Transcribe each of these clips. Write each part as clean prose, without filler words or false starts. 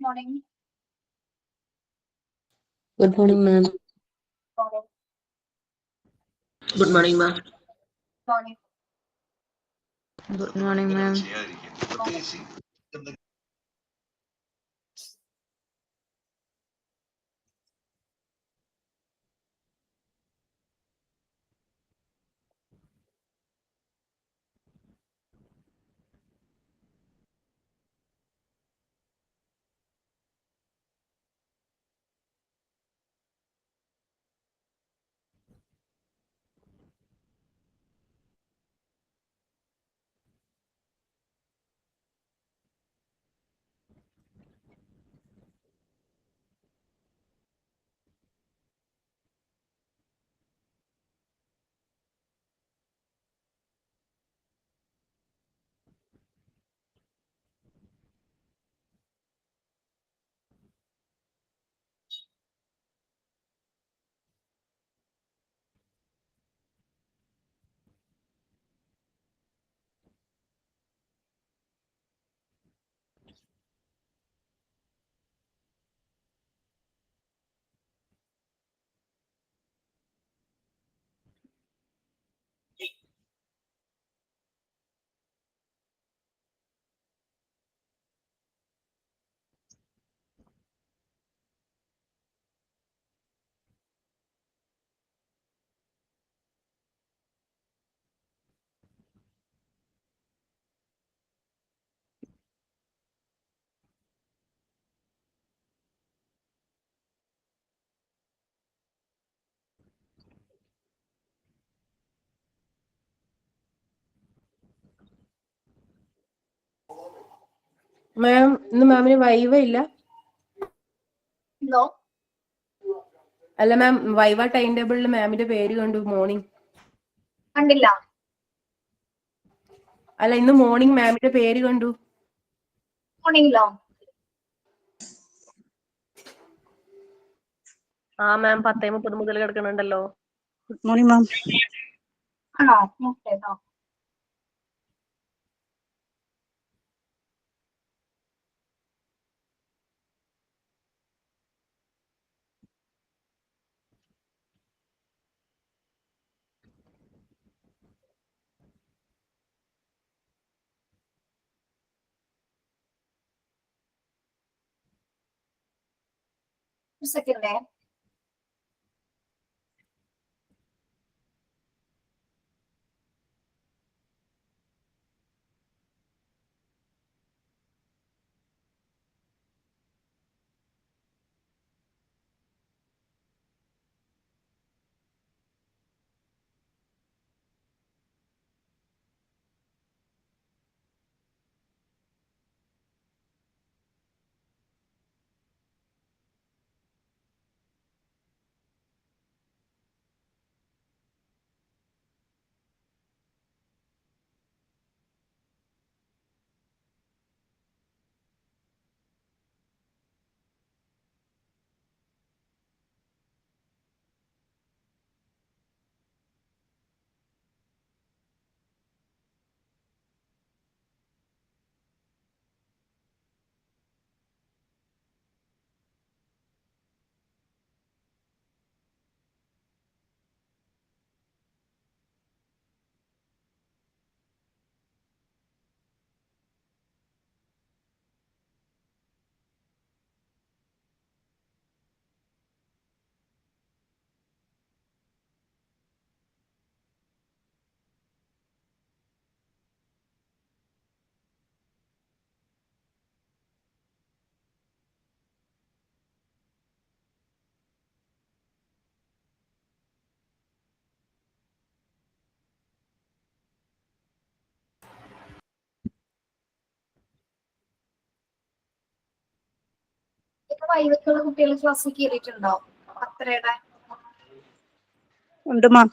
Morning. Good morning, ma'am. Morning. Good morning, ma'am. Morning. Good morning, ma'am. മാം ഇന്ന് മാമിന് viva ഇല്ല? No. അല്ല മാം, viva time ടേബിളിൽ മാമിന്റെ പേര് കണ്ടു മോർണിംഗ്. കണ്ടില്ല. അല്ല, ഇന്ന് മോർണിംഗ് മാമിന്റെ പേര് കണ്ടു. മോർണിംഗിലോ? ആ മാം 10:30 മുതൽ കിടക്കണുണ്ടല്ലോ. Good morning, ma'am. ആണോ? നോക്കട്ടോ. ഒരു സെക്കൻഡേ. ഇപ്പൊ വൈകിട്ടുള്ള കുട്ടികൾ ക്ലാസ്സിൽ കയറിയിട്ടുണ്ടോ? 10:30. ഉണ്ട് മാം.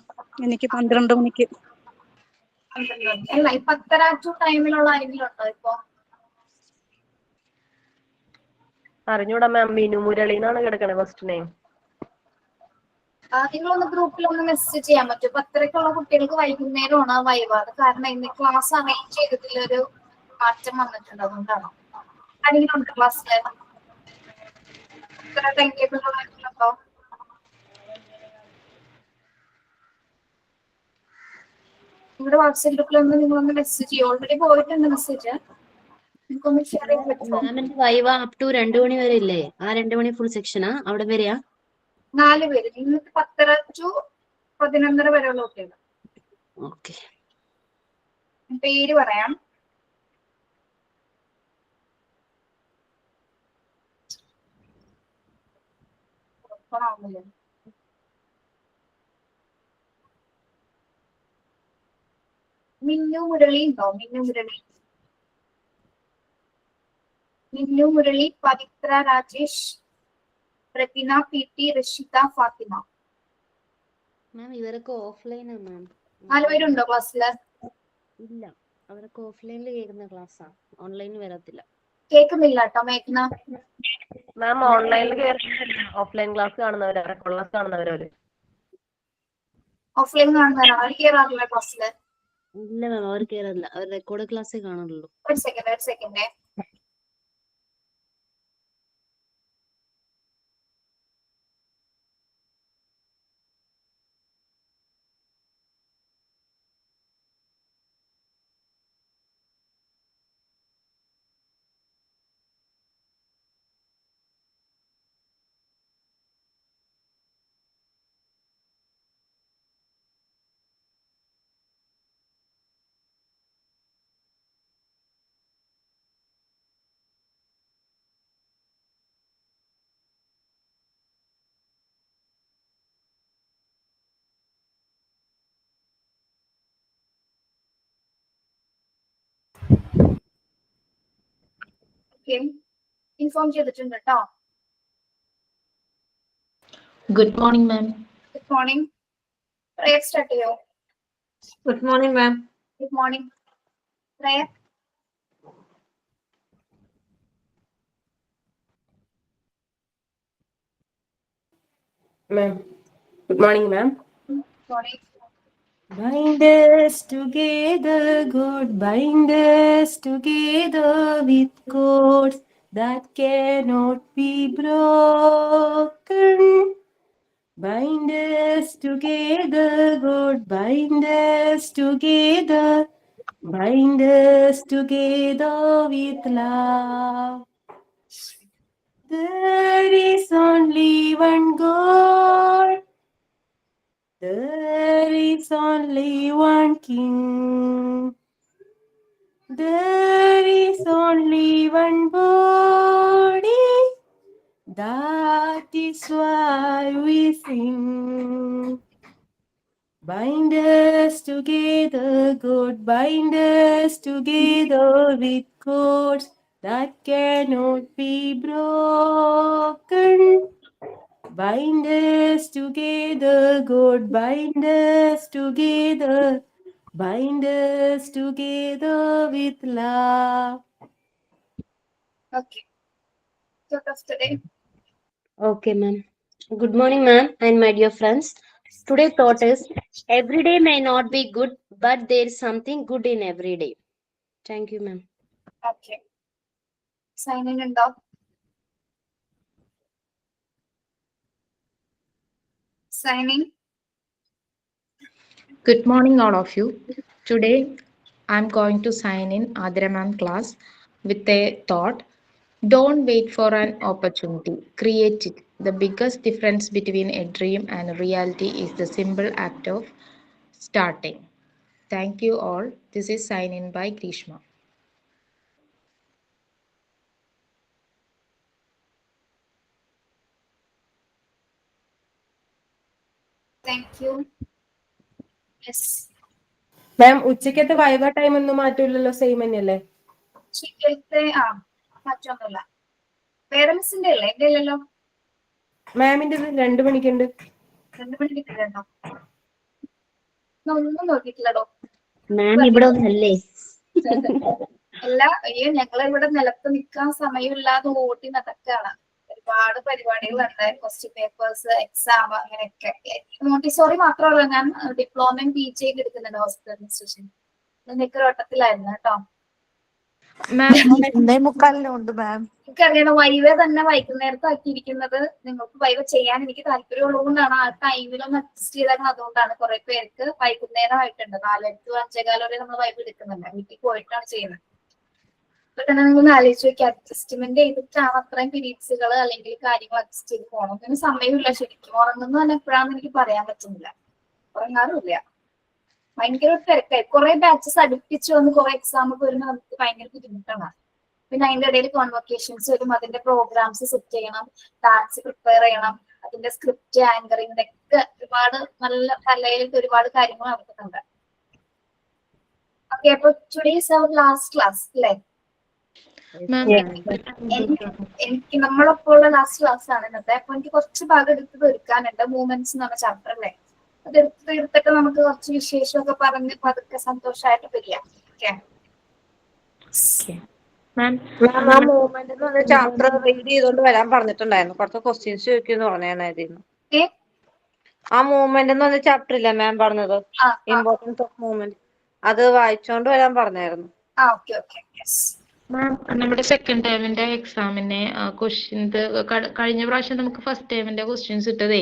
എനിക്ക് 12 മണിക്ക്. അല്ല, ഈ 10:30 ടു ടൈമിലുള്ള ആരെങ്കിലും ഉണ്ടോ ഇപ്പൊ? അറിഞ്ഞൂടാ മാം. മിനു മുരളി എന്നാണ് കിടക്കണേ ഫസ്റ്റ് നെയിം. നിങ്ങളൊന്ന് ഗ്രൂപ്പിൽ ഒന്ന് മെസ്സേജ് ചെയ്യാൻ പറ്റും. 10:30ക്കുള്ള കുട്ടികൾക്ക് വൈകുന്നേരമാണ് വൈവ. അത് കാരണം ഇന്ന് ക്ലാസ് അറേഞ്ച് ചെയ്തതിലൊരു മാറ്റം വന്നിട്ടുണ്ട്. അതുകൊണ്ടാണ്. ആരെങ്കിലും ഉണ്ട് ക്ലാസ്സിൽ? ഇത്ര ടൈം ടേബിൾ ഉണ്ടോ? നിങ്ങളുടെ വാട്സ്ആപ്പ് ഗ്രൂപ്പിലൊന്ന് നിങ്ങളൊന്ന് മെസ്സേജ് ചെയ്യും. ഓൾറെഡി പോയിട്ടുണ്ട് മെസ്സേജ്. നിങ്ങൾക്കൊന്ന് ഷെയർ ചെയ്യാൻ പറ്റുമോ? മാമിന്റെ വൈവ അപ് ടു 2 മണി വരെ ഇല്ലേ? ആ 2 മണി ഫുൾ സെക്ഷനാ അവിടെ വരെയാ? 4 പേര്. ഇന്നത്തെ 10:30 to 11:30 വരെയുള്ള കുട്ടികൾ. ഓക്കെ. പേര് പറയാം. മിന്നു മുരളി ഉണ്ടോ? മിന്നു മുരളി, പവിത്ര രാജേഷ്, പ്രതിന PT, റഷിത, ഫാത്തിമ. മാം ഇവരൊക്കെ ഓഫ്ലൈനാ മാം. 4 പേരുണ്ടോ ക്ലാസ്സില്? ഇല്ല, അവരൊക്കെ ഓഫ്ലൈനിൽ കേൾക്കുന്ന ക്ലാസ്സാ, ഓൺലൈനിൽ വരത്തില്ല. കേൾക്കുന്നില്ല കേട്ടോ മേഘ്ന. മാം ഓൺലൈനിൽ കയറുന്നില്ല, ഓഫ്ലൈൻ ക്ലാസ് കാണുന്നവരാ, ക്ലാസ് കാണുന്നവരവര്. ഓഫ്ലൈൻ കാണുന്നവരാണ്. അവർ കയറാറില്ല ക്ലാസ്സില്? ഇല്ല മാം, അവർ കയറില്ല, അവർ റെക്കോർഡ് ക്ലാസ്സേ കാണുള്ളൂ. ഒരു സെക്കൻഡ്. ഇൻഫോം ചെയ്തിട്ടുണ്ട് കേട്ടോ. Good morning, ma'am. Good morning. Prayer start ചെയ്യോ? Good morning, ma'am. Good morning. Prayer. Ma'am good morning ma'am. Morning. Bind us together, God, bind us together with cords that cannot be broken. Bind us together, God, bind us together. Bind us together with love. There is only one God. There is only one King. There is only one body. That is why we sing. Bind us together, God, bind us together with cords that cannot be broken. Bind us together, God, bind us together. Bind us together with love. Okay. Thought of today. Okay, ma'am. Good morning, ma'am, and my dear friends. Today's thought is, every day may not be good, but there is something good in every day. Thank you, ma'am. Okay. Sign in ഉണ്ടോ? Signing. Good morning, all of you. Today, I'm going to sign in Adra ma'am class with a thought. Don't wait for an opportunity. Create it. The biggest difference between a dream and reality is the simple act of starting. Thank you all. This is sign in by Grishma. Thank you. Yes. മാം ഉച്ചക്കത്തെ viva time ഒന്നും മാറ്റമില്ലല്ലോ, same തന്നെയല്ലേ? ഉച്ചക്കത്തെ മാറ്റമൊന്നുമില്ല. വേറെ മിസ്സിന്റെ അല്ലേ? എന്റെ അല്ലല്ലോ. മാമിന്റെ 2 മണിക്കുണ്ട്. 2 മണി കിട്ടില്ലല്ലോ. ഒന്നും നോക്കിയിട്ടില്ലടോ. മാം ഇവിടെ ഒന്നല്ലേ? അല്ല, അയ്യോ, ഞങ്ങളിവിടെ നിലത്ത് നിൽക്കാൻ സമയമില്ലാതെ ഓടി നടക്കാണ്. ഒരുപാട് പരിപാടികളുണ്ട്. ക്വസ്റ്റ്യൻ പേപ്പേഴ്സ്, എക്സാം, അങ്ങനെയൊക്കെ. മോണ്ടിസോറി മാത്രമല്ല, ഞാൻ ഡിപ്ലോമയും PG ഒക്കെ എടുക്കുന്നുണ്ട് ഹോസ്പിറ്റൽ അഡ്മിനിസ്ട്രേഷൻ. നിനക്ക് ഒരു വട്ടത്തിലായിരുന്നു കേട്ടോ. Ma'am, 1:45 മാം. എനിക്കറിയണം വൈവ തന്നെ വൈകുന്നേരത്ത് ആക്കിയിരിക്കുന്നത്. നിങ്ങൾക്ക് വൈവ ചെയ്യാൻ എനിക്ക് താല്പര്യമുള്ളതുകൊണ്ടാണ്. ആ ടൈമിലൊന്ന് അഡ്ജസ്റ്റ് ചെയ്തേക്കണം. അതുകൊണ്ടാണ് കുറെ പേർക്ക് വൈകുന്നേരം ആയിട്ടുണ്ട്. 4 to 5:15 വരെ നമ്മൾ വൈബ് എടുക്കുന്നുണ്ട്. വീട്ടിൽ പോയിട്ടാണ് ചെയ്യുന്നത്. അപ്പൊ തന്നെ നിങ്ങൾ ആലോചിച്ച് നോക്കി, അഡ്ജസ്റ്റ്മെന്റ് ചെയ്തിട്ടാണ് അത്രയും പീരീഡ്സുകൾ അല്ലെങ്കിൽ കാര്യങ്ങൾ അഡ്ജസ്റ്റ് ചെയ്ത് പോകണം. ഒന്നിനും സമയമില്ല ശരിക്കും. ഉറങ്ങുന്നത് തന്നെ എപ്പോഴാണെന്ന് എനിക്ക് പറയാൻ പറ്റുന്നില്ല. ഉറങ്ങാറുമില്ല. ഭയങ്കര തിരക്കായി. കുറെ ബാച്ചസ് അടുപ്പിച്ച് വന്ന് കുറെ എക്സാം ഒക്കെ വരുമ്പോൾ നമുക്ക് ഭയങ്കര ബുദ്ധിമുട്ടാണ്. പിന്നെ അതിന്റെ ഇടയിൽ കോൺവൊക്കേഷൻസ് വരും. അതിന്റെ പ്രോഗ്രാംസ് സെറ്റ് ചെയ്യണം, ഡാൻസ് പ്രിപ്പയർ ചെയ്യണം, അതിന്റെ സ്ക്രിപ്റ്റ് ആങ്കറിംഗ് ഒക്കെ ഒരുപാട് നല്ല തലയിലേക്ക് ഒരുപാട് കാര്യങ്ങൾ നടക്കുന്നുണ്ട്. ഓക്കെ, അപ്പൊ today is our last class അല്ലേ? ma'am, എനിക്ക് നമ്മളൊപ്പം ഉള്ള ലാസ്റ്റ് ക്ലാസ് ആണ് ഇന്നത്തെ. അപ്പൊ എനിക്ക് കുറച്ച് ഭാഗം എടുത്ത് തീർക്കാനുണ്ട്. മൂവ്മെന്റ്സ് എന്ന് പറഞ്ഞ ചാപ്റ്റർ അല്ലേ? അത് എടുത്ത് തീർത്തിട്ട് നമുക്ക് കുറച്ച് വിശേഷമൊക്കെ പറഞ്ഞ് പതുക്കെ സന്തോഷമായിട്ട് പിരിയാം. ഓക്കെ ma'am, ആ മൂവ്മെന്റ് ചാപ്റ്റർ റീഡ് ചെയ്തോണ്ട് വരാൻ പറഞ്ഞിട്ടുണ്ടായിരുന്നു. കുറച്ച് ക്വസ്റ്റ്യൻസ് ചോദിക്കുന്നു പറഞ്ഞായിരുന്നു. ഓക്കെ. ആ മൂവ്മെന്റ് എന്ന് പറഞ്ഞ ചാപ്റ്റർ ഇല്ല മാം പറഞ്ഞത്, ആ ഇമ്പോർട്ടൻസ് ഓഫ് മൂവ്മെന്റ്, അത് വായിച്ചോണ്ട് വരാൻ പറഞ്ഞായിരുന്നു. Okay okay. യെസ്. മാം, നമ്മുടെ സെക്കൻഡ് ടേമിന്റെ എക്സാമിന് ക്വസ്റ്റ്യൻസ് കഴിഞ്ഞ പ്രാവശ്യം നമുക്ക് ഫസ്റ്റ് ടേമിന്റെ ക്വസ്റ്റ്യൻസ് ഇട്ടതേ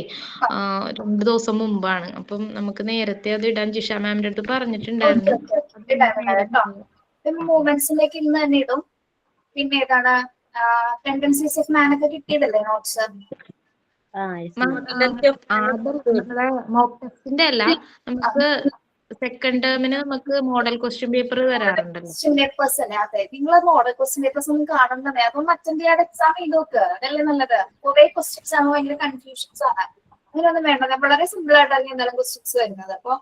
2 ദിവസം മുമ്പാണ്. അപ്പം നമുക്ക് നേരത്തെ അത് ഇടാൻ ജിഷ മാമിന്റെ അടുത്ത് പറഞ്ഞിട്ടുണ്ടായിരുന്നു. മൂവ്മെന്റ്സിലേക്ക് ഇന്ന് തന്നെ ഇടും. പിന്നെ ഏതാണ് ടെൻഡൻസീസ് ഓഫ് മാൻ ഒക്കെ കിട്ടിയതല്ലേ നോട്ട്സ്? നമ്മുടെ മോക്ക് ടെസ്റ്റിന്റെ അല്ല, നമുക്ക് സെക്കൻഡ് ടേമിന് നമുക്ക് മോഡൽ ക്വസ്റ്റ്യൻ പേപ്പർ തരാറുണ്ടല്ലോ. ക്വസ്റ്റ്യൻ പേപ്പേഴ്സ് അല്ലേ? അതെ, നിങ്ങൾ മോഡൽ ക്വസ്റ്റ്യൻ പേപ്പേഴ്സ് ഒന്നും കാണുന്നതേ. അതൊന്നും അറ്റൻഡ് ചെയ്യാതെ എക്സാം ചെയ്ത് നോക്ക്. അതല്ലേ നല്ലത്. കുറെ ക്വസ്റ്റ്യൻസ് ആണ്, ഭയങ്കര കൺഫ്യൂഷൻസ് ആണ്. അങ്ങനെയൊന്നും വേണ്ട. വളരെ സിമ്പിൾ ആയിട്ടാണ് എന്തായാലും ക്വസ്റ്റ്യൻസ് വരുന്നത്. അപ്പൊ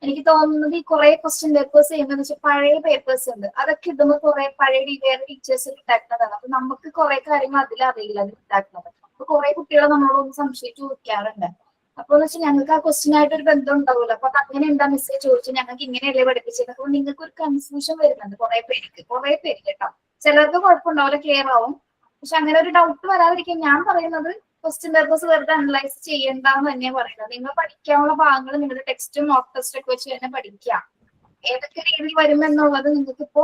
എനിക്ക് തോന്നുന്നത് ഈ കുറെ ക്വസ്റ്റ്യൻ പേപ്പേഴ്സ് ചെയ്യുന്നതെന്ന് വെച്ചാൽ പഴയ പേപ്പേഴ്സ് ഉണ്ട്, അതൊക്കെ ഇടുമ്പോൾ കുറെ പഴയ വേറെ ടീച്ചേഴ്സ് ഇട്ടാക്കുന്നതാണ്. അപ്പൊ നമുക്ക് കുറെ കാര്യങ്ങൾ അതിലറിയില്ല അത് ഇട്ടാക്കുന്നത്. അപ്പൊ കുറെ കുട്ടികൾ നമ്മളോടൊന്ന് സംശയിച്ച് ചോദിക്കാറുണ്ട്. അപ്പൊ എന്ന് വെച്ചാൽ ഞങ്ങൾക്ക് ആ ക്വസ്റ്റ്യൻ ആയിട്ട് ഒരു ബന്ധം ഉണ്ടാവില്ല. അപ്പൊ അങ്ങനെ എന്താ മിസ്സേ ചോദിച്ചു, ഞങ്ങൾക്ക് ഇങ്ങനെയല്ലേ പഠിപ്പിച്ചത്. അപ്പൊ നിങ്ങൾക്ക് ഒരു കൺഫ്യൂഷൻ വരുന്നുണ്ട് കുറെ പേർക്ക് കേട്ടോ. ചിലർക്ക് കുഴപ്പമുണ്ടാവില്ല, ക്ലിയർ ആവും. പക്ഷെ അങ്ങനെ ഒരു ഡൗട്ട് വരാതിരിക്കാൻ ഞാൻ പറയുന്നത് ക്വസ്റ്റ്യൻ പേപ്പേഴ്സ് വെറുതെ അനലൈസ് ചെയ്യേണ്ടെന്ന് തന്നെയാണ് പറയുന്നത്. നിങ്ങൾ പഠിക്കാനുള്ള ഭാഗങ്ങൾ നിങ്ങളുടെ ടെക്സ്റ്റും മോക്ക് ടെസ്റ്റ് ഒക്കെ വെച്ച് തന്നെ പഠിക്കാം. ഏതൊക്കെ രീതിയിൽ വരുമെന്നുള്ളത് നിങ്ങൾക്ക് ഇപ്പോ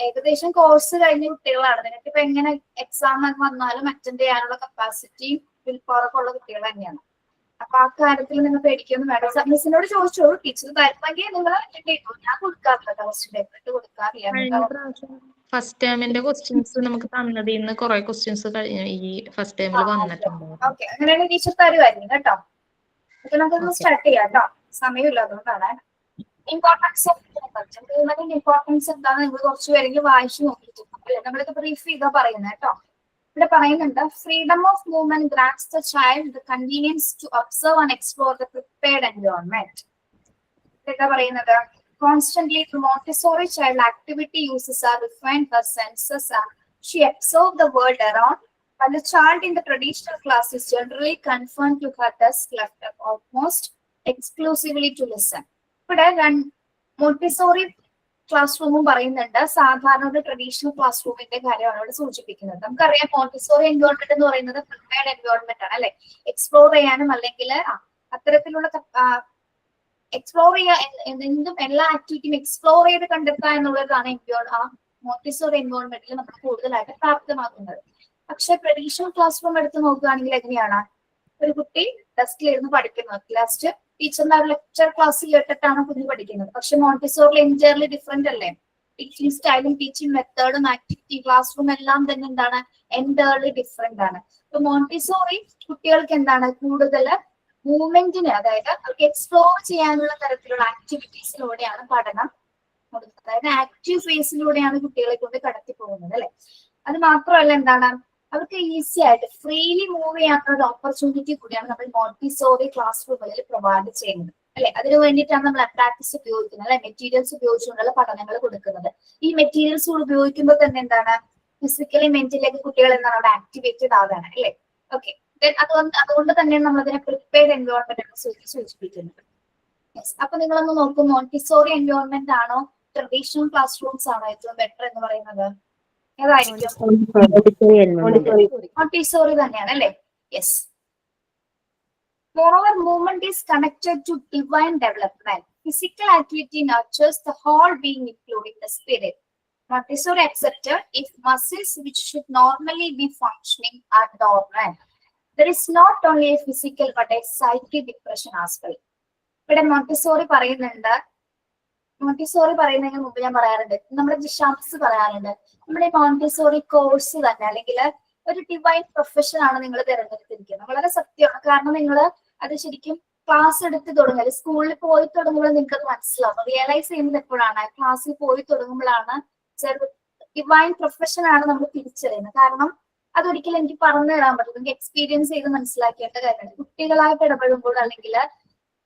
ഏകദേശം കോഴ്സ് കഴിഞ്ഞ കുട്ടികളാണ്. നിങ്ങൾക്ക് ഇപ്പൊ എങ്ങനെ എക്സാം വന്നാലും അറ്റൻഡ് ചെയ്യാനുള്ള കപ്പാസിറ്റിയും വിൽ പവർ ഒക്കെ ഉള്ള കുട്ടികൾ തന്നെയാണ്. അപ്പൊ ആ കാര്യത്തിൽ നിങ്ങൾ പേടിക്കൊന്നും വേണ്ട. മിസ്സിനോട് ചോദിച്ചോളൂ, ടീച്ചർ തരുന്നെങ്കിൽ നിങ്ങൾ അറ്റൻഡ് ചെയ്തോളൂ. ഞാൻ കൊടുക്കാറില്ല, ക്വസ്റ്റ്യൻ പേപ്പർ ഇട്ട് കൊടുക്കാറില്ല. ഫസ്റ്റ് ടേമിന്റെ ക്വസ്റ്റ്യൻസ് നമുക്ക് തന്നത് ഇന്ന് കുറെ ക്വസ്റ്റ്യൻസ് ഈ ഫസ്റ്റ് ടേമിൽ വന്നിട്ടുണ്ട്. ഓക്കെ, അങ്ങനെയാണെങ്കിൽ ടീച്ചർ തരുമായിരുന്നു കേട്ടോ. അപ്പൊ നമുക്കൊന്ന് സ്റ്റാർട്ട് ചെയ്യാം കേട്ടോ. സമയമില്ല, അതുകൊണ്ടാണ്. Importance of movement. ഇമ്പോർട്ടൻസ് എന്താണെന്ന് നിങ്ങൾ കുറച്ച് പേരെങ്കിലും വായിച്ചു നോക്കിയിട്ടുണ്ട് അല്ലെ? നമ്മളിത് ബ്രീഫ് ചെയ്താ പറയുന്നത് കേട്ടോ. ഇവിടെ പറയുന്നുണ്ട്, freedom of movement grants the child the convenience to observe and explore the prepared environment. ഇതൊക്കെ പറയുന്നത് constantly through Montessori child activity uses are refined her senses and she observes the world around, while the child in the traditional class is generally confined to her desk left up almost exclusively to listen. ഇവിടെ Montessori class റൂമും പറയുന്നുണ്ട്, സാധാരണ ഒരു traditional class റൂമിന്റെ കാര്യമാണ് ഇവിടെ സൂചിപ്പിക്കുന്നത്. നമുക്കറിയാം മോണ്ടിസോറി എൻവയോൺമെന്റ് എന്ന് പറയുന്നത് പ്രിപ്പയർഡ് എൻവയോൺമെന്റ് ആണ് അല്ലെ? എക്സ്പ്ലോർ ചെയ്യാനും അല്ലെങ്കിൽ അത്തരത്തിലുള്ള എക്സ്പ്ലോർ ചെയ്യുക, എന്തും എല്ലാ ആക്ടിവിറ്റിയും എക്സ്പ്ലോർ ചെയ്ത് കണ്ടെത്തുക എന്നുള്ളതാണ് ആ മോണ്ടിസോറി എൻവയോൺമെന്റിൽ നമ്മൾ കൂടുതലായിട്ട് പ്രാപ്തമാക്കുന്നത്. പക്ഷെ ട്രഡീഷണൽ ക്ലാസ് റൂം എടുത്ത് നോക്കുകയാണെങ്കിൽ എങ്ങനെയാണ്? ഒരു കുട്ടി ഡെസ്കിൽ ഇരുന്ന് പഠിക്കുന്നത്, ലാസ്റ്റ് ടീച്ചറിന്റെ ഒരു ലെക്ചർ ക്ലാസ് കേട്ടിട്ടാണ് കുഞ്ഞ് പഠിക്കുന്നത്. പക്ഷെ മോണ്ടിസോറിൽ എൻറ്റയർലി ഡിഫറെന്റ് അല്ലേ? ടീച്ചിങ് സ്റ്റൈലും ടീച്ചിങ് മെത്തേഡും ആക്ടിവിറ്റി ക്ലാസ് റൂം എല്ലാം തന്നെ എന്താണ്? എൻറ്റയർലി ഡിഫറെന്റ് ആണ്. അപ്പൊ മോണ്ടിസോറി കുട്ടികൾക്ക് എന്താണ് കൂടുതൽ മൂവ്മെന്റിന്, അതായത് അവർക്ക് എക്സ്പ്ലോർ ചെയ്യാനുള്ള തരത്തിലുള്ള ആക്ടിവിറ്റീസിലൂടെയാണ് പഠനം കൊടുക്കുന്നത്. അതായത് ആക്റ്റീവ് ഫേസിലൂടെയാണ് കുട്ടികളെ കൊണ്ട് കടത്തി പോകുന്നത് അല്ലെ? അത് മാത്രമല്ല എന്താണ്, അവർക്ക് ഈസി ആയിട്ട് ഫ്രീലി മൂവ് ചെയ്യാനുള്ള ഒരു ഓപ്പർച്യൂണിറ്റി കൂടിയാണ് നമ്മൾ മോണ്ടിസോറി ക്ലാസ് റൂമുകളിൽ പ്രൊവൈഡ് ചെയ്യുന്നത് അല്ലെ? അതിനു വേണ്ടിയിട്ടാണ് നമ്മൾ അപ്രാക്ടീസ് ഉപയോഗിക്കുന്നത് അല്ലെ? മെറ്റീരിയൽസ് ഉപയോഗിച്ചുകൊണ്ടുള്ള പഠനങ്ങൾ കൊടുക്കുന്നത്. ഈ മെറ്റീരിയൽസ് ഉപയോഗിക്കുമ്പോൾ തന്നെ എന്താണ്, ഫിസിക്കലി മെന്റലിയൊക്കെ കുട്ടികൾ എന്താണ് അവിടെ ആക്ടിവേറ്റഡ് ആവുകയാണ് അല്ലെ? ഓക്കെ, അതുകൊണ്ട് തന്നെയാണ് നമ്മൾ അതിനെ പ്രിപ്പയർഡ് എൻവയോൺമെന്റ് എന്ന് സൂചിപ്പിക്കുന്നത്. അപ്പൊ നിങ്ങളൊന്ന് നോക്കും, മോണ്ടിസോറി എൻവയോൺമെന്റ് ആണോ ട്രഡീഷണൽ ക്ലാസ് റൂംസ് ആണോ ഏറ്റവും ബെറ്റർ എന്ന് പറയുന്നത്? ഏതായിരിക്കും? മോണ്ടിസോറി തന്നെയാണ് അല്ലെ? Yes. Moreover, movement is connected to divine development. Physical activity nurtures the whole being, including the spirit. Montessori accepted if muscles which should normally be functioning are dormant. There is not only a physical but a psychic depression as well. ഇവിടെ Montessori പറയുന്നുണ്ട്, Montessori പറയുന്നതിന് മുമ്പ് ഞാൻ പറയാറുണ്ട്, നമ്മുടെ ജിഷാംസ് പറയാറുണ്ട്, നമ്മുടെ Montessori course തന്നെ അല്ലെങ്കിൽ ഒരു ഡിവൈൻ പ്രൊഫഷൻ ആണ് നിങ്ങൾ തിരഞ്ഞെടുത്തിരിക്കുന്നത്. വളരെ സത്യമാണ്. കാരണം നിങ്ങൾ അത് ശരിക്കും ക്ലാസ് എടുത്ത് തുടങ്ങുക, സ്കൂളിൽ പോയി തുടങ്ങുമ്പോൾ നിങ്ങൾക്ക് അത് മനസ്സിലാവും. റിയലൈസ് ചെയ്യുന്നത് എപ്പോഴാണ്? ക്ലാസ്സിൽ പോയി തുടങ്ങുമ്പോഴാണ് ഡിവൈൻ പ്രൊഫഷൻ ആണ് നമ്മൾ തിരിച്ചറിയുന്നത്. കാരണം അതൊരിക്കലും എനിക്ക് പറഞ്ഞു തരാൻ പറ്റും, നിങ്ങൾക്ക് എക്സ്പീരിയൻസ് ചെയ്ത് മനസ്സിലാക്കേണ്ട കാര്യമാണ്. കുട്ടികളായിട്ട് ഇടപെടുമ്പോൾ അല്ലെങ്കിൽ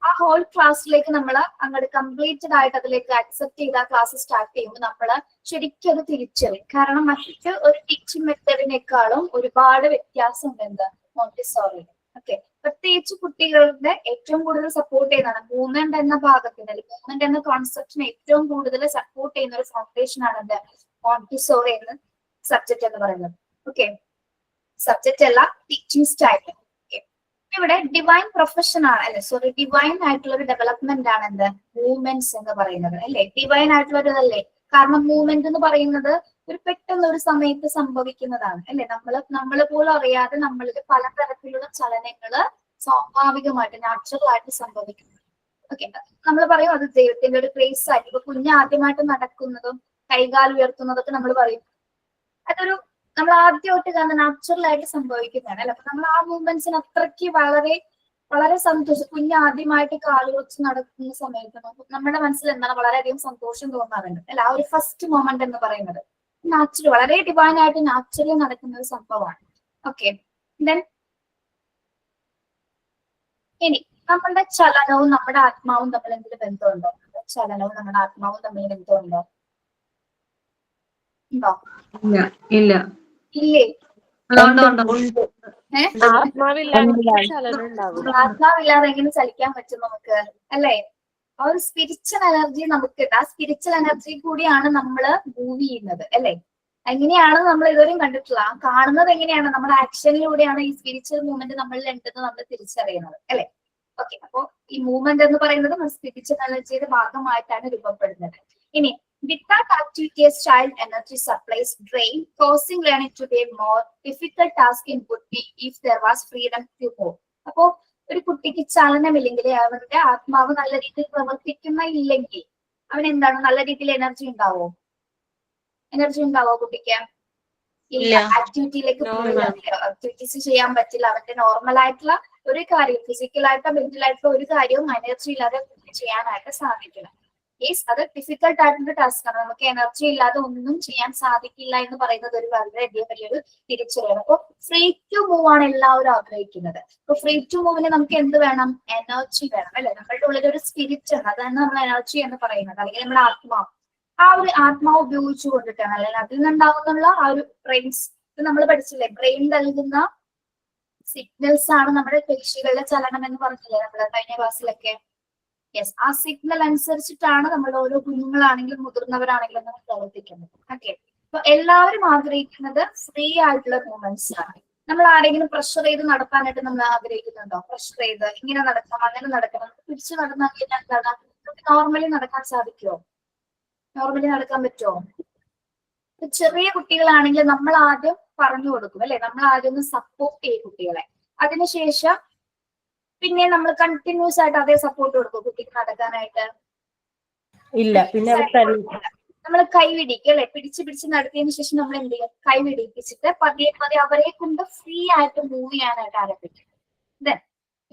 ആ ഹോൾ ക്ലാസ്സിലേക്ക് നമ്മൾ അങ്ങോട്ട് കംപ്ലീറ്റഡ് ആയിട്ട് അതിലേക്ക് അക്സെപ്റ്റ് ചെയ്ത് ആ ക്ലാസ് സ്റ്റാർട്ട് ചെയ്യുമ്പോൾ നമ്മൾ ശരിക്കും അത് തിരിച്ചറിയും. കാരണം മറ്റ് ഒരു ടീച്ചിങ് മെത്തേഡിനേക്കാളും ഒരുപാട് വ്യത്യാസമുണ്ട് എന്താ മോണ്ടിസോറി. ഓക്കെ, പ്രത്യേകിച്ച് കുട്ടികളുടെ ഏറ്റവും കൂടുതൽ സപ്പോർട്ട് ചെയ്യുന്നതാണ് മൂവ്മെന്റ് എന്ന ഭാഗത്തിന്, അല്ലെങ്കിൽ മൂവ്മെന്റ് എന്ന കോൺസെപ്റ്റിനെ ഏറ്റവും കൂടുതൽ സപ്പോർട്ട് ചെയ്യുന്ന ഒരു ഫൗണ്ടേഷൻ ആണ് എന്താ മോണ്ടിസോറി എന്ന സബ്ജക്ട് എന്ന് പറയുന്നത്. ഓക്കെ, സബ്ജക്ട് അല്ല, ടീച്ചിങ് സ്റ്റൈൽ. ഇവിടെ ഡിവൈൻ പ്രൊഫഷൻ ആണ്, അല്ലെ സോറി, ഡിവൈൻ ആയിട്ടുള്ള ഒരു ഡെവലപ്മെന്റ് ആണ് എന്ത് മൂവ്മെന്റ്സ് എന്ന് പറയുന്നത്, അല്ലെ ഡിവൈൻ ആയിട്ടുള്ള ഒരു ഇതല്ലേ. കാരണം മൂവ്മെന്റ് എന്ന് പറയുന്നത് ഒരു പെട്ടെന്ന് ഒരു സമയത്ത് സംഭവിക്കുന്നതാണ്, അല്ലെ. നമ്മള് പോലും അറിയാതെ നമ്മളിൽ പലതരത്തിലുള്ള ചലനങ്ങള് സ്വാഭാവികമായിട്ട് നാച്ചുറൽ ആയിട്ട് സംഭവിക്കുന്നു. ഓക്കെ, നമ്മൾ പറയും അത് ദൈവത്തിന്റെ ഒരു ഗ്രേസ് ആയിട്ട്. ഇപ്പൊ കുഞ്ഞ് ആദ്യമായിട്ട് നടക്കുന്നതും കൈകാൽ ഉയർത്തുന്നതൊക്കെ നമ്മൾ പറയും അതൊരു നമ്മൾ ആദ്യമായിട്ട് കാണുന്ന നാച്ചുറൽ ആയിട്ട് സംഭവിക്കുന്നതാണ്, അല്ലെ. അപ്പൊ നമ്മൾ ആ മൂവ്മെന്റ്സിന് അത്രയ്ക്ക് വളരെ വളരെ സന്തോഷം. കുഞ്ഞ് ആദ്യമായിട്ട് കാല് വെച്ച് നടക്കുന്ന സമയത്ത് നമ്മുടെ മനസ്സിൽ എന്താണ് വളരെയധികം സന്തോഷം തോന്നാറുണ്ട്, അല്ലെ. ആ ഒരു ഫസ്റ്റ് മൊമെന്റ് എന്ന് പറയുന്നത് നാച്ചുറൽ, വളരെ ഡിവൈൻ ആയിട്ട് നാച്ചുറലി നടക്കുന്ന ഒരു സംഭവമാണ്. ഓക്കെ, ദെൻ ഇനി നമ്മളുടെ ചലനവും നമ്മുടെ ആത്മാവും തമ്മിൽ എന്തെങ്കിലും ബന്ധമുണ്ടോ? ചലനവും നമ്മുടെ ആത്മാവും തമ്മിൽ ബന്ധമുണ്ടോ? ഉണ്ടോ? ഇല്ല. ഇല്ലേ? ആത്മാവില്ലാതെ എങ്ങനെ ചലിക്കാൻ പറ്റും നമുക്ക്, അല്ലെ. ആ ഒരു സ്പിരിച്വൽ എനർജി നമുക്ക്, ആ സ്പിരിച്വൽ എനർജി കൂടിയാണ് നമ്മൾ മൂവ് ചെയ്യുന്നത്, അല്ലെ. എങ്ങനെയാണ് നമ്മൾ ഇതുവരെയും കണ്ടിട്ടില്ല. കാണുന്നത് എങ്ങനെയാണ്? നമ്മുടെ ആക്ഷനിലൂടെയാണ് ഈ സ്പിരിച്വൽ മൂവ്മെന്റ് നമ്മളിൽ ഉണ്ടെന്ന് നമ്മൾ തിരിച്ചറിയുന്നത്, അല്ലെ. ഓക്കെ, അപ്പോ ഈ മൂവ്മെന്റ് എന്ന് പറയുന്നത് സ്പിരിച്വൽ എനർജിയുടെ ഭാഗമായിട്ടാണ് രൂപപ്പെടുന്നത്. ഇനി without activities, child energy supplies drain, causing learning to be a more difficult task in would be if there was freedom to move. അപ്പോ ഒരു കുട്ടിക്ക് ചലനമില്ലെങ്കിൽ, അവന്റെ ആത്മാവ് നല്ല രീതിയിൽ പ്രവർത്തിക്കുന്നില്ലെങ്കിൽ അവൻ എന്താണ്, നല്ല രീതിയിൽ എനർജി ഉണ്ടാവോ? എനർജി ഉണ്ടാവോ കുട്ടിക്ക്? ഇല്ല. ആക്ടിവിറ്റിയിലേക്ക് ആക്ടിവിറ്റീസ് ചെയ്യാൻ പറ്റില്ല. അവന്റെ നോർമൽ ആയിട്ടുള്ള ഒരു കാര്യം, ഫിസിക്കലായിട്ടോ മെന്റലായിട്ടോ ഒരു കാര്യവും എനർജി ഇല്ലാതെ ചെയ്യാനായിട്ട് സാധിക്കില്ല. അത് ഡിഫിക്കൽട്ട് ആയിട്ടുള്ള ടാസ്ക് ആണ്. നമുക്ക് എനർജി ഇല്ലാതെ ഒന്നും ചെയ്യാൻ സാധിക്കില്ല എന്ന് പറയുന്നത് ഒരു വളരെയധികം വലിയൊരു തിരിച്ചറിയാണ്. അപ്പൊ ഫ്രീ ടു മൂവ് ആണ് എല്ലാവരും ആഗ്രഹിക്കുന്നത്. അപ്പൊ ഫ്രീ ടു മൂവിന് നമുക്ക് എന്ത് വേണം? എനർജി വേണം, അല്ലെ. നമ്മളുടെ ഉള്ളിൽ ഒരു സ്പിരിറ്റ് ഉണ്ട്, അതാണ് നമ്മൾ എനർജി എന്ന് പറയുന്നത്, അല്ലെങ്കിൽ നമ്മുടെ ആത്മാവ്. ആ ഒരു ആത്മാവ് ഉപയോഗിച്ചു കൊണ്ടിട്ടാണ്, അല്ലെങ്കിൽ അതിൽ നിന്നുണ്ടാകുന്നുള്ള ആ ഒരു ബ്രെയിൻസ്, നമ്മൾ പഠിച്ചില്ലേ, ബ്രെയിൻ നൽകുന്ന സിഗ്നൽസ് ആണ് നമ്മുടെ പേശികളുടെ ചലനം എന്ന് പറഞ്ഞില്ലേ നമ്മള് കഴിഞ്ഞ ക്ലാസ്സിലൊക്കെ. യെസ്, ആ സിഗ്നൽ അനുസരിച്ചിട്ടാണ് നമ്മുടെ ഓരോ കുഞ്ഞുങ്ങളാണെങ്കിലും മുതിർന്നവരാണെങ്കിലും നമ്മൾ പ്രവർത്തിക്കുന്നത്. ഓക്കെ, അപ്പൊ എല്ലാവരും ആഗ്രഹിക്കുന്നത് ഫ്രീ ആയിട്ടുള്ള മൂവ്മെന്റ്സ് ആണ്. നമ്മൾ ആരെങ്കിലും പ്രഷർ ചെയ്ത് നടത്താനായിട്ട് നമ്മൾ ആഗ്രഹിക്കുന്നുണ്ടോ? പ്രഷർ ചെയ്ത് ഇങ്ങനെ നടക്കണം, അങ്ങനെ നടക്കണം, പിടിച്ചു നടന്നാൽ എന്താണ്, നോർമലി നടക്കാൻ സാധിക്കുമോ? നോർമലി നടക്കാൻ പറ്റുമോ? ചെറിയ കുട്ടികളാണെങ്കിൽ നമ്മൾ ആദ്യം പറഞ്ഞു കൊടുക്കും, അല്ലെ. നമ്മൾ ആദ്യം ഒന്ന് സപ്പോർട്ട് ചെയ്യും കുട്ടികളെ. അതിനുശേഷം പിന്നെ നമ്മൾ കണ്ടിന്യൂസ് ആയിട്ട് അതേ സപ്പോർട്ട് കൊടുക്കും കുട്ടിക്ക് നടക്കാനായിട്ട്? ഇല്ല. പിന്നെ നമ്മൾ കൈവിടിക്കും, അല്ലെ. പിടിച്ച് നടത്തിയതിനു ശേഷം നമ്മൾ എന്ത് ചെയ്യും? കൈവിടിപ്പിച്ചിട്ട് പതിയെ പതിയെ അവരെ കൊണ്ട് ഫ്രീ ആയിട്ട് മൂവ് ചെയ്യാനായിട്ട് ആരംഭിക്കും.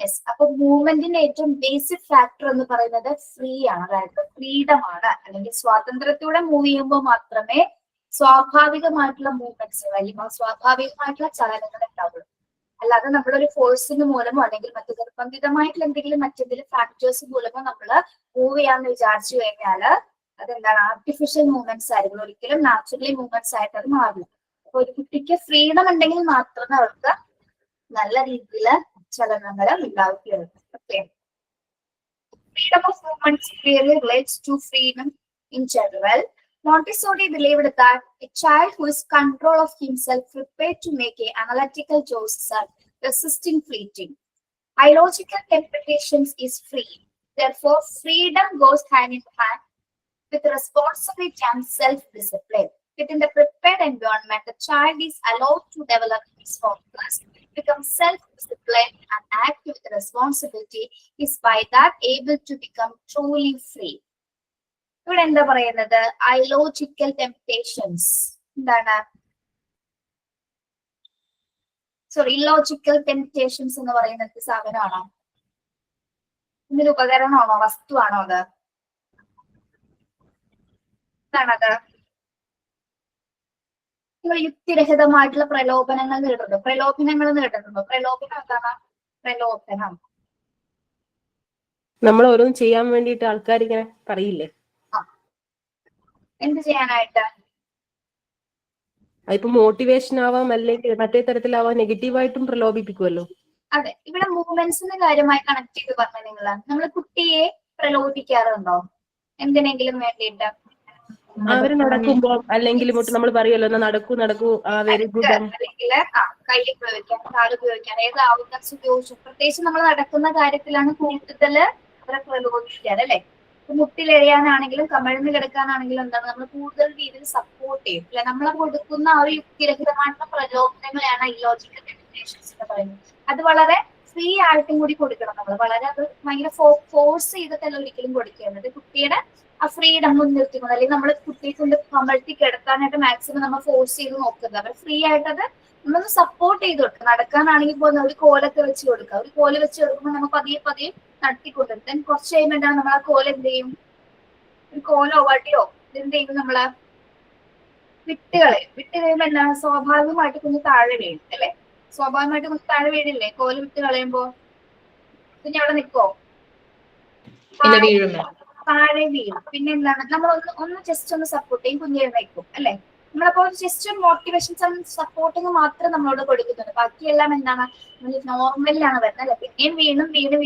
യെസ്, അപ്പൊ മൂവ്മെന്റിന്റെ ഏറ്റവും ബേസിക് ഫാക്ടർ എന്ന് പറയുന്നത് ഫ്രീ ആണ്, അതായത് ഫ്രീഡം ആണ്. അല്ലെങ്കിൽ സ്വാതന്ത്ര്യത്തോടെ മൂവ് ചെയ്യുമ്പോൾ മാത്രമേ സ്വാഭാവികമായിട്ടുള്ള മൂവ്മെന്റ്സ്, അല്ലെങ്കിൽ സ്വാഭാവികമായിട്ടുള്ള ചലനങ്ങൾ ഉണ്ടാവുള്ളൂ. അല്ലാതെ നമ്മളൊരു ഫോഴ്സിന് മൂലമോ അല്ലെങ്കിൽ മറ്റു നിർബന്ധിതമായിട്ടുള്ള മറ്റെന്തെങ്കിലും ഫാക്ടേഴ്സ് മൂലമോ നമ്മൾ മൂവ് ചെയ്യാന്ന് വിചാരിച്ചു കഴിഞ്ഞാല് അതെന്താണ്, ആർട്ടിഫിഷ്യൽ മൂവ്മെന്റ്സ് ആയിരിക്കും, ഒരിക്കലും നാച്ചുറലി മൂവ്മെന്റ്സ് ആയിട്ട് അത് മാറില്ല. അപ്പൊ ഒരു കുട്ടിക്ക് ഫ്രീഡം ഉണ്ടെങ്കിൽ മാത്രമേ അവർക്ക് നല്ല രീതിയിൽ ചലനങ്ങൾ ഉണ്ടാവുകയുള്ളൂ. Okay, freedom of movements clearly relates to freedom in general. Montessori believed that a child who is control of himself prepared to make a analytical choices are resisting fleeting. Illogical interpretations is free. Therefore, freedom goes hand in hand with responsibility and self-discipline. Within the prepared environment, the child is allowed to develop his focus, become self-disciplined, and act with responsibility, is by that able to become truly free. ഇവിടെ എന്താ പറയുന്നത്? Illogical temptations. എന്താണ്? Sorry, illogical temptations എന്ന് പറയുന്നത് സാധനമാണോ? ഇതിന്റെ ഉപകരണമാണോ? വസ്തുവാണോ അത്? എന്താണത്? നിങ്ങൾ യുക്തിരഹിതമായിട്ടുള്ള പ്രലോഭനങ്ങൾ നേരിടുന്നു. പ്രലോഭനം എന്താണ്? പ്രലോഭനം നമ്മൾ ഓരോന്നും ചെയ്യാൻ വേണ്ടിയിട്ട് ആൾക്കാർ ഇങ്ങനെ പറയില്ലേ? എന്ത് ചെയ്യാനായിട്ട്? അതിപ്പോ മോട്ടിവേഷൻ ആവാം, അല്ലെങ്കിൽ മറ്റേ തരത്തിലാവാം, നെഗറ്റീവായിട്ടും പ്രലോഭിപ്പിക്കുമല്ലോ. അതെ, ഇവിടെ മൂവ്മെന്റ്സിന്റെ കാര്യമായി കണക്ട് ചെയ്ത് പറഞ്ഞ നിങ്ങൾ, നമ്മൾ കുട്ടിയെ പ്രലോഭിപ്പിക്കാറുണ്ടോ എന്തിനെങ്കിലും വേണ്ടിയിട്ട്? അവര് നടക്കുമ്പോ അല്ലെങ്കിൽ നമ്മൾ പറയുമല്ലോ, എന്നാ നടക്കൂ, വെരി ഗുഡ്, അല്ലെങ്കിൽ കൈ ഉപയോഗിക്കാൻ, കാല് ഉപയോഗിക്കാൻ, ഏത് ആവുന്നസ് ഉപയോഗിച്ചു. പ്രത്യേകിച്ച് നമ്മൾ നടക്കുന്ന കാര്യത്തിലാണ് കൂടുതൽ അവരെ പ്രലോഭിപ്പിക്കാറ് അല്ലെ. മുട്ടിലെഴിയാനാണെങ്കിലും കമഴ്ന്ന് കിടക്കാനാണെങ്കിലും എന്താണ് നമ്മൾ കൂടുതൽ രീതിയിൽ സപ്പോർട്ട് ചെയ്യും അല്ലെ. നമ്മളെ കൊടുക്കുന്ന ആ ഒരു യുക്തിരഹിതമായിട്ടുള്ള പ്രലോഭനങ്ങളെയാണ് ഇല്ലോജിക്കൽ ടെംപ്റ്റേഷൻസ് എന്ന് പറയുന്നത്. അത് വളരെ ഫ്രീ ആയിട്ടും കൂടി കൊടുക്കണം. നമ്മൾ വളരെ അത് ഭയങ്കര ഫോഴ്സ് ചെയ്തിട്ടല്ല ഒരിക്കലും കൊടുക്കേണ്ടത്. കുട്ടിയുടെ ആ ഫ്രീഡം മുൻനിർത്തിക്കൊണ്ട്, അല്ലെങ്കിൽ നമ്മൾ കുട്ടിയെ കൊണ്ട് കമഴ്ത്തി കിടത്താനായിട്ട് മാക്സിമം നമ്മൾ ഫോഴ്സ് ചെയ്ത് നോക്കുന്നത്. അവർ ഫ്രീ ആയിട്ട് അത് നമ്മളൊന്ന് സപ്പോർട്ട് ചെയ്ത് കൊടുക്കുക. നടക്കാനാണെങ്കിൽ പോകുന്ന ഒരു കോലൊക്കെ വെച്ച് കൊടുക്കുക. ഒരു കോല് വെച്ച് കൊടുക്കുമ്പോൾ നമ്മൾ പതിയെ നടത്തിക്കൊണ്ടിരുത്താൻ കുറച്ച് കഴിയുമ്പോൾ എന്താണ് നമ്മൾ ആ കോല എന്ത് ചെയ്യും? ഒരു കോലോ വടിയോ എന്ത് ചെയ്യും? നമ്മള് വിട്ട് കഴിയുമ്പോ എന്താണ് സ്വാഭാവികമായിട്ട് കുഞ്ഞ് താഴെ വീഴും അല്ലെ. സ്വാഭാവികമായിട്ട് കുഞ്ഞ് താഴെ വീഴില്ലേ കോല് വിട്ട് കളയുമ്പോ? കുഞ്ഞ് അവിടെ നിൽക്കോ? താഴെ വീഴും. പിന്നെ എന്താണ് നമ്മൾ ഒന്ന് ജസ്റ്റ് ഒന്ന് സപ്പോർട്ട് ചെയ്യും, കുഞ്ഞ് എഴുന്നേക്കും അല്ലെ. നമ്മളപ്പോ ജസ്റ്റ് ഒരു മോട്ടിവേഷൻ സപ്പോർട്ടിങ് മാത്രം നമ്മളോട് കൊടുക്കുന്നുണ്ട്. ബാക്കിയെല്ലാം എന്താണ് നോർമലിലാണ് വരുന്നത് അല്ലെ. പിന്നെയും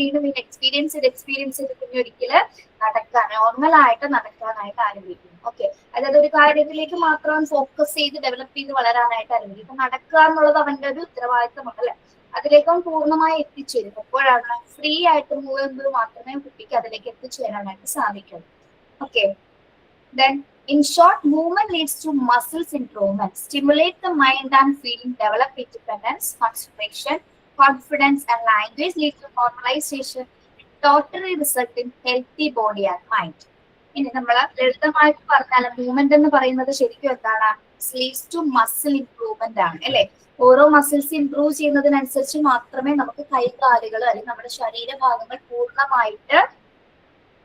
വീണ്ടും എക്സ്പീരിയൻസ് ചെയ്ത് കുഞ്ഞ് ഒരിക്കല് നോർമലായിട്ട് നടക്കാനായിട്ട് ആരംഭിക്കും. ഓക്കെ, അതായത് ഒരു കാര്യത്തിലേക്ക് മാത്രം ഫോക്കസ് ചെയ്ത് ഡെവലപ്പ് ചെയ്ത് വളരാനായിട്ട് ആരംഭിക്കും. ഇപ്പൊ നടക്കുക എന്നുള്ളത് അവന്റെ ഒരു ഉത്തരവാദിത്തമാണ് അല്ലെ. അതിലേക്കും പൂർണ്ണമായി എത്തിച്ചേരും. എപ്പോഴാണ് ഫ്രീ ആയിട്ട് മൂവ് ചെയ്യുമ്പോൾ മാത്രമേ കുട്ടിക്ക് അതിലേക്ക് എത്തിച്ചേരാനായിട്ട് സാധിക്കുള്ളൂ. Okay, then in short, movement leads to muscles improvement, stimulate the mind and feeling, develop independence, concentration, confidence, and language, lead to normalization, totally result in healthy body and mind. ഇനി നമ്മൾ ലളിതമായിട്ട് പറഞ്ഞാൽ movement എന്ന് പറയുന്നത് ശരിക്കും എന്താണ്? Leads to muscle improvement ആണ് അല്ലെ. ഓരോ മസിൽസ് ഇംപ്രൂവ് ചെയ്യുന്നതിനനുസരിച്ച് മാത്രമേ നമുക്ക് കൈകാലുകൾ അല്ലെങ്കിൽ നമ്മുടെ ശരീരഭാഗങ്ങൾ പൂർണ്ണമായിട്ട്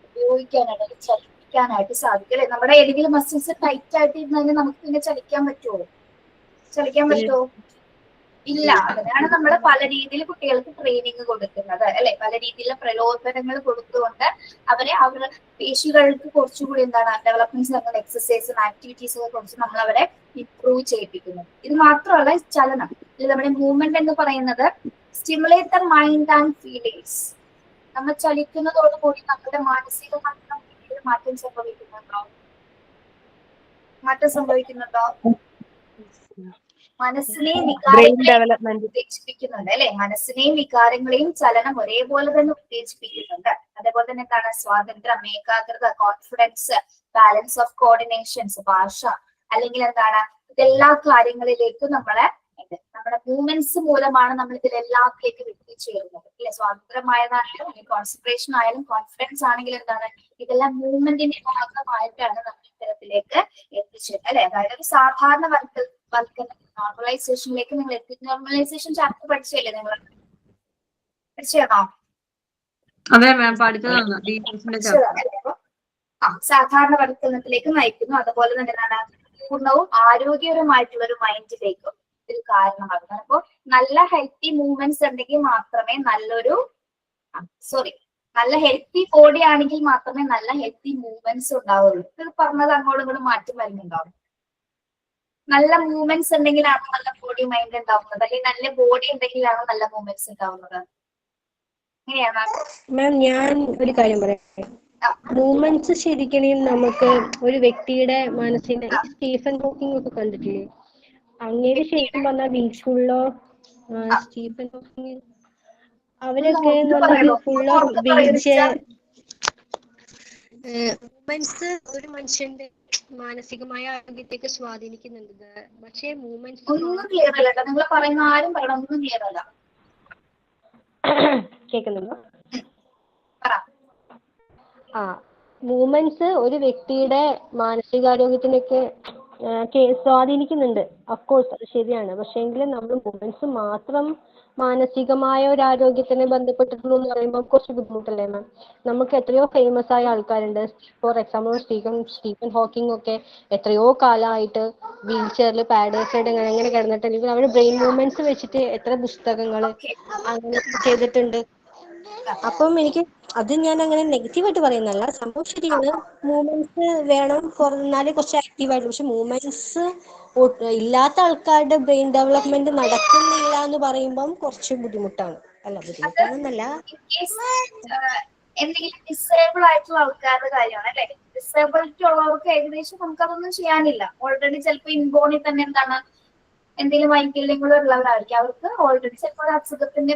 ഉപയോഗിക്കാനായിട്ട് ചലിപ്പിക്കാനായിട്ട് സാധിക്കും അല്ലെ. നമ്മുടെ ഏതെങ്കിലും മസിൽസ് ടൈറ്റ് ആയിട്ട് ഇരുന്നതിന് നമുക്ക് പിന്നെ ചലിക്കാൻ പറ്റുമോ? ഇല്ല. അതിനാണ് നമ്മൾ പല രീതിയിൽ കുട്ടികൾക്ക് ട്രെയിനിങ് കൊടുക്കുന്നത് അല്ലെ. പല രീതിയിലുള്ള പ്രലോഭനങ്ങൾ കൊടുത്തുകൊണ്ട് അവരുടെ പേശികൾക്ക് കുറച്ചുകൂടി എന്താണ് ഡെവലപ്മെന്റ്സ്, എക്സസൈസും ആക്ടിവിറ്റീസും ഒക്കെ കുറിച്ച് നമ്മൾ അവരെ ഇംപ്രൂവ് ചെയ്യിപ്പിക്കുന്നു. ഇത് മാത്രമല്ല, ചലനം, നമ്മുടെ മൂവ്മെന്റ് എന്ന് പറയുന്നത് stimulate the mind and feelings. നമ്മൾ ചലിക്കുന്നതോടുകൂടി നമ്മുടെ മാനസികമായിട്ടുള്ള മാറ്റം സംഭവിക്കുന്നുണ്ടോ? മനസ്സിനെയും വികാരങ്ങളെയും ഉത്തേജിപ്പിക്കുന്നുണ്ട് അല്ലെ. മനസ്സിനെയും വികാരങ്ങളെയും ചലനം ഒരേപോലെ തന്നെ ഉത്തേജിപ്പിക്കുന്നുണ്ട്. അതേപോലെ തന്നെ എന്താണ് സ്വാതന്ത്ര്യം, ഏകാഗ്രത, കോൺഫിഡൻസ്, ബാലൻസ് ഓഫ് കോർഡിനേഷൻസ്, ഭാഷ, അല്ലെങ്കിൽ എന്താണ് ഇതെല്ലാ കാര്യങ്ങളിലേക്കും നമ്മുടെ മൂവ്മെന്റ്സ് മൂലമാണ് നമ്മൾ ഇതിലെല്ലാത്തിലേക്കും എത്തിച്ചേരുന്നത് അല്ലെ. സ്വാതന്ത്ര്യമായതാണെങ്കിലും അല്ലെങ്കിൽ കോൺസെൻട്രേഷൻ ആയാലും കോൺഫിഡൻസ് ആണെങ്കിലും എന്താണ് ഇതെല്ലാം മൂവ്മെന്റിന്റെ ഭാഗമായിട്ടാണ് നമ്മൾ ഇത്തരത്തിലേക്ക് എത്തിച്ചേരുന്നത് അല്ലെ. അതായത് ഒരു സാധാരണ നോർമലൈസേഷനിലേക്ക് നിങ്ങൾ എത്തി. നോർമലൈസേഷൻ ചാപ്റ്റർ പഠിച്ചല്ലേ നിങ്ങൾ? പഠിച്ചതാണോ? അതെ മാം, പഠിച്ചതാണ്. സാധാരണവൽക്കരണത്തിലേക്ക് നയിക്കുന്നു. അതുപോലെ തന്നെ എന്താണ് പൂർണ്ണവും ആരോഗ്യകരമായിട്ടുള്ള ഒരു മൈൻഡിലേക്കും ഇത് കാരണമാകുന്നത്. അപ്പോൾ നല്ല ഹെൽത്തി മൂവ്മെന്റ്സ് ഉണ്ടെങ്കിൽ മാത്രമേ നല്ല ഹെൽത്തി ബോഡി ആണെങ്കിൽ മാത്രമേ നല്ല ഹെൽത്തി മൂവ്മെന്റ്സ് ഉണ്ടാവുള്ളൂ. ഇത് പറഞ്ഞത് അങ്ങോട്ടും ഇങ്ങോട്ടും മാറ്റം വരുന്നുണ്ടാവും. നല്ല മൂവ്മെന്റ്സ് ഉണ്ടെങ്കിലാണോ നല്ല ബോഡി മൈൻഡ് ഉണ്ടാവുന്നത്, അല്ലെങ്കിൽ നല്ല ബോഡി ഉണ്ടെങ്കിലാണോ നല്ല മൂവ്മെന്റ്സ് ഉണ്ടാവുന്നത്? എങ്ങനെയാണ് മാം? ഞാൻ ഒരു കാര്യം പറയാം. മൂവ്മെന്റ്സ് ശരിക്കും നമുക്ക് ഒരു വ്യക്തിയുടെ മനസ്സിനെ, സ്റ്റീഫൻ ഹോക്കിംഗ് ഒക്കെ കണ്ടിട്ടില്ലേ? അങ്ങനെ ശരിക്കും പറഞ്ഞാൽ വീക്ക്ഫുള്ളോ സ്റ്റീഫൻ ഹോക്കിംഗ് അവരൊക്കെ ഫുൾ ഓഫ് മൂവ്മെന്റ്സ് ഒരു മനുഷ്യന്റെ മാനസികമായ ആരോഗ്യത്തെയൊക്കെ സ്വാധീനിക്കുന്നുണ്ട്. പക്ഷേ മൂവ്മെന്റ്സ് ഒന്നും ക്ലിയർ അല്ല കേട്ടോ, നിങ്ങൾ പറയുന്ന ആരും പറയണം, ഒന്നും ക്ലിയർ അല്ല. കേൾക്കുന്നുണ്ടോ? പറ. മൂവ്മെന്റ്സ് ഒരു വ്യക്തിയുടെ മാനസികാരോഗ്യത്തിനൊക്കെ സ്വാധീനിക്കുന്നുണ്ട്. അഫ്കോഴ്സ് അത് ശരിയാണ്. പക്ഷേങ്കിലും നമ്മൾ മൂവ്മെന്റ്സ് മാത്രം മാനസികമായ ഒരു ആരോഗ്യത്തിനെ ബന്ധപ്പെട്ടിട്ടുള്ളൂ എന്ന് പറയുമ്പോൾ കുറച്ച് ബുദ്ധിമുട്ടല്ലേ മാം? നമുക്ക് എത്രയോ ഫേമസ് ആയ ആൾക്കാരുണ്ട്. ഫോർ എക്സാമ്പിൾ സ്റ്റീഫൻ ഹോക്കിംഗ് ഒക്കെ എത്രയോ കാലമായിട്ട് വീൽ ചെയറിൽ പാഡേഴ്സായിട്ട് അങ്ങനെ കിടന്നിട്ടുണ്ടെങ്കിൽ അവർ ബ്രെയിൻ മൂവ്മെന്റ്സ് വെച്ചിട്ട് എത്ര പുസ്തകങ്ങൾ അങ്ങനെ ചെയ്തിട്ടുണ്ട്. അപ്പം എനിക്ക് അത് ഞാൻ അങ്ങനെ നെഗറ്റീവായിട്ട് പറയുന്നല്ല, സംഭവം ശരിയാണ്. മൂവ്മെന്റ്സ് വേണം, എന്നാലേ കുറച്ച് ആക്റ്റീവായിട്ട്. പക്ഷെ മൂവ്മെന്റ്സ് ഇല്ലാത്ത ആൾക്കാരുടെ ബ്രെയിൻ ഡെവലപ്മെന്റ് നടക്കുന്നില്ല എന്ന് പറയുമ്പം കുറച്ച് ബുദ്ധിമുട്ടാണ്. അല്ല, ബുദ്ധിമുട്ടാണെന്നല്ല. എന്തെങ്കിലും ഡിസേബിൾ ആയിട്ടുള്ള ആൾക്കാരുടെ കാര്യമാണ് അല്ലെ. ഡിസേബിലിറ്റി ഉള്ളവർക്ക് ഏകദേശം നമുക്കതൊന്നും ചെയ്യാനില്ല. ഓൾറെഡി ചിലപ്പോൾ ഇൻബോണിൽ തന്നെ എന്താണ് എന്തെങ്കിലും വൈകല്യങ്ങളും ഉള്ളവരായിരിക്കും. അവർക്ക് ഓൾറെഡി ചിലപ്പോൾ അസുഖത്തിന്റെ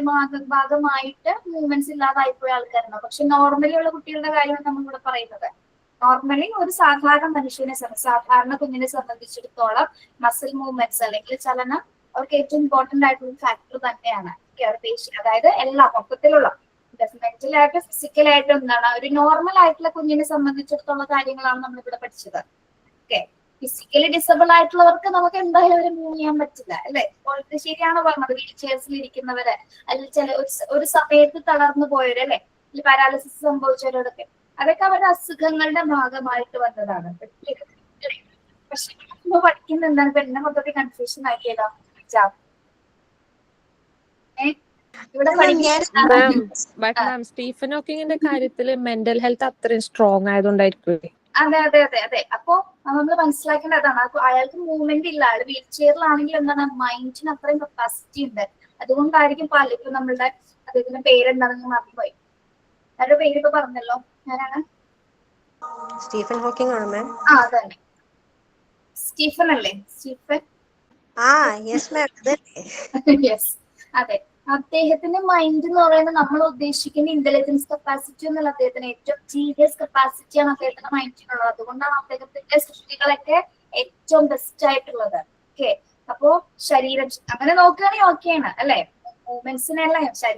ഭാഗമായിട്ട് മൂവ്മെന്റ്സ് ഇല്ലാതായി പോയ ആൾക്കാരുണ്ടാവും. പക്ഷെ നോർമലി ഉള്ള കുട്ടികളുടെ കാര്യമാണ് നമ്മളിവിടെ പറയുന്നത്. നോർമലി ഒരു സാധാരണ മനുഷ്യനെ സാധാരണ കുഞ്ഞിനെ സംബന്ധിച്ചിടത്തോളം മസിൽ മൂവ്മെന്റ്സ് അല്ലെങ്കിൽ ചലനം അവർക്ക് ഏറ്റവും ഇമ്പോർട്ടന്റ് ആയിട്ടുള്ള ഫാക്ടർ തന്നെയാണ്. അതായത് എല്ലാ മൊത്തത്തിലുള്ള മെന്റലായിട്ടും ഫിസിക്കലായിട്ടും എന്താണ് ഒരു നോർമൽ ആയിട്ടുള്ള കുഞ്ഞിനെ സംബന്ധിച്ചിടത്തോളം കാര്യങ്ങളാണ് നമ്മളിവിടെ പഠിച്ചത്. ഓക്കെ, ഫിസിക്കലി ഡിസബിൾ ആയിട്ടുള്ളവർക്ക് നമുക്ക് എന്തായാലും അവരെ മൂവ് ചെയ്യാൻ പറ്റില്ല അല്ലെ. ഇത് ശരിയാണ് പറഞ്ഞത്. വീൽ ചെയർസിൽ ഇരിക്കുന്നവര് അല്ലെങ്കിൽ ചില ഒരു സമയത്ത് തളർന്നു പോയവര് അല്ലെ, പാരാലിസിസ് സംഭവിച്ചവരോടൊക്കെ, അതൊക്കെ അവരുടെ അസുഖങ്ങളുടെ ഭാഗമായിട്ട് വന്നതാണ്. പക്ഷെ പഠിക്കുന്ന എന്താണ് പിന്നെ മൊത്തത്തിൽ കൺഫ്യൂഷൻ ആക്കിയല്ലോ. ഇവിടെ മാം സ്റ്റീഫൻ ഹോക്കിങ്ങിന്റെ കാര്യത്തില് മെന്റൽ ഹെൽത്ത് അത്രയും സ്ട്രോങ് ആയതുകൊണ്ടായിരിക്കും. അതെ അതെ അതെ അതെ. അപ്പോ നമ്മൾ മനസ്സിലാക്കേണ്ടതാണ്, അയാൾക്ക് മൂവ്മെന്റ് ഇല്ല, അയാൾ വീൽ ചെയറിലാണെങ്കിൽ എന്താണ് മൈൻഡിന് അത്രയും കപ്പാസിറ്റി ഉണ്ട്. അതുകൊണ്ടായിരിക്കും പലരും നമ്മളുടെ അദ്ദേഹത്തിന്റെ പേരെന്താണെന്ന് മറന്നുപോയി. അവരുടെ പേരിപ്പോ പറഞ്ഞല്ലോ, ആരാണ്? സ്റ്റീഫൻ ഹോക്കിംഗ് ആണ് മാം. അതെ, സ്റ്റീഫൻ അല്ലേ? സ്റ്റീഫൻ. Yes ma'am. യെസ്, അതെ. അദ്ദേഹത്തിന്റെ മൈൻഡ് എന്ന് പറയുന്നത് നമ്മൾ ഉദ്ദേശിക്കുന്ന ഇന്റലിജൻസ് കപ്പാസിറ്റി ഒന്നുമല്ല. അദ്ദേഹത്തിന് ഏറ്റവും ജീനിയസ് കപ്പാസിറ്റിയാണ് അദ്ദേഹത്തിന്റെ മൈൻഡിനുള്ളത്. അതുകൊണ്ടാണ് അദ്ദേഹത്തിന്റെ സൃഷ്ടികളൊക്കെ ഏറ്റവും ബെസ്റ്റ് ആയിട്ടുള്ളത്. ഓക്കെ, അപ്പോ ശരീരം അങ്ങനെ നോക്കുകയാണെങ്കിൽ ഓക്കെയാണ് അല്ലെ. മൂവ്മെന്റ്സിനല്ല,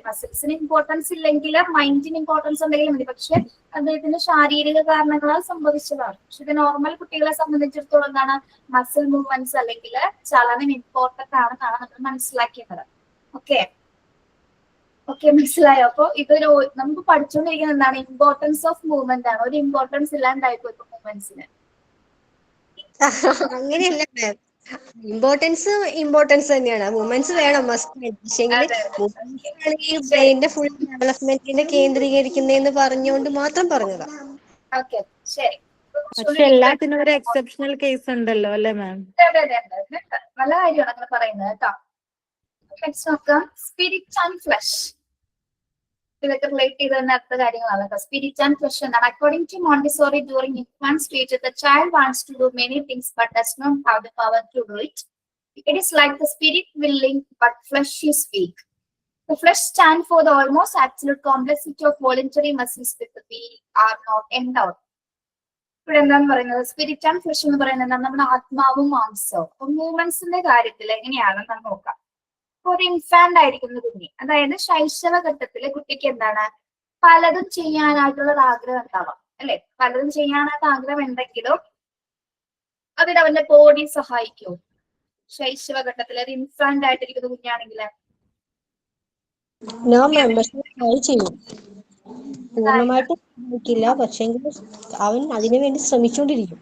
മസിൽസിന് ഇമ്പോർട്ടൻസ് ഇല്ലെങ്കിൽ മൈൻഡിന് ഇമ്പോർട്ടൻസ് ഉണ്ടെങ്കിലും മതി. പക്ഷെ അദ്ദേഹത്തിന്റെ ശാരീരിക കാരണങ്ങളാൽ സംഭവിച്ചതാണ്. പക്ഷെ ഇത് നോർമൽ കുട്ടികളെ സംബന്ധിച്ചിടത്തോളം എന്താണ് മസിൽ മൂവ്മെന്റ്സ് അല്ലെങ്കിൽ ചലനം ഇമ്പോർട്ടന്റ് ആണെന്നാണ് നമ്മൾ മനസ്സിലാക്കേണ്ടത്. ഓക്കെ ഓക്കെ, മനസ്സിലായോ? അപ്പൊ ഇതൊരു നമുക്ക് പഠിച്ചുകൊണ്ടിരിക്കുന്നത് എന്താണ് ഇമ്പോർട്ടൻസ് ഓഫ് മൂവ്മെന്റ് ആണ്. ഒരു ഇമ്പോർട്ടൻസ് ഇല്ലാണ്ടായിപ്പോ ഇപ്പൊ മൂവ്മെന്റ്സിന്. അങ്ങനെയല്ല മാം, ഇമ്പോർട്ടൻസ് തന്നെയാണ്. മൂവ്മെന്റ്സ് വേണം, മസ്റ്റ്. ബ്രെയിനിന്റെ ഫുൾ ഡെവലപ്മെന്റിനെ കേന്ദ്രീകരിക്കുന്നതെന്ന് പറഞ്ഞുകൊണ്ട് മാത്രം പറഞ്ഞതാ. ഓക്കെ, ശരി. പക്ഷെ എല്ലാത്തിനും ഒരു എക്സെപ്ഷണൽ കേസ് ഉണ്ടല്ലോ അല്ലെ മാം? നല്ല കാര്യമാണ് അങ്ങനെ പറയുന്നത് കേട്ടോ. നോക്കാം, സ്പിരിറ്റ് ആൻഡ് ഫ്ലഷ്. ഇതൊക്കെ റിലേറ്റ് ചെയ്ത് തന്നെ അടുത്ത കാര്യങ്ങളാണ് കേട്ടോ. സ്പിരിറ്റ് ആൻഡ് ഫ്ലഷ് എന്നാണ്. According to Montessori, during infant stage the child wants to do many things but does not have the power to do it. It is like the spirit willing but flesh is weak. The flesh stands for the almost absolute complexity of voluntary muscles with the we are not endowed. ഇവിടെ എന്താണ് പറയുന്നത്? Spirit and flush എന്ന് പറയുന്നത് നമ്മുടെ ആത്മാവും മാംസവും. അപ്പൊ മൂവ്മെന്റ്സിന്റെ കാര്യത്തിൽ എങ്ങനെയാണെന്ന് നോക്കാം. ഒരു ഇൻഫാന്റ് ആയിരിക്കുന്ന കുഞ്ഞി, അതായത് ശൈശവ ഘട്ടത്തിലെ കുട്ടിക്ക് എന്താണ് പലതും ചെയ്യാനായിട്ടുള്ള ഒരു ആഗ്രഹം ഉണ്ടാവാം അല്ലെ. പലതും ചെയ്യാനായിട്ട് ആഗ്രഹം ഉണ്ടെങ്കിലും അതിന് അവന്റെ ബോഡി സഹായിക്കും. ശൈശവ ഘട്ടത്തിൽ ഒരു ഇൻഫാന്റ് ആയിട്ടിരിക്കുന്ന കുഞ്ഞാണെങ്കിൽ പൂർണ്ണമായിട്ട് പക്ഷേ അവൻ അതിനു വേണ്ടി ശ്രമിച്ചുകൊണ്ടിരിക്കും.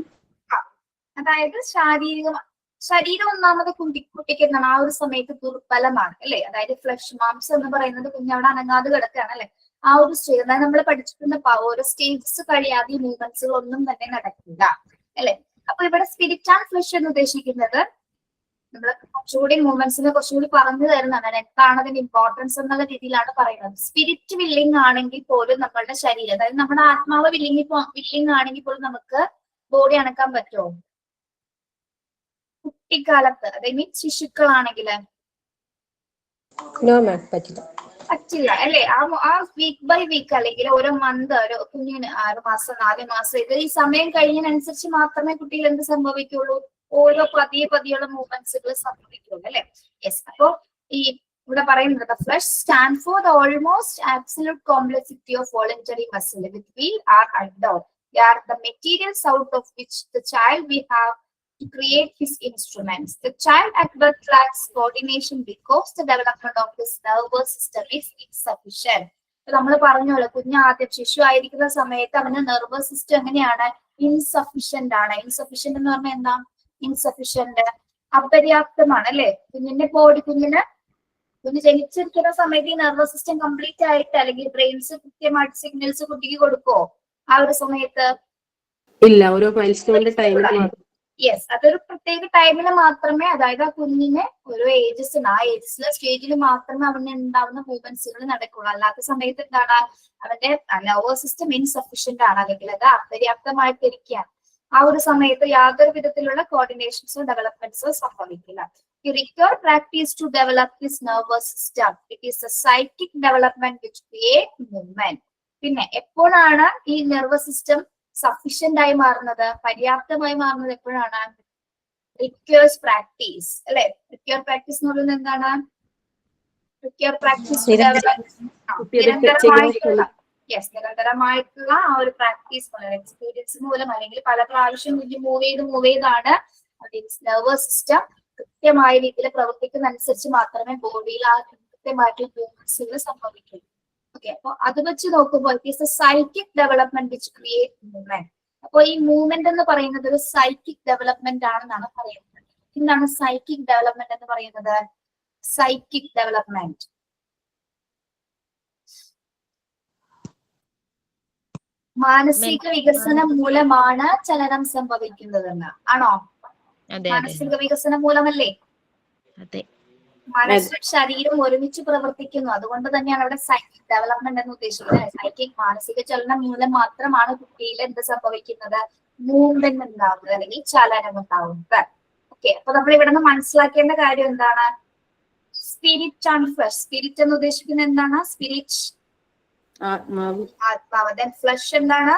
അതായത് ശരീരം ഒന്നാമത് കുട്ടിക്ക് എന്താണ് ആ ഒരു സമയത്ത് ദുർബലമാണ് അല്ലെ. അതായത് ഫ്ലഷ് മാംസം എന്ന് പറയുന്നത് കുഞ്ഞവിടെ അനങ്ങാതെ കിടക്കുകയാണ് അല്ലെ. ആ ഒരു സ്റ്റേജ്, അതായത് നമ്മൾ പഠിച്ചിട്ടുള്ള ഓരോ സ്റ്റേജസ് കഴിയാതെ ഈ മൂവ്മെന്റ്സുകൾ ഒന്നും തന്നെ നടക്കില്ല അല്ലെ. അപ്പൊ ഇവിടെ സ്പിരിറ്റ് ആൻഡ് ഫ്ലഷ് എന്ന് ഉദ്ദേശിക്കുന്നത് നമ്മൾ കുറച്ചുകൂടി മൂവ്മെന്റ്സിനെ കുറച്ചുകൂടി പറഞ്ഞു തരുന്നതാണ്. എന്താണ് അതിന്റെ ഇമ്പോർട്ടൻസ് എന്നുള്ള രീതിയിലാണ് പറയുന്നത്. സ്പിരിറ്റ് വില്ലിംഗ് ആണെങ്കിൽ പോലും നമ്മളുടെ ശരീരം, അതായത് നമ്മുടെ ആത്മാവ് വില്ലിംഗ് ആണെങ്കിൽ പോലും നമുക്ക് ബോഡി അനക്കാൻ പറ്റുമോ? കുട്ടിക്കാലത്ത്, അതായത് ശിശുക്കളാണെങ്കിൽ നോ മാം, പറ്റില്ല. പറ്റില്ല അല്ലെ. ആ വീക്ക് ബൈ വീക്ക് അല്ലെങ്കിൽ ഓരോ മന്ത്, ഓരോ കുഞ്ഞിന് 6 മാസം 4 മാസം ഇത് ഈ സമയം കഴിഞ്ഞതിനനുസരിച്ച് മാത്രമേ കുട്ടികൾ എന്ത് സംഭവിക്കുള്ളൂ, ഓരോ പതിയുള്ള മൂവ്മെന്റ്സുകൾ സംഭവിക്കുള്ളൂ അല്ലെ. യെസ്. അപ്പോ ഈ ഇവിടെ പറയുന്നത് flesh stand for the almost absolute complexity of voluntary muscle with will are undone. They are the materials out of which the child we have to create his instruments. The child at birth lacks coordination because the development of his nervous system is insufficient. നമ്മൾ പറഞ്ഞോളൂ, കുഞ്ഞ് ആദ്യം ശിശു ആയിരിക്കുന്ന സമയത്ത് അവന്റെ nervous system എങ്ങനെയാണ്, insufficient ആണ്. ഇൻസഫിഷ്യന്റ് എന്ന് പറഞ്ഞാൽ എന്താ? ഇൻസഫിഷ്യന്റ് അപര്യാപ്തമാണ് അല്ലെ. കുഞ്ഞ് ജനിച്ചിരിക്കുന്ന സമയത്ത് ഈ നെർവസ് സിസ്റ്റം കംപ്ലീറ്റ് ആയിട്ട് അല്ലെങ്കിൽ ബ്രെയിൻസ് കൃത്യമായിട്ട് സിഗ്നൽസ് കുട്ടിക്ക് കൊടുക്കുമോ ആ ഒരു സമയത്ത്? ഇല്ല, ഓരോ മൈൽസ്റ്റോണിന്റെ ടൈമിൽ. യെസ്, അതൊരു പ്രത്യേക ടൈമിൽ മാത്രമേ, അതായത് ആ കുഞ്ഞിന് ഓരോ ഏജസ് ആ ഏജസിലെ സ്റ്റേജിൽ മാത്രമേ അവന് ഉണ്ടാവുന്ന മൂവ്മെന്റ്സുകൾ നടക്കുള്ളൂ. അല്ലാത്ത സമയത്ത് എന്താണ്, അവന്റെ നെർവസ് സിസ്റ്റം ഇൻസഫിഷ്യന്റ് ആണ്, അല്ലെങ്കിൽ അത് അപര്യാപ്തമായിട്ടിരിക്കുകയാണ്. ആ ഒരു സമയത്ത് യാതൊരു വിധത്തിലുള്ള കോർഡിനേഷൻസോ ഡെവലപ്മെന്റ്സോ സംഭവിക്കില്ല. You require practice to develop this nervous system. It is the psychic development which create movement. പിന്നെ എപ്പോഴാണ് ഈ നെർവസ് സിസ്റ്റം സഫീഷ്യന്റ് ആയി മാറുന്നത്, പര്യാപ്തമായി മാറുന്നത് എപ്പോഴാണ്? റിക്വയർസ് പ്രാക്ടീസ് അല്ലെ. റിക്വയർ പ്രാക്ടീസ് എന്ന് പറയുന്നത് എന്താണ്? റിക്വയർ പ്രാക്ടീസ് നിരന്തരമായിട്ടുള്ള ആ ഒരു പ്രാക്ടീസ് മൂലം, എക്സ്പീരിയൻസ് മൂലം, അല്ലെങ്കിൽ പല പ്രാവശ്യം കുഞ്ഞ് മൂവ് ചെയ്താണ് നെർവസ് സിസ്റ്റം കൃത്യമായ രീതിയിൽ പ്രവർത്തിക്കുന്ന അനുസരിച്ച് മാത്രമേ ബോഡിയിൽ ആ കൃത്യമായിട്ടുള്ള മൂവ്മെന്റ്സുകൾ സംഭവിക്കുള്ളൂ. ഓക്കെ, അപ്പൊ അത് വെച്ച് നോക്കുമ്പോൾ it is A psychic development which create movement. അപ്പൊ ഈ മൂവ്മെന്റ് എന്ന് പറയുന്നത് ഒരു സൈക്കിക് ഡെവലപ്മെന്റ് ആണെന്നാണ് പറയുന്നത്. എന്താണ് സൈക്കിക് ഡെവലപ്മെന്റ് എന്ന് പറയുന്നത്? സൈക്കിക് ഡെവലപ്മെന്റ് മാനസിക വികസനം മൂലമാണ് ചലനം സംഭവിക്കുന്നതെന്ന് ആണോ? മാനസിക വികസനം മൂലമല്ലേ? മനസ്സും ശരീരവും ഒരുമിച്ച് പ്രവർത്തിക്കുന്നു. അതുകൊണ്ട് തന്നെയാണ് അവിടെ സൈക്കിക് ഡെവലപ്മെന്റ് എന്ന് ഉദ്ദേശിക്കുന്നത്. സൈക്കിക് മാനസിക ചലനം മൂലം മാത്രമാണ് കുട്ടിയിൽ എന്ത് സംഭവിക്കുന്നത്, മൂവ്മെന്റ് ഉണ്ടാവുന്നത് അല്ലെങ്കിൽ ചലനം ഉണ്ടാവുന്നത്. ഓക്കെ, അപ്പൊ നമ്മൾ ഇവിടെ നിന്ന് മനസ്സിലാക്കേണ്ട കാര്യം എന്താണ്? Spirit and flush. സ്പിരിറ്റ് എന്ന് ഉദ്ദേശിക്കുന്നത് എന്താണ്? സ്പിരിറ്റ് ആത്മാവ്. ദെൻ ഫ്ലഷ് എന്താണ്?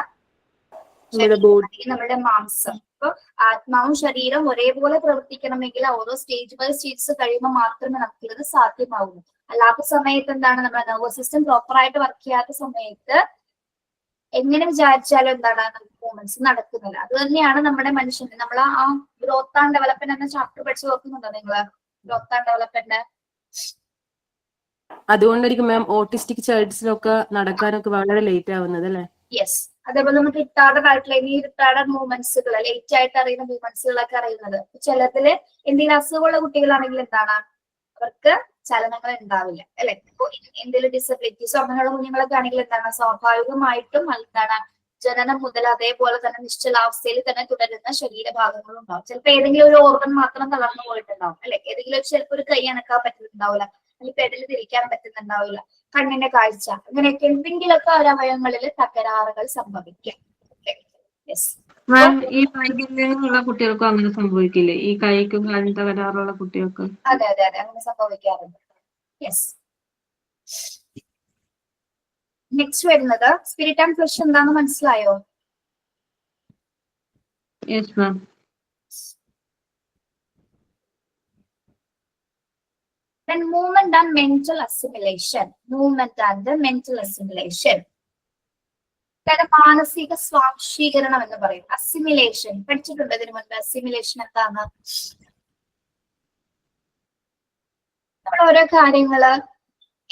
നമ്മുടെ മാംസം. അപ്പൊ ആത്മാവും ശരീരം ഒരേപോലെ പ്രവർത്തിക്കണമെങ്കിൽ ഓരോ സ്റ്റേജ് ബൈ സ്റ്റേജസ് കഴിയുമ്പോൾ മാത്രമേ നമുക്കിത് സാധ്യമാവുള്ളൂ. അല്ലാത്ത സമയത്ത് എന്താണ്, നമ്മുടെ നെർവസ് സിസ്റ്റം പ്രോപ്പർ ആയിട്ട് വർക്ക് ചെയ്യാത്ത സമയത്ത് എങ്ങനെ വിചാരിച്ചാലും എന്താണ്, മൂവ്മെന്റ്സ് നടക്കുന്നില്ല. അത് തന്നെയാണ് നമ്മുടെ മനുഷ്യന്. നമ്മൾ ആ ഗ്രോത്ത് ആൻഡ് ഡെവലപ്മെന്റ് എന്ന ചാപ്റ്റർ പഠിച്ചു നോക്കുന്നുണ്ടോ നിങ്ങള്? Growth and development. അതുകൊണ്ടായിരിക്കും മാം ഓട്ടിസ്റ്റിക് ചൈൽഡ്സിലൊക്കെ നടക്കാനൊക്കെ വളരെ ലേറ്റ് ആവുന്നത് അല്ലെ? യെസ്. അതേപോലെ നമുക്ക് റിട്ടാർഡഡ് ആയിട്ടുള്ള ഈ റിട്ടാർഡഡ് മൂവ്മെന്റ്സുകൾ, ലേറ്റ് ആയിട്ട് അറിയുന്ന മൂവ്മെന്റ്സുകളൊക്കെ അറിയുന്നത്. ചിലതില് എന്തെങ്കിലും അസുഖമുള്ള കുട്ടികളാണെങ്കിൽ എന്താണ്, അവർക്ക് ചലനങ്ങൾ ഉണ്ടാവില്ല അല്ലെ. ഇപ്പൊ എന്തെങ്കിലും ഡിസബിലിറ്റീസോ അങ്ങനെയുള്ള കുഞ്ഞുങ്ങളൊക്കെ ആണെങ്കിൽ എന്താണ്, സ്വാഭാവികമായിട്ടും എന്താണ്, ജനനം മുതൽ അതേപോലെ തന്നെ നിശ്ചലാവസ്ഥയിൽ തന്നെ തുടരുന്ന ശരീരഭാഗങ്ങളും ഉണ്ടാവും. ചിലപ്പോൾ ഏതെങ്കിലും ഒരു ഓർഗൻ മാത്രം തളർന്നു പോയിട്ടുണ്ടാവും അല്ലെ. ഏതെങ്കിലും ചിലപ്പോൾ ഒരു കൈ അനക്കാൻ പറ്റുന്നുണ്ടാവില്ല, അല്ലെങ്കിൽ പെടല് തിരിക്കാൻ പറ്റുന്നുണ്ടാവില്ല, കണ്ണിന്റെ കാഴ്ച, അങ്ങനെയൊക്കെ എന്തെങ്കിലുമൊക്കെ ഒരവയവങ്ങളിൽ തകരാറുകൾ സംഭവിക്കാം. ഈ വൈകല്യങ്ങളുള്ള കുട്ടികൾക്കും അങ്ങനെ സംഭവിക്കില്ലേ? ഈ കൈക്കും കാലിനും തകരാറുള്ള കുട്ടികൾക്ക്? അതെ അതെ അതെ, അങ്ങനെ സംഭവിക്കാറുണ്ട്. യെസ്. നെക്സ്റ്റ് വരുന്നത് സ്പിരിറ്റ് ആൻഡ് ഫ്ലഷ്. എന്താണെന്ന് മനസ്സിലായോ? Yes ma'am. Then movement and mental assimilation. Movement and mental assimilation. മാനസിക സ്വാംശീകരണം എന്ന് പറയും. അസിമിലേഷൻ പഠിച്ചിട്ടുണ്ട് ഇതിനു മുൻപ്. അസിമിലേഷൻ എന്താണ്? നമ്മൾ ഓരോ കാര്യങ്ങള്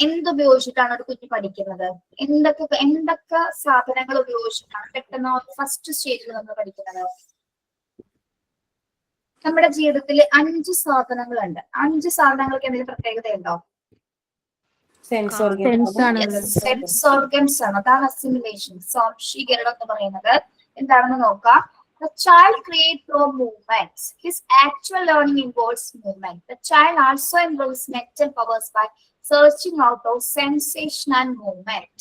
എന്തുപയോഗിച്ചിട്ടാണ് ഒരു കുഞ്ഞ് പഠിക്കുന്നത്, എന്തൊക്കെ സാധനങ്ങൾ ഉപയോഗിച്ചിട്ടാണ് പെട്ടെന്ന് ഫസ്റ്റ് സ്റ്റേജിൽ നമ്മൾ പഠിക്കുന്നത്? നമ്മുടെ ജീവിതത്തിൽ 5 സാധനങ്ങളുണ്ട്. 5 സാധനങ്ങൾക്ക് എന്തെങ്കിലും പ്രത്യേകതയുണ്ടോ? സെൻസ് ഓർഗൻസ് ആണ്. അതാണ് അസിമിലേഷൻ, സ്വാംശീകരണം എന്ന് പറയുന്നത്. എന്താണെന്ന് നോക്കാം. The child creates through movements. His actual learning involves movement. The child also involves mental powers by searching out of sensation and movement.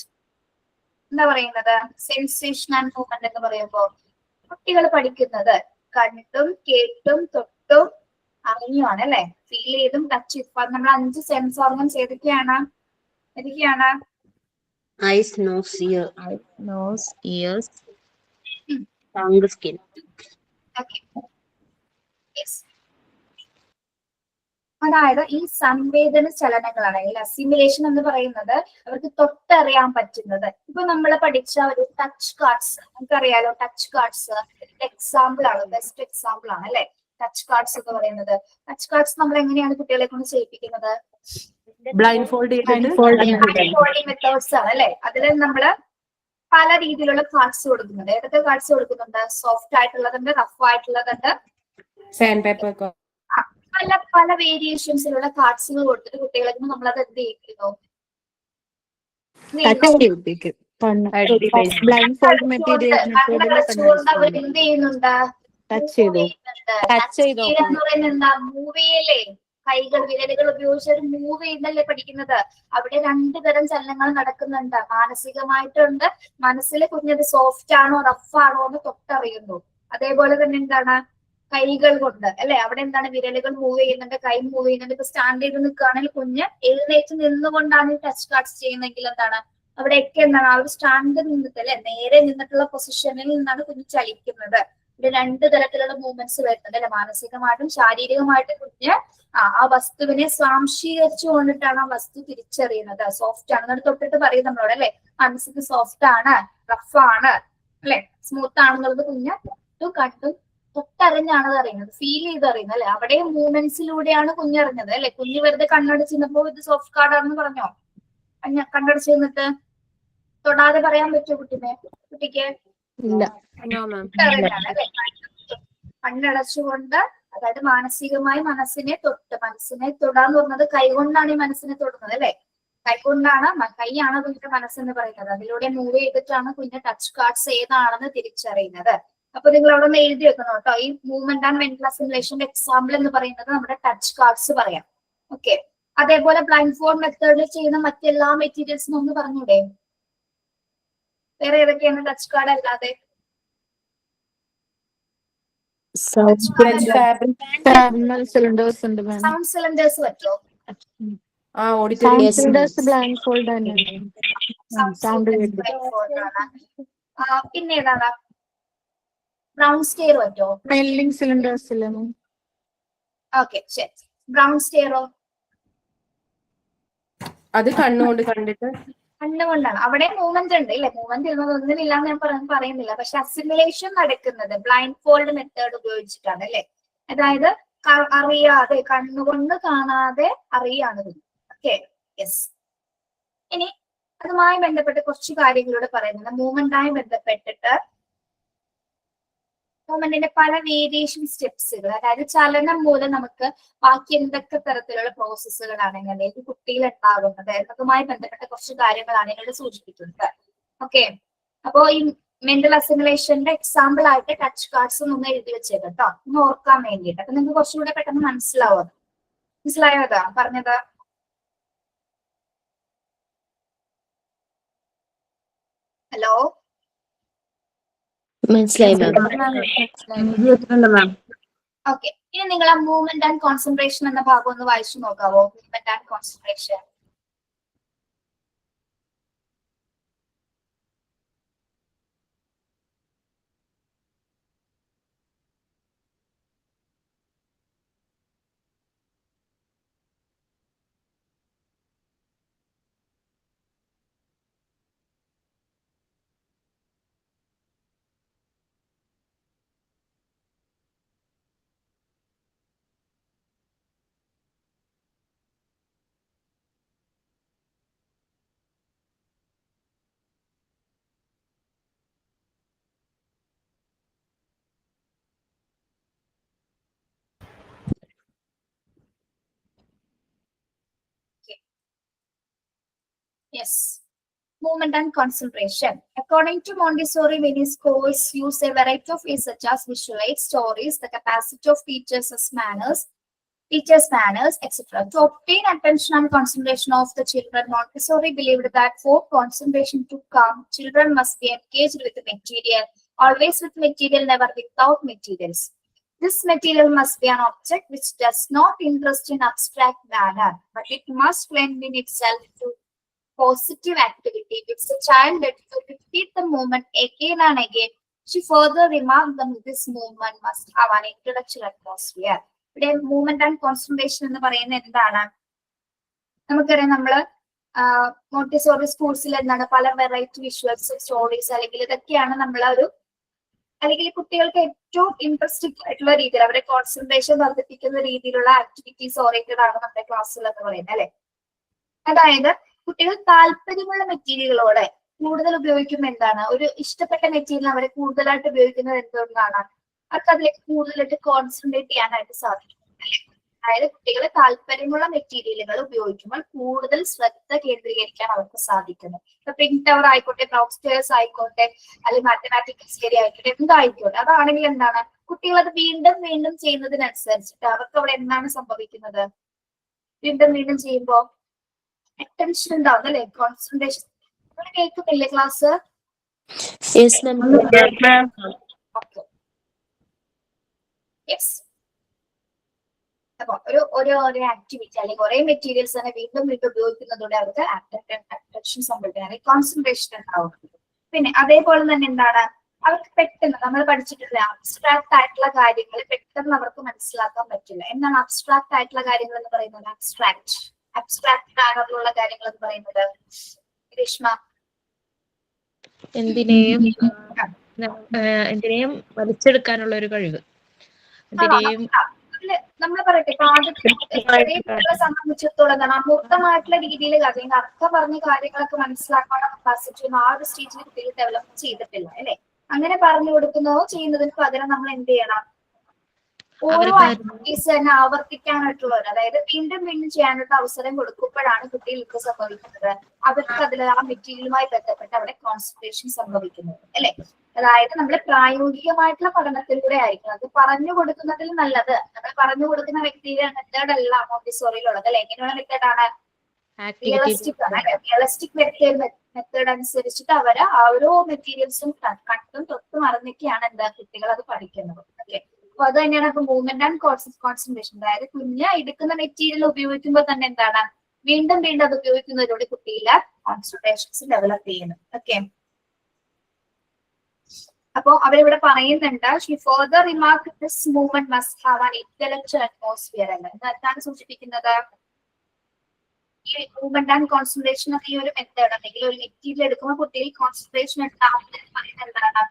എന്താ പറയുന്നത്? സെൻസേഷൻ ആൻഡ് മൂവ്മെന്റ് എന്ന് പറയുമ്പോൾ കുട്ടികൾ പഠിക്കുന്നത് കണ്ടും കേട്ടും തൊട്ടും അറിഞ്ഞുമാണ് അല്ലെ. ഫീൽ ചെയ്തും ടച്ച് ചെയ്തും. നമ്മൾ 5 സെൻസ് ഓർഗൻസ് ഏതൊക്കെയാണ്? ഏതൊക്കെയാണ്? Eyes, nose, ear, Eyes, nose, ears, tongue, skin. Okay. Yes. അതായത് ഈ സംവേദന ചലനങ്ങളാണ് അല്ലെങ്കിൽ അസിമിലേഷൻ എന്ന് പറയുന്നത് അവർക്ക് തൊട്ടറിയാൻ പറ്റുന്നത്. ഇപ്പൊ നമ്മൾ പഠിച്ച ഒരു ടച്ച് കാർഡ്സ്, നമുക്കറിയാലോ ടച്ച് കാർഡ്സ് എക്സാമ്പിൾ ആണ്, ബെസ്റ്റ് എക്സാമ്പിൾ ആണ് അല്ലെ ടച്ച് കാർഡ്സ് എന്ന് പറയുന്നത്. ടച്ച് കാർഡ്സ് നമ്മൾ എങ്ങനെയാണ് കുട്ടികളെ കൊണ്ട് ചെയ്യിപ്പിക്കുന്നത്? ബ്ലൈൻഡ് ഫോൾഡ് ചെയ്തിട്ട് മെത്തേഡ്സ് ആണ് അല്ലെ. അതിൽ നമ്മള് പല രീതിയിലുള്ള കാർഡ്സ് കൊടുക്കുന്നുണ്ട്. ഏതൊക്കെ കാർഡ്സ് കൊടുക്കുന്നുണ്ട്? സോഫ്റ്റ് ആയിട്ടുള്ളതുണ്ട്, റഫ് ആയിട്ടുള്ളതുണ്ട്, സാൻഡ് പേപ്പർ പല പല വേരിയേഷൻസിലുള്ള കാർഡ്സുകൾ കൊടുത്തിട്ട് കുട്ടികളെ കൊണ്ട് നമ്മളത് എന്ത് ചെയ്യിക്കുന്നു? ബ്ലൈൻഡ് ഫോൾഡ് മെറ്റീരിയൽ കണ്ണടച്ചുകൊണ്ട് അവർ എന്ത് ചെയ്യുന്നുണ്ട്? ടച്ച് ചെയ്തു. ടച്ച് ചെയ്ത് എന്ന് പറയുന്നത് എന്താ? മൂവ് ചെയ്യല്ലേ? കൈകൾ വിരലുകൾ ഉപയോഗിച്ച് ഒരു മൂവ് ചെയ്യുന്നല്ലേ പഠിക്കുന്നത്. അവിടെ രണ്ടു തരം ചലനങ്ങൾ നടക്കുന്നുണ്ട്. മാനസികമായിട്ടുണ്ട്, മനസ്സിലെ കുഞ്ഞത് സോഫ്റ്റ് ആണോ റഫ് ആണോ എന്ന് തൊട്ടറിയുന്നു. അതേപോലെ തന്നെ എന്താണ്? കൈകൾ കൊണ്ട് അല്ലെ, അവിടെ എന്താണ്? വിരലുകൾ മൂവ് ചെയ്യുന്നുണ്ട്, കൈ മൂവ് ചെയ്യുന്നുണ്ട്. ഇപ്പൊ സ്റ്റാൻഡ് ചെയ്ത് നിൽക്കുകയാണെങ്കിൽ കുഞ്ഞ് എഴുന്നേറ്റ് നിന്നുകൊണ്ടാണ് ഈ ടച്ച് കാർഡ്സ് ചെയ്യുന്നതെങ്കിൽ എന്താണ്? അവിടെയൊക്കെ എന്താണ്? ആ ഒരു സ്റ്റാൻഡ് നിന്നിട്ട് അല്ലെ, നേരെ നിന്നിട്ടുള്ള പൊസിഷനിൽ നിന്നാണ് കുഞ്ഞ് ചലിക്കുന്നത്. ഇവിടെ രണ്ട് തരത്തിലുള്ള മൂവ്മെന്റ്സ് വരുന്നുണ്ട് അല്ലെ, മാനസികമായിട്ടും ശാരീരികമായിട്ടും കുഞ്ഞ് ആ വസ്തുവിനെ സ്വാംശീകരിച്ചു കൊണ്ടിട്ടാണ് ആ വസ്തു തിരിച്ചറിയുന്നത്. സോഫ്റ്റ് ആണ് എന്നിട്ട് തൊട്ടിട്ട് പറയും നമ്മളോട് അല്ലെ, മനസ്സിന് സോഫ്റ്റ് ആണ്, റഫ് ആണ് അല്ലെ, സ്മൂത്ത് ആണെന്നുള്ളത് കുഞ്ഞ് കണ്ടും തൊട്ടറിഞ്ഞാണ് അറിയുന്നത്, ഫീൽ ചെയ്ത് അറിയുന്നത് അല്ലെ. അവിടെ മൂവ്മെന്റ്സിലൂടെയാണ് കുഞ്ഞറിഞ്ഞത് അല്ലെ. കുഞ്ഞ് വെറുതെ കണ്ണടച്ചിരുന്നപ്പോ ഇത് സോഫ്റ്റ് കാർഡാണെന്ന് പറഞ്ഞോ? കണ്ണടച്ച് നിന്നിട്ട് തൊടാതെ പറയാൻ പറ്റുമോ കുട്ടിക്ക്? ഇല്ല. കണ്ണടച്ചുകൊണ്ട്, അതായത് മാനസികമായി മനസ്സിനെ തൊടാന്ന് പറഞ്ഞത് കൈകൊണ്ടാണ് ഈ മനസ്സിനെ തൊടുന്നത് അല്ലെ. കൈകൊണ്ടാണ്, കൈയാണ് കുഞ്ഞിന്റെ മനസ്സെന്ന് പറയുന്നത്. അതിലൂടെ മൂവ് ചെയ്തിട്ടാണ് കുഞ്ഞ് ടച്ച് കാർഡ്സ് ഏതാണെന്ന് തിരിച്ചറിയുന്നത്. അപ്പൊ നിങ്ങൾ അവിടെ നിന്ന് എഴുതി വെക്കണം കേട്ടോ. ഈ മൂവ്മെന്റ് ആൻഡ് മെന്റൽ അസിമുലേഷന്റെ എക്സാമ്പിൾ എന്ന് പറയുന്നത് നമ്മുടെ ടച്ച് കാർഡ്സ് പറയാം. ഓക്കെ. അതേപോലെ ബ്ലൈൻഡ് ഫോൾഡ് മെത്തേഡിൽ ചെയ്യുന്ന മറ്റെല്ലാ മെറ്റീരിയൽസും ഒന്ന് പറഞ്ഞൂടെ? വേറെ ഏതൊക്കെയാണ് ടച്ച് കാർഡ് അല്ലാതെ? സിലിണ്ടേഴ്സ് ഉണ്ട്. സൗണ്ട് സിലിണ്ടേഴ്സ് പറ്റോ? സിലിണ്ടേഴ്സ് ബ്ലൈൻഡ് ഫോൾഡ് തന്നെ. പിന്നെ ഏതാണ്? ബ്രൗൺ സ്റ്റെയർ പറ്റോ? സ്മെല്ലിംഗ് സിലിണ്ടേഴ്സ് ഇല്ലേ? ഓക്കെ ശരി. ബ്രൗൺ സ്റ്റെയറോ? അത് കണ്ണുകൊണ്ട് കണ്ടിട്ട് കണ്ണുകൊണ്ടാണ്. അവിടെ മൂവ്മെന്റ് ഉണ്ട് ഇല്ലേ? മൂവ്മെന്റ് ഒന്നുമില്ല എന്ന് ഞാൻ പറയുന്നില്ല. പക്ഷെ അസിമുലേഷൻ നടക്കുന്നത് ബ്ലൈൻഡ് ഫോൾഡ് മെത്തേഡ് ഉപയോഗിച്ചിട്ടാണ് അല്ലെ. അതായത് അറിയാതെ, കണ്ണുകൊണ്ട് കാണാതെ അറിയാണ്. Okay yes. ഇനി അതുമായി ബന്ധപ്പെട്ട് കുറച്ച് കാര്യങ്ങളോട് പറയുന്നത് മൂവ്മെന്റുമായി ബന്ധപ്പെട്ടിട്ട് മൂവ്മെന്റിന്റെ പല വേരിയേഷൻ സ്റ്റെപ്സുകൾ, അതായത് ചലനം മൂലം നമുക്ക് ബാക്കി എന്തൊക്കെ തരത്തിലുള്ള പ്രോസസ്സുകളാണെങ്കിൽ അല്ലെങ്കിൽ കുട്ടിയിൽ ഉണ്ടാകുന്നത് എന്നതുമായി ബന്ധപ്പെട്ട കുറച്ച് കാര്യങ്ങളാണ് ഇവിടെ സൂചിപ്പിക്കുന്നത്. ഓക്കെ. അപ്പോ ഈ മെന്റൽ അസിമുലേഷന്റെ എക്സാമ്പിൾ ആയിട്ട് ടച്ച് കാർഡ്സ് ഒന്ന് എഴുതി വെച്ചേക്കാം കേട്ടോ, ഒന്ന് ഓർക്കാൻ വേണ്ടിയിട്ട്. അപ്പൊ നിങ്ങൾക്ക് കുറച്ചുകൂടെ പെട്ടെന്ന് മനസ്സിലാവും. മനസ്സിലായോ അതാ പറഞ്ഞത്? ഹലോ, മനസ്സിലായി മാം. ഓക്കെ. ഇനി നിങ്ങൾ ആ മൂവ്മെന്റ് ആൻഡ് കോൺസെൻട്രേഷൻ എന്ന ഭാഗം ഒന്ന് വായിച്ചു നോക്കാവോ? Movement and concentration. Yes. Movement and concentration. According to Montessori, many schools use a variety of ways such as visual aids, stories, the capacity of teachers' manners, etc. To obtain attention and concentration of the children, Montessori believed that for concentration to come, children must be engaged with the material, always with material, never without materials. This material must be an object which does not interest in abstract manner, but it must blend in itself to positive activity which the child did to repeat the movement again and again. She further remarked that this movement must have an intellectual atmosphere. ഇവിടെ movement and concentration എന്ന് പറയുന്നത് എന്താണ്? നമുക്കറിയാം, നമ്മള് Montessori സ്കൂൾസിൽ എന്താണ് പല variety visuals, stories അല്ലെങ്കിൽ ഇതൊക്കെയാണ് നമ്മളൊരു അല്ലെങ്കിൽ കുട്ടികൾക്ക് ഏറ്റവും ഇൻട്രസ്റ്റിംഗ് ആയിട്ടുള്ള രീതിയിൽ അവരെ കോൺസെൻട്രേഷൻ വർദ്ധിപ്പിക്കുന്ന രീതിയിലുള്ള ആക്ടിവിറ്റീസ് ഓറിയന്റഡ് ആണ് നമ്മുടെ ക്ലാസ്സിൽ എന്ന് പറയുന്നത് അല്ലെ. അതായത് കുട്ടികൾ താല്പര്യമുള്ള മെറ്റീരിയലുകളോടെ കൂടുതൽ ഉപയോഗിക്കുമ്പോൾ എന്താണ്, ഒരു ഇഷ്ടപ്പെട്ട മെറ്റീരിയൽ അവരെ കൂടുതലായിട്ട് ഉപയോഗിക്കുന്നത് എന്തുകൊണ്ടാണ്? അവർക്ക് അതിലേക്ക് കൂടുതലായിട്ട് കോൺസെൻട്രേറ്റ് ചെയ്യാനായിട്ട് സാധിക്കും. അതായത് കുട്ടികളെ താല്പര്യമുള്ള മെറ്റീരിയലുകൾ ഉപയോഗിക്കുമ്പോൾ കൂടുതൽ ശ്രദ്ധ കേന്ദ്രീകരിക്കാൻ അവർക്ക് സാധിക്കുന്നു. ഇപ്പൊ പിങ്ക് ടവർ ആയിക്കോട്ടെ, ബ്രൗൺ സ്റ്റേഴ്സ് ആയിക്കോട്ടെ, അല്ലെങ്കിൽ മാത്തമാറ്റിക്കൽസ് ഏരിയ ആയിക്കോട്ടെ, എന്തായിക്കോട്ടെ, അതാണെങ്കിൽ എന്താണ്, കുട്ടികൾ അത് വീണ്ടും വീണ്ടും ചെയ്യുന്നതിനനുസരിച്ചിട്ട് അവർക്ക് അവിടെ എന്താണ് സംഭവിക്കുന്നത്? വീണ്ടും വീണ്ടും ചെയ്യുമ്പോൾ അറ്റൻഷൻ ഉണ്ടാവും അല്ലെ, കോൺസെൻട്രേഷൻ. ഇവിടെ കേൾക്കുന്നില്ലേ class? Yes, ma'am. Okay, yes. അപ്പൊ ഒരു ആക്ടിവിറ്റി അല്ലെങ്കിൽ കുറെ മെറ്റീരിയൽസ് തന്നെ വീണ്ടും വീണ്ടും ഉപയോഗിക്കുന്നതോടെ അവർക്ക് അറ്റൻഷൻ സംഭവിക്കുന്നത്, കോൺസെൻട്രേഷൻ ഉണ്ടാവും. പിന്നെ അതേപോലെ തന്നെ എന്താണ്, അവർക്ക് പെട്ടെന്ന് നമ്മൾ പഠിച്ചിട്ടില്ല, അബ്സ്ട്രാക്ട് ആയിട്ടുള്ള കാര്യങ്ങൾ പെട്ടെന്ന് അവർക്ക് മനസ്സിലാക്കാൻ പറ്റില്ല. എന്താണ് അബ്സ്ട്രാക്ട് ആയിട്ടുള്ള കാര്യങ്ങൾ എന്ന് പറയുന്നത്? അബ്സ്ട്രാക്ട് മാനറിലുള്ള കാര്യങ്ങൾ എന്ന് പറയുന്നത് ഗ്രീഷ്മ? എന്തിനേയും വലിച്ചെടുക്കാനുള്ള ഒരു കഴിവ്. എന്തിനേയും നമ്മൾ പറയട്ടെ, ഇപ്പൊ ആദ്യത്തെ ചെറിയ കുട്ടികളെ സംബന്ധിച്ചിടത്തോളം എന്താണ് അമൂർത്തമായിട്ടുള്ള രീതിയിൽ അല്ലെങ്കിൽ അർത്ഥം പറഞ്ഞ കാര്യങ്ങളൊക്കെ മനസ്സിലാക്കാനുള്ള കപ്പാസിറ്റി ഒന്നും ആ ഒരു സ്റ്റേജിൽ കുട്ടികൾ ഡെവലപ്പ് ചെയ്തിട്ടില്ല അല്ലെ. അങ്ങനെ പറഞ്ഞു കൊടുക്കുന്നതോ ചെയ്യുന്നതിന് പകരം നമ്മൾ എന്ത് ചെയ്യണം? ഓരോ ആക്ടിവിറ്റീസ് തന്നെ ആവർത്തിക്കാനായിട്ടുള്ളത്, അതായത് വീണ്ടും വീണ്ടും ചെയ്യാനായിട്ട് അവസരം കൊടുക്കുമ്പോഴാണ് കുട്ടികൾക്ക് സംഭവിക്കുന്നത്, അവർക്ക് അതിൽ ആ മെറ്റീരിയലുമായി ബന്ധപ്പെട്ട് അവിടെ കോൺസെൻട്രേഷൻ സംഭവിക്കുന്നത് അല്ലെ. അതായത് നമ്മൾ പ്രായോഗികമായിട്ടുള്ള പഠനത്തിലൂടെ ആയിരിക്കും അത് പറഞ്ഞു കൊടുക്കുന്നതിൽ നല്ലത്. നമ്മൾ പറഞ്ഞു കൊടുക്കുന്ന വ്യക്തിയുടെ മെത്തേഡ് അല്ല മോണ്ടിസോറിയിലുള്ളത് അല്ലെ. എങ്ങനെയുള്ള മെത്തേഡാണ്? റിയലിസ്റ്റിക് ആണ്. റിയലിസ്റ്റിക് മെത്തേഡ് അനുസരിച്ചിട്ട് അവര് ഓരോ മെറ്റീരിയൽസും കണ്ടും തൊട്ടും അറിഞ്ഞൊക്കെയാണ് എന്താ കുട്ടികൾ അത് പഠിക്കുന്നത്. ഓക്കെ, അപ്പൊ അത് തന്നെയാണ് ഇപ്പൊ മൂവ്മെന്റ് ആൻഡ് കോൺസെൻട്രേഷൻ. അതായത് കുഞ്ഞ് എടുക്കുന്ന മെറ്റീരിയൽ ഉപയോഗിക്കുമ്പോൾ തന്നെ എന്താണ്, വീണ്ടും വീണ്ടും അത് ഉപയോഗിക്കുന്നതിലൂടെ കുട്ടിയിലെ കോൺസെൻട്രേഷൻസ് ഡെവലപ്പ് ചെയ്യുന്നു. ഓക്കെ, അപ്പോ അവരിവിടെ പറയുന്നുണ്ട്, she further remark this movement must have an intellectual atmosphere എന്ന്. എന്താണ് സൂചിപ്പിക്കുന്നത്? ഈ മൂവ്മെന്റ് ആൻഡ് കോൺസെൻട്രേഷൻ എന്ന ഈ ഒരു മെത്തേഡ് അല്ലെങ്കിൽ ഒരു മെറ്റീരിയൽ എടുക്കുമ്പോൾ കുട്ടിയിൽ കോൺസെൻട്രേഷൻ ഉണ്ടാവുന്നതിന് പറയുന്നത് എന്താണ്,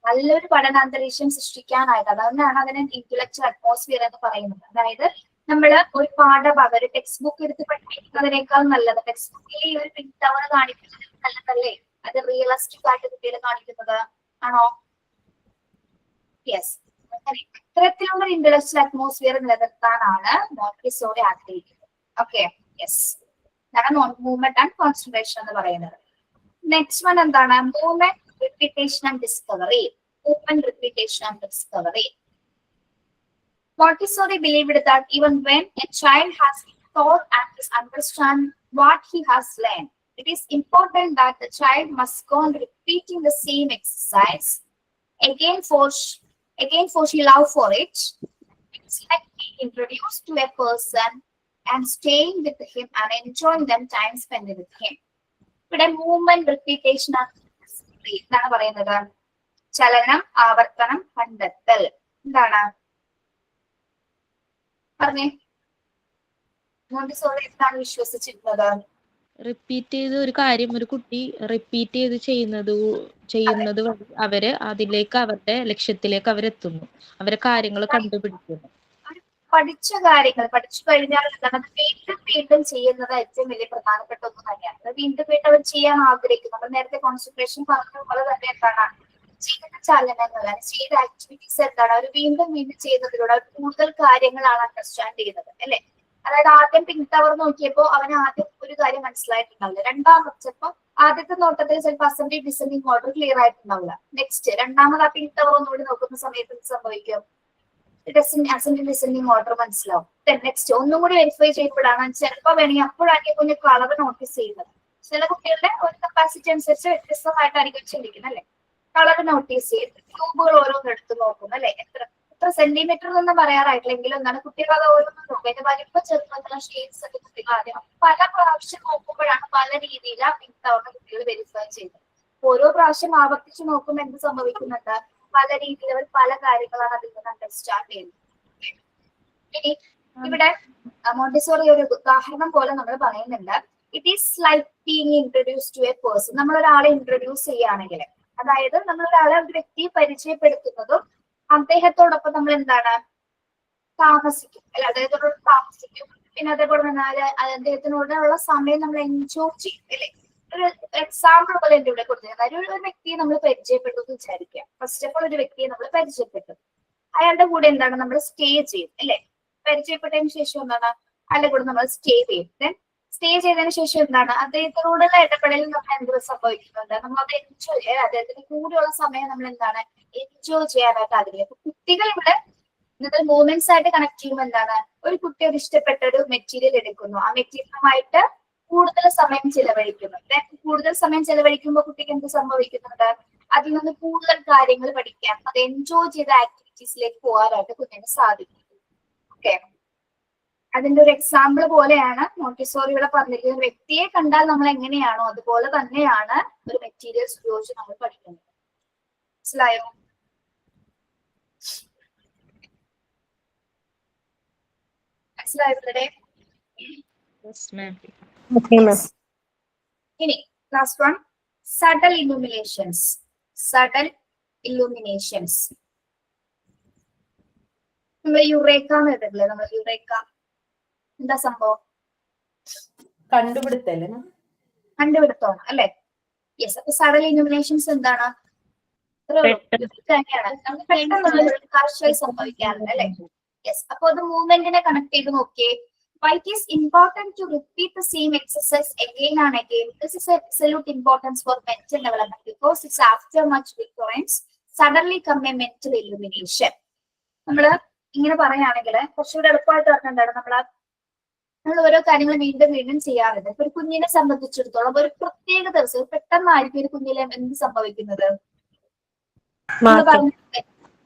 നല്ലൊരു പഠനാന്തരീക്ഷം സൃഷ്ടിക്കാനായിട്ട്. അതുകൊണ്ടാണ് അതിനെ ഇന്റലക്ച്വൽ അറ്റ്മോസ്ഫിയർ എന്ന് പറയുന്നത്. അതായത് നമ്മള് ഒരു പാഠഭാഗം ഒരു ടെക്സ്റ്റ് ബുക്ക് എടുത്ത് പഠിപ്പിക്കുന്നതിനേക്കാൾ നല്ലത് ടെക്സ്റ്റ് ബുക്കിൽ ഈ ഒരു പിങ്ക് ടവർ കാണിക്കുന്നത് നല്ലതല്ലേ, അത് റിയലിസ്റ്റിക് ആയിട്ട് കുട്ടികളെ കാണിക്കുന്നത് ആണോ? യെസ്. ഇത്തരത്തിലുള്ള ഇന്റലക്ച്വൽ അറ്റ്മോസ്ഫിയർ നിലനിർത്താനാണ് മോണ്ടിസോറി ആഗ്രഹിക്കുന്നത്. ഓക്കെ, യെസ്, ഇതാണ് മൂവ്മെന്റ് ആൻഡ് കോൺസെൻട്രേഷൻ എന്ന് പറയുന്നത്. നെക്സ്റ്റ് വൺ എന്താണ്? Movement, repetition and discovery. Movement, repetition and discovery. Montessori believed that even when a child has thought and is understand what he has learned, it is important that the child must go on repeating the same exercise again for she love for it. It's like being introduced to a person and staying with him and enjoying them time spent with him. ഇവിടെ movement, repetition എന്താണ് പറയുന്നത്? ചലനം, ആവർത്തനം, കണ്ടെത്തൽ. എന്താണ് പറഞ്ഞേ? Montessori എന്താണ് വിശ്വസിച്ചിരുന്നത്? Repeat ചെയ്ത് ഒരു കാര്യം ഒരു കുട്ടി റിപ്പീറ്റ് ചെയ്ത് ചെയ്യുന്നത് വഴി അവര് അതിലേക്ക് അവരുടെ ലക്ഷ്യത്തിലേക്ക് അവരെത്തുന്നു, അവരെ കാര്യങ്ങൾ കണ്ടുപിടിക്കുന്നു. പഠിച്ച കാര്യങ്ങൾ പഠിച്ചു കഴിഞ്ഞാൽ എന്താണ് വീണ്ടും വീണ്ടും ചെയ്യുന്നത് ഏറ്റവും വലിയ പ്രധാനപ്പെട്ട ഒന്നും തന്നെയാണ്. വീണ്ടും വീണ്ടും അവർ ചെയ്യാൻ ആഗ്രഹിക്കുന്നു. നമ്മൾ നേരത്തെ കോൺസെൻട്രേഷൻ പറഞ്ഞതുപോലെ തന്നെ എന്താണ് ചെയ്ത ചലനങ്ങൾ, ചെയ്ത ആക്ടിവിറ്റീസ് എന്താണ് അവർ വീണ്ടും വീണ്ടും ചെയ്യുന്നതിലൂടെ അവർ കൂടുതൽ കാര്യങ്ങളാണ് അണ്ടർസ്റ്റാൻഡ് ചെയ്യുന്നത് അല്ലെ. അതായത് ആദ്യം പിങ്ക് ടവർ നോക്കിയപ്പോ അവന് ആദ്യം ഒരു കാര്യം മനസ്സിലായിട്ടുണ്ടാവില്ല. രണ്ടാമത് ചിലപ്പോൾ ആദ്യത്തെ നോട്ടത്തിൽ ചിലപ്പോൾ അസെൻഡിങ് ഡിസെൻഡിങ് ഓർഡർ ക്ലിയർ ആയിട്ടുണ്ടാവില്ല. നെക്സ്റ്റ് രണ്ടാമത് ആ പിങ്ക് ടവർ ഒന്നുകൂടി നോക്കുന്ന സമയത്ത് എന്ത് സംഭവിക്കും? അസെൻഡിങ് ഡിസെൻഡിങ് ഓർഡർ മനസ്സിലാവും. നെക്സ്റ്റ് ഒന്നും കൂടി വെരിഫൈ ചെയ്യുമ്പോഴാണ് ചിലപ്പോൾ വേണമെങ്കിൽ അപ്പോഴാണ് കുഞ്ഞ് കളർ നോട്ടീസ് ചെയ്യുന്നത്. ചില കുട്ടികളുടെ ഒരു കപ്പാസിറ്റി അനുസരിച്ച് വ്യത്യസ്തമായിട്ടായിരിക്കും ചിന്തിക്കുന്നത് അല്ലെ. കളർ നോട്ടീസ് ചെയ്ത് ട്യൂബുകൾ ഓരോന്നും എടുത്ത് നോക്കും അല്ലെ. എത്ര എത്ര സെന്റിമീറ്റർ എന്നൊന്നും പറയാറായിട്ടില്ലെങ്കിലും എന്താണ് കുട്ടികൾ അത് ഓരോന്നും നോക്കും. അതിന്റെ വലിപ്പം ചെറുപ്പത്തിലുള്ള ഷെയ്ഡ്സ് ഒക്കെ കുട്ടികൾ ആദ്യം പല പ്രാവശ്യം നോക്കുമ്പോഴാണ് പല രീതിയിലാണ് ഇത്തവണ കുട്ടികൾ വെരിഫൈ ചെയ്യുന്നത്. ഓരോ പ്രാവശ്യം ആവർത്തിച്ച് നോക്കുമ്പോൾ എന്ത് സംഭവിക്കുന്നുണ്ട്? പല രീതിയിൽ അവർ പല കാര്യങ്ങളാണ് അതിൽ നിന്ന് അണ്ടർസ്റ്റാൻഡ് ചെയ്യുന്നത്. ഇനി ഇവിടെ മോണ്ടിസോറി ഒരു ഉദാഹരണം പോലെ നമ്മൾ പറയുന്നുണ്ട്. It is like being introduce to a person. നമ്മൾ ഒരാളെ ഇൻട്രൊഡ്യൂസ് ചെയ്യുകയാണെങ്കിൽ, അതായത് നമ്മൾ ഒരാളെ ഒരു വ്യക്തിയെ പരിചയപ്പെടുത്തുന്നതും അദ്ദേഹത്തോടൊപ്പം നമ്മൾ എന്താണ് താമസിക്കും, അല്ലെ അദ്ദേഹത്തോട് താമസിക്കും. പിന്നെ അതേപോലെ തന്നെ അദ്ദേഹത്തിനോടുള്ള സമയം നമ്മൾ എൻജോയ് ചെയ്യും, അല്ലെ. ഒരു എക്സാമ്പിൾ പോലെ എന്റെ ഇവിടെ കൊടുത്തത്, ഒരു വ്യക്തിയെ നമ്മൾ പരിചയപ്പെട്ടു എന്ന് വിചാരിക്കുക. ഫസ്റ്റ് ഓഫ് ഓൾ ഒരു വ്യക്തിയെ നമ്മൾ പരിചയപ്പെട്ടു, അയാളുടെ കൂടെ എന്താണ് നമ്മൾ സ്റ്റേ ചെയ്യും, അല്ലെ. പരിചയപ്പെട്ടതിന് ശേഷം എന്താണ് അയാളുടെ കൂടെ നമ്മൾ സ്റ്റേ ചെയ്യും. സ്റ്റേ ചെയ്തതിനു ശേഷം എന്താണ് അദ്ദേഹത്തിനോടുള്ള ഇടപെടലിൽ നമ്മൾ എന്ത് സംഭവിക്കുന്നുണ്ട്? നമ്മൾ അത് എൻജോയ് ചെയ്യാൻ, അദ്ദേഹത്തിന്റെ കൂടെയുള്ള സമയം നമ്മൾ എന്താണ് എൻജോയ് ചെയ്യാനായിട്ട് ആഗ്രഹിക്കും. കുട്ടികൾ ഇവിടെ ഇന്നത്തെ മൂവ്മെന്റ്സ് ആയിട്ട് കണക്ട് ചെയ്യുമ്പോൾ എന്താണ്, ഒരു കുട്ടി ഒരു ഇഷ്ടപ്പെട്ട ഒരു മെറ്റീരിയൽ എടുക്കുന്നു, ആ മെറ്റീരിയലുമായിട്ട് കൂടുതൽ സമയം ചെലവഴിക്കുന്നു. കൂടുതൽ സമയം ചെലവഴിക്കുമ്പോൾ കുട്ടിക്ക് എന്ത് സംഭവിക്കുന്നുണ്ട്? അതിൽ നിന്ന് കൂടുതൽ കാര്യങ്ങൾ പഠിക്കാൻ, അത് എൻജോയ് ചെയ്ത ആക്ടിവിറ്റീസിലേക്ക് പോകാനായിട്ട് കുഞ്ഞിന് സാധിക്കും. ഓക്കെ, അതിന്റെ ഒരു എക്സാമ്പിൾ പോലെയാണ് മോണ്ടിസോറി ഇവിടെ പറഞ്ഞിരിക്കുന്നത്. വ്യക്തിയെ കണ്ടാൽ നമ്മൾ എങ്ങനെയാണോ അതുപോലെ തന്നെയാണ് ഒരു മെറ്റീരിയൽസ് ഉപയോഗിച്ച് നമ്മൾ പഠിക്കുന്നത്. മനസ്സിലായോ? മനസ്സിലായോ ഇവിടെ? Yes, ma'am. ഇനി ലാസ്റ്റ് വൺ, സഡൽ ഇലുമിനേഷൻസ്. സഡൽ ഇലുമിനേഷൻസ് നമ്മൾ യുറേക്ക എന്ന് കേട്ടിട്ടില്ലേ? നമ്മൾ യുറേക്ക എന്താ സംഭവം? കണ്ടുപിടുത്തല്ലേ? കണ്ടുപിടുത്തമാണ് അല്ലെ? യെസ്. അപ്പൊ സഡൽ ഇലുമിനേഷൻസ് എന്താണ്? തന്നെയാണ് നമുക്ക് പെട്ടെന്ന് കാഴ്ചയായി സംഭവിക്കാറുണ്ട്, അല്ലെ? യെസ്. അപ്പൊ അത് മൂവ്മെന്റിനെ കണക്ട് ചെയ്ത് നോക്കിയേ. Why it is important to repeat the same exercise again and again? This is absolute importance for mental development because it's after much recurrence suddenly come a mental illumination. നമ്മള് ഇങ്ങനെ പറയുകയാണെങ്കിൽ കുറച്ചുകൂടെ എളുപ്പമായിട്ട് പറഞ്ഞിട്ടുണ്ടാണ്. നമ്മൾ ഓരോ കാര്യങ്ങൾ വീണ്ടും വീണ്ടും ചെയ്യാറുണ്ട്. ഇപ്പൊ ഒരു കുഞ്ഞിനെ സംബന്ധിച്ചിടത്തോളം ഒരു പ്രത്യേക ദിവസം പെട്ടെന്നായിരിക്കും ഒരു കുഞ്ഞിലെ എന്ത് സംഭവിക്കുന്നത്?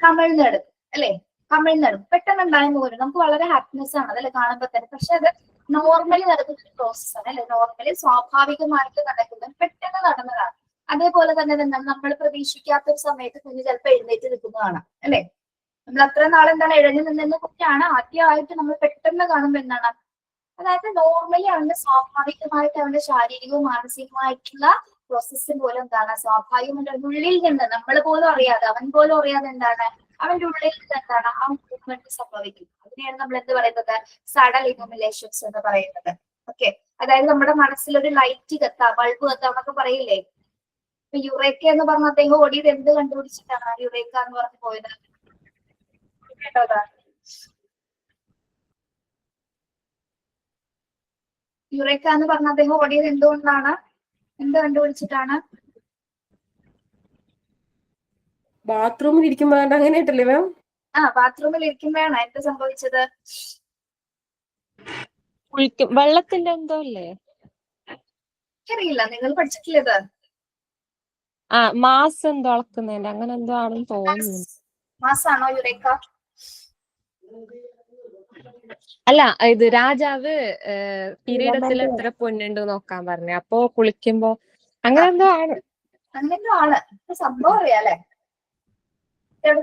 കമിഴ്ന്നെടുക്കും, അല്ലെ? കമിഴ്ന്നെടുക്കും, പെട്ടെന്ന് ഉണ്ടായെന്ന് പോലും നമുക്ക് വളരെ ഹാപ്പിനെസ് ആണ് അതല്ലേ കാണുമ്പോൾ തന്നെ. പക്ഷെ അത് നോർമലി നടക്കുന്ന ഒരു പ്രോസസ്സാണ്, അല്ലെ? നോർമലി സ്വാഭാവികമായിട്ട് നടക്കുന്നത് പെട്ടെന്ന് നടന്നതാണ്. അതേപോലെ തന്നെ എന്താണ് നമ്മൾ പ്രതീക്ഷിക്കാത്ത ഒരു സമയത്ത് കുഞ്ഞ് ചിലപ്പോൾ എഴുന്നേറ്റ് നിൽക്കുന്നതാണ്, അല്ലെ? നമ്മൾ അത്ര നാളെന്താണ് എഴുതി നിന്ന കുഞ്ഞാണ് ആദ്യമായിട്ട് നമ്മൾ പെട്ടെന്ന് കാണുമ്പോൾ എന്താണ്, അതായത് നോർമലി അവന്റെ സ്വാഭാവികമായിട്ട് അവന്റെ ശാരീരികവും മാനസികമായിട്ടുള്ള പ്രോസസ്സും പോലെ എന്താണ് സ്വാഭാവികമായിട്ട് അവന്റെ ഉള്ളിൽ നിന്ന് നമ്മൾ പോലും അറിയാതെ, അവൻ പോലും അറിയാതെ എന്താണ് അവന്റെ ഉള്ളിൽ നിന്ന് എന്താണ് ആ മൂവ്മെന്റ് സംഭവിക്കും. അതിനെയാണ് നമ്മൾ എന്ത് പറയുന്നത്? സഡൽ ഇലുമിനേഷൻസ് എന്ന് പറയുന്നത്. ഓക്കെ, അതായത് നമ്മുടെ മനസ്സിലൊരു ലൈറ്റ് കത്താം, ബൾബ് കത്താം എന്നൊക്കെ പറയില്ലേ? ഇപ്പൊ യുറേക്ക എന്ന് പറഞ്ഞ അദ്ദേഹം ഓടിയത് എന്ത് കണ്ടുപിടിച്ചിട്ടാണ് യുറേക്ക എന്ന് പറഞ്ഞു പോയത്? കേട്ടോതാ? യുറേക്ക എന്ന് പറഞ്ഞ അദ്ദേഹം ഓടിയത് എന്തുകൊണ്ടാണ്? എന്ത് കണ്ടുപിടിച്ചിട്ടാണ്? ബാത്റൂമിൽ ഇരിക്കുമ്പോ അങ്ങനെ ആയിട്ടല്ലേ മാം? ബാത്റൂമിൽ ഇരിക്കുമ്പോഴാണ് എന്ത് സംഭവിച്ചത്? വെള്ളത്തിന്റെ എന്തോ അല്ലേ? അറിയില്ല, നിങ്ങൾ പഠിച്ചിട്ടില്ലേ? മാസ് എന്തോ അളക്കുന്നതിന്റെ അങ്ങനെ എന്തോ ആണെന്ന് തോന്നുന്നു. മാസാണോ യുറേക്ക? അല്ല, ഇത് രാജാവ് കിരീടത്തിൽ എത്ര പൊന്നുണ്ട് നോക്കാൻ പറഞ്ഞു. അപ്പൊ കുളിക്കുമ്പോ അങ്ങനെ എന്തോ ആണ്. അങ്ങനെന്തോ ആണ് സംഭവം, അറിയാലേ?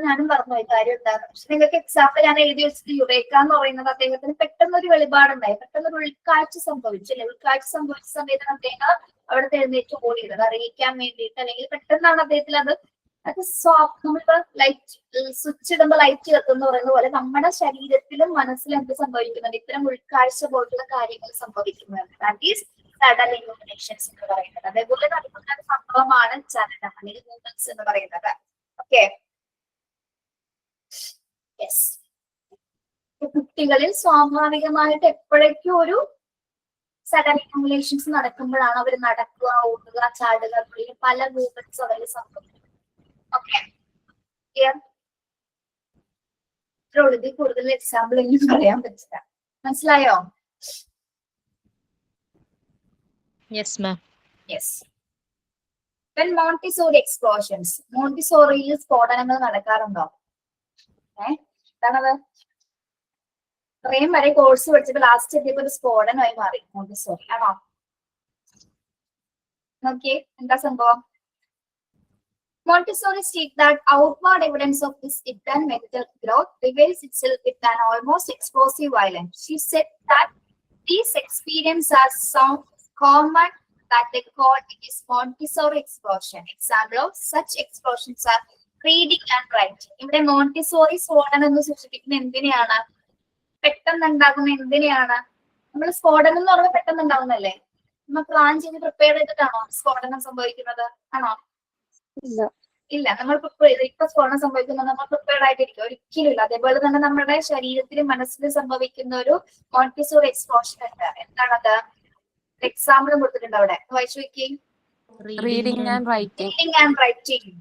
ഞാനും പറഞ്ഞു ഈ കാര്യം എന്താണ്. പക്ഷെ നിങ്ങൾക്ക് എക്സാമ്പിൾ ഞാൻ എഴുതി വെച്ചിട്ട് യുറേക്ക എന്ന് പറയുന്നത് അദ്ദേഹത്തിന് പെട്ടെന്ന് ഒരു വെളിപാടുണ്ടായി, പെട്ടെന്ന് ഒരു ഉൾക്കാഴ്ച സംഭവിച്ചു, അല്ലെ? ഉൾക്കാഴ്ച സംഭവിച്ച സമയത്താണ് അദ്ദേഹം അവിടുത്തെ എഴുന്നേറ്റ് ഓടിയത്, അത് അറിയിക്കാൻ വേണ്ടിയിട്ട്. അല്ലെങ്കിൽ പെട്ടെന്നാണ് അദ്ദേഹത്തിൽ അത് നമ്മളിപ്പോ ലൈറ്റ് സ്വിച്ച് ഇടുമ്പോൾ ലൈറ്റ് കത്തുന്ന പറയുന്ന പോലെ നമ്മുടെ ശരീരത്തിലും മനസ്സിലും എന്ത് സംഭവിക്കുന്നുണ്ട്? ഇത്തരം ഉൾക്കാഴ്ച പോലുള്ള കാര്യങ്ങൾ സംഭവിക്കുന്നുണ്ട്. ദാറ്റ് ഈസ് സഡൽ ഇലുമിനേഷൻസ് എന്ന് പറയുന്നത്. അതേപോലെ നടക്കുന്ന ഒരു സംഭവമാണ് ചലനം അല്ലെങ്കിൽ മൂവ്മെന്റ്സ് എന്ന് പറയുന്നത്. Okay, yes. കുട്ടികളിൽ സ്വാഭാവികമായിട്ട് എപ്പോഴേക്കും ഒരു സഡൽ ഇലുമിനേഷൻസ് നടക്കുമ്പോഴാണ് അവർ നടക്കുക, ഓടുക, ചാടുക തുടങ്ങിയ പല മൂവ്മെന്റ്സ് അവരിൽ സംഭവിക്കും. ഓക്കെ, ഇതിൽ കൂടുതൽ എക്സാമ്പിൾ എനിക്ക് പറയാൻ പറ്റില്ല. മനസ്സിലായോ? Yes, ma'am. Yes. Montessori explosions. മോണ്ടിസോറിയിൽ സ്ഫോടനങ്ങൾ നടക്കാറുണ്ടോ? എന്താണത്? ഇത്രയും വരെ കോഴ്സ് പഠിച്ചിട്ട് ലാസ്റ്റ് എത്തിയപ്പോ ഒരു സ്ഫോടനമായി മാറി മോണ്ടിസോറി ആണോ? നോക്കിയേ എന്താ സംഭവം. Montessori states that outward evidence of this hidden mental growth reveals itself with an almost explosive violence. She said that these experiences are so common that they call it is Montessori explosion. Example of such explosions are reading and writing. ഇവിടെ Montessori സ്ഫോടനം എന്ന് സൂചിപ്പിക്കുന്ന എന്തിനെയാണ്? പെട്ടെന്ന് ഉണ്ടാകുന്ന എന്തിനെയാണ്? നമ്മൾ സ്ഫോടനം എന്ന് പറയുമ്പോൾ പെട്ടെന്ന് ഉണ്ടാവുന്നല്ലേ? നമ്മൾ പ്ലാൻ ചെയ്ത് പ്രിപ്പയർ ചെയ്തിട്ടാണോ സ്ഫോടനം സംഭവിക്കുന്നത്? ആണോ? ഇല്ല, നമ്മൾ ഇപ്പൊ സ്ഫോടനം സംഭവിക്കുന്നത് നമ്മൾ പ്രിപ്പയർഡ് ആയിട്ടിരിക്കും, ഒരിക്കലും ഇല്ല. അതേപോലെ തന്നെ നമ്മുടെ ശരീരത്തിലും മനസ്സിലും സംഭവിക്കുന്ന ഒരു മോണ്ടിസോറി എക്സ്പ്ലോഷൻ ഉണ്ട്. എന്താണത്? എക്സാമ്പിൾ കൊടുത്തിട്ടുണ്ട് അവിടെ, വായിച്ചു നോക്കി. Reading and writing. Reading and writing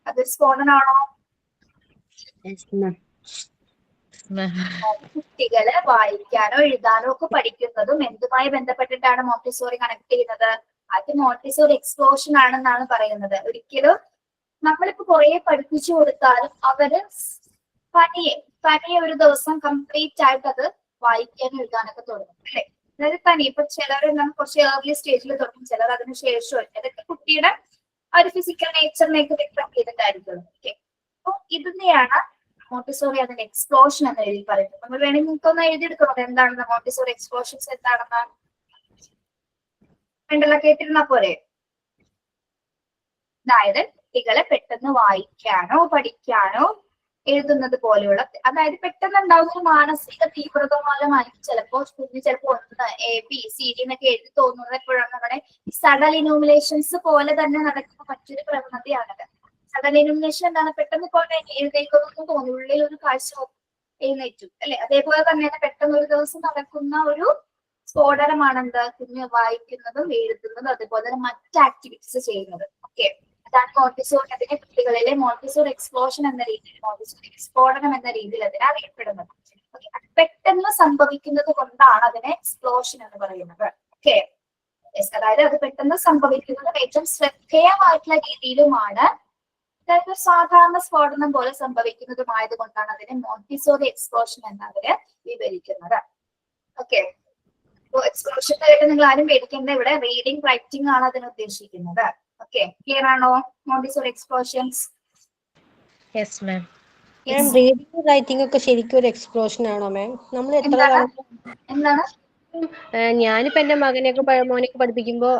അതൊരു സ്ഫോടനമാണോ? കുട്ടികള് വായിക്കാനോ എഴുതാനോ ഒക്കെ പഠിക്കുന്നതും എന്തുമായി ബന്ധപ്പെട്ടിട്ടാണ് മോണ്ടിസോറി കണക്ട് ചെയ്യുന്നത്? അത് മോണ്ടിസോറി എക്സ്പ്ലോഷൻ ആണെന്നാണ് പറയുന്നത്. ഒരിക്കലും നമ്മളിപ്പോ കുറെ പഠിപ്പിച്ചു കൊടുത്താലും അവര് തനിയെ ഒരു ദിവസം കംപ്ലീറ്റ് ആയിട്ട് അത് വായിക്കാനും എഴുതാനൊക്കെ തുടങ്ങും അല്ലെ? അതായത് തനി ഇപ്പൊ ചിലർ കുറച്ച് ഏർലി സ്റ്റേജിൽ തുടങ്ങും, ചിലർ അതിന് ശേഷം. അതൊക്കെ കുട്ടിയുടെ ഒരു ഫിസിക്കൽ നേച്ചറിനെയൊക്കെ ഡിപ്പെൻഡ് ചെയ്തിട്ടായിരിക്കും. ഓക്കെ, അപ്പൊ ഇതിനെയാണ് മോണ്ടിസോറി അതിന്റെ എക്സ്പ്ലോഷൻ എന്ന് എഴുതി പറയുന്നത്. നമ്മൾ വേണമെങ്കിൽ നിങ്ങൾക്കൊന്ന് എഴുതിയെടുക്കണം എന്താണെന്ന്, മോണ്ടിസോറി എക്സ്പ്ലോഷൻസ് എന്താണെന്ന്. വേണ്ടല്ല, കേട്ടിരുന്നാ പോരെ. അതായത് കുട്ടികളെ പെട്ടെന്ന് വായിക്കാനോ പഠിക്കാനോ എഴുതുന്നത് പോലെയുള്ള, അതായത് പെട്ടെന്ന് ഉണ്ടാകുന്ന ഒരു മാനസിക തീവ്രത മൂലമായിരിക്കും ചിലപ്പോ കുഞ്ഞ് ചിലപ്പോ 1 ABCD എന്നൊക്കെ എഴുതി തോന്നുന്നത് എപ്പോഴാണ് നമ്മുടെ സഡൽ ഇനോമിനേഷൻസ് പോലെ തന്നെ നടക്കുന്ന മറ്റൊരു പ്രവണതയാണത്. സഡൽ ഇനോമിനേഷൻ എന്താണ്? പെട്ടെന്ന് ഇപ്പോൾ എഴുതേക്കൊന്നും തോന്നി, ഉള്ളിൽ ഒരു കാഴ്ച എഴുന്നേറ്റു അല്ലെ? അതേപോലെ തന്നെയാണ് പെട്ടെന്ന് ഒരു ദിവസം നടക്കുന്ന ഒരു സ്ഫോടനമാണെന്ത്? കുഞ്ഞ് വായിക്കുന്നതും എഴുതുന്നതും അതുപോലെ തന്നെ മറ്റ് ആക്ടിവിറ്റീസ് ചെയ്യുന്നത്. ഓക്കെ, അതാണ് മോണ്ടിസോറി. അതിനെ കുട്ടികളിലെ മോണ്ടിസോറി എക്സ്പ്ലോഷൻ എന്ന രീതിയിൽ, മോണ്ടിസോറി സ്ഫോടനം എന്ന രീതിയിൽ അതിനെ അറിയപ്പെടുന്നത്. ഓക്കെ, പെട്ടെന്ന് സംഭവിക്കുന്നത് കൊണ്ടാണ് അതിനെ എക്സ്പ്ലോഷൻ എന്ന് പറയുന്നത്. ഓക്കെ, അതായത് അത് പെട്ടെന്ന് സംഭവിക്കുന്നതും ഏറ്റവും ശ്രദ്ധേയമായിട്ടുള്ള രീതിയിലുമാണ്. അതായത് സാധാരണ സ്ഫോടനം പോലെ സംഭവിക്കുന്നതുമായത് കൊണ്ടാണ് അതിനെ മോണ്ടിസോറി എക്സ്പ്ലോഷൻ എന്ന് അവര് വിവരിക്കുന്നത്. ഓക്കെ, എക്സ്പ്ലോഷൻ ആയിട്ട് നിങ്ങൾ ആരും പേടിക്കേണ്ട. ഇവിടെ റീഡിങ് റൈറ്റിംഗ് ആണ് അതിന് ഉദ്ദേശിക്കുന്നത്. ഓക്കെ, ക്ലിയർ ആണോ? Montessori explosions. Yes ma'am. Reading writing ഒക്കെ ശരിക്കും ഒരു എക്സ്പ്ലോഷൻ ആണോ മാം? നമ്മൾ എത്ര എന്താണ്? ഞാനിപ്പോ എന്റെ മോനെയൊക്കെ പഠിപ്പിക്കുമ്പോ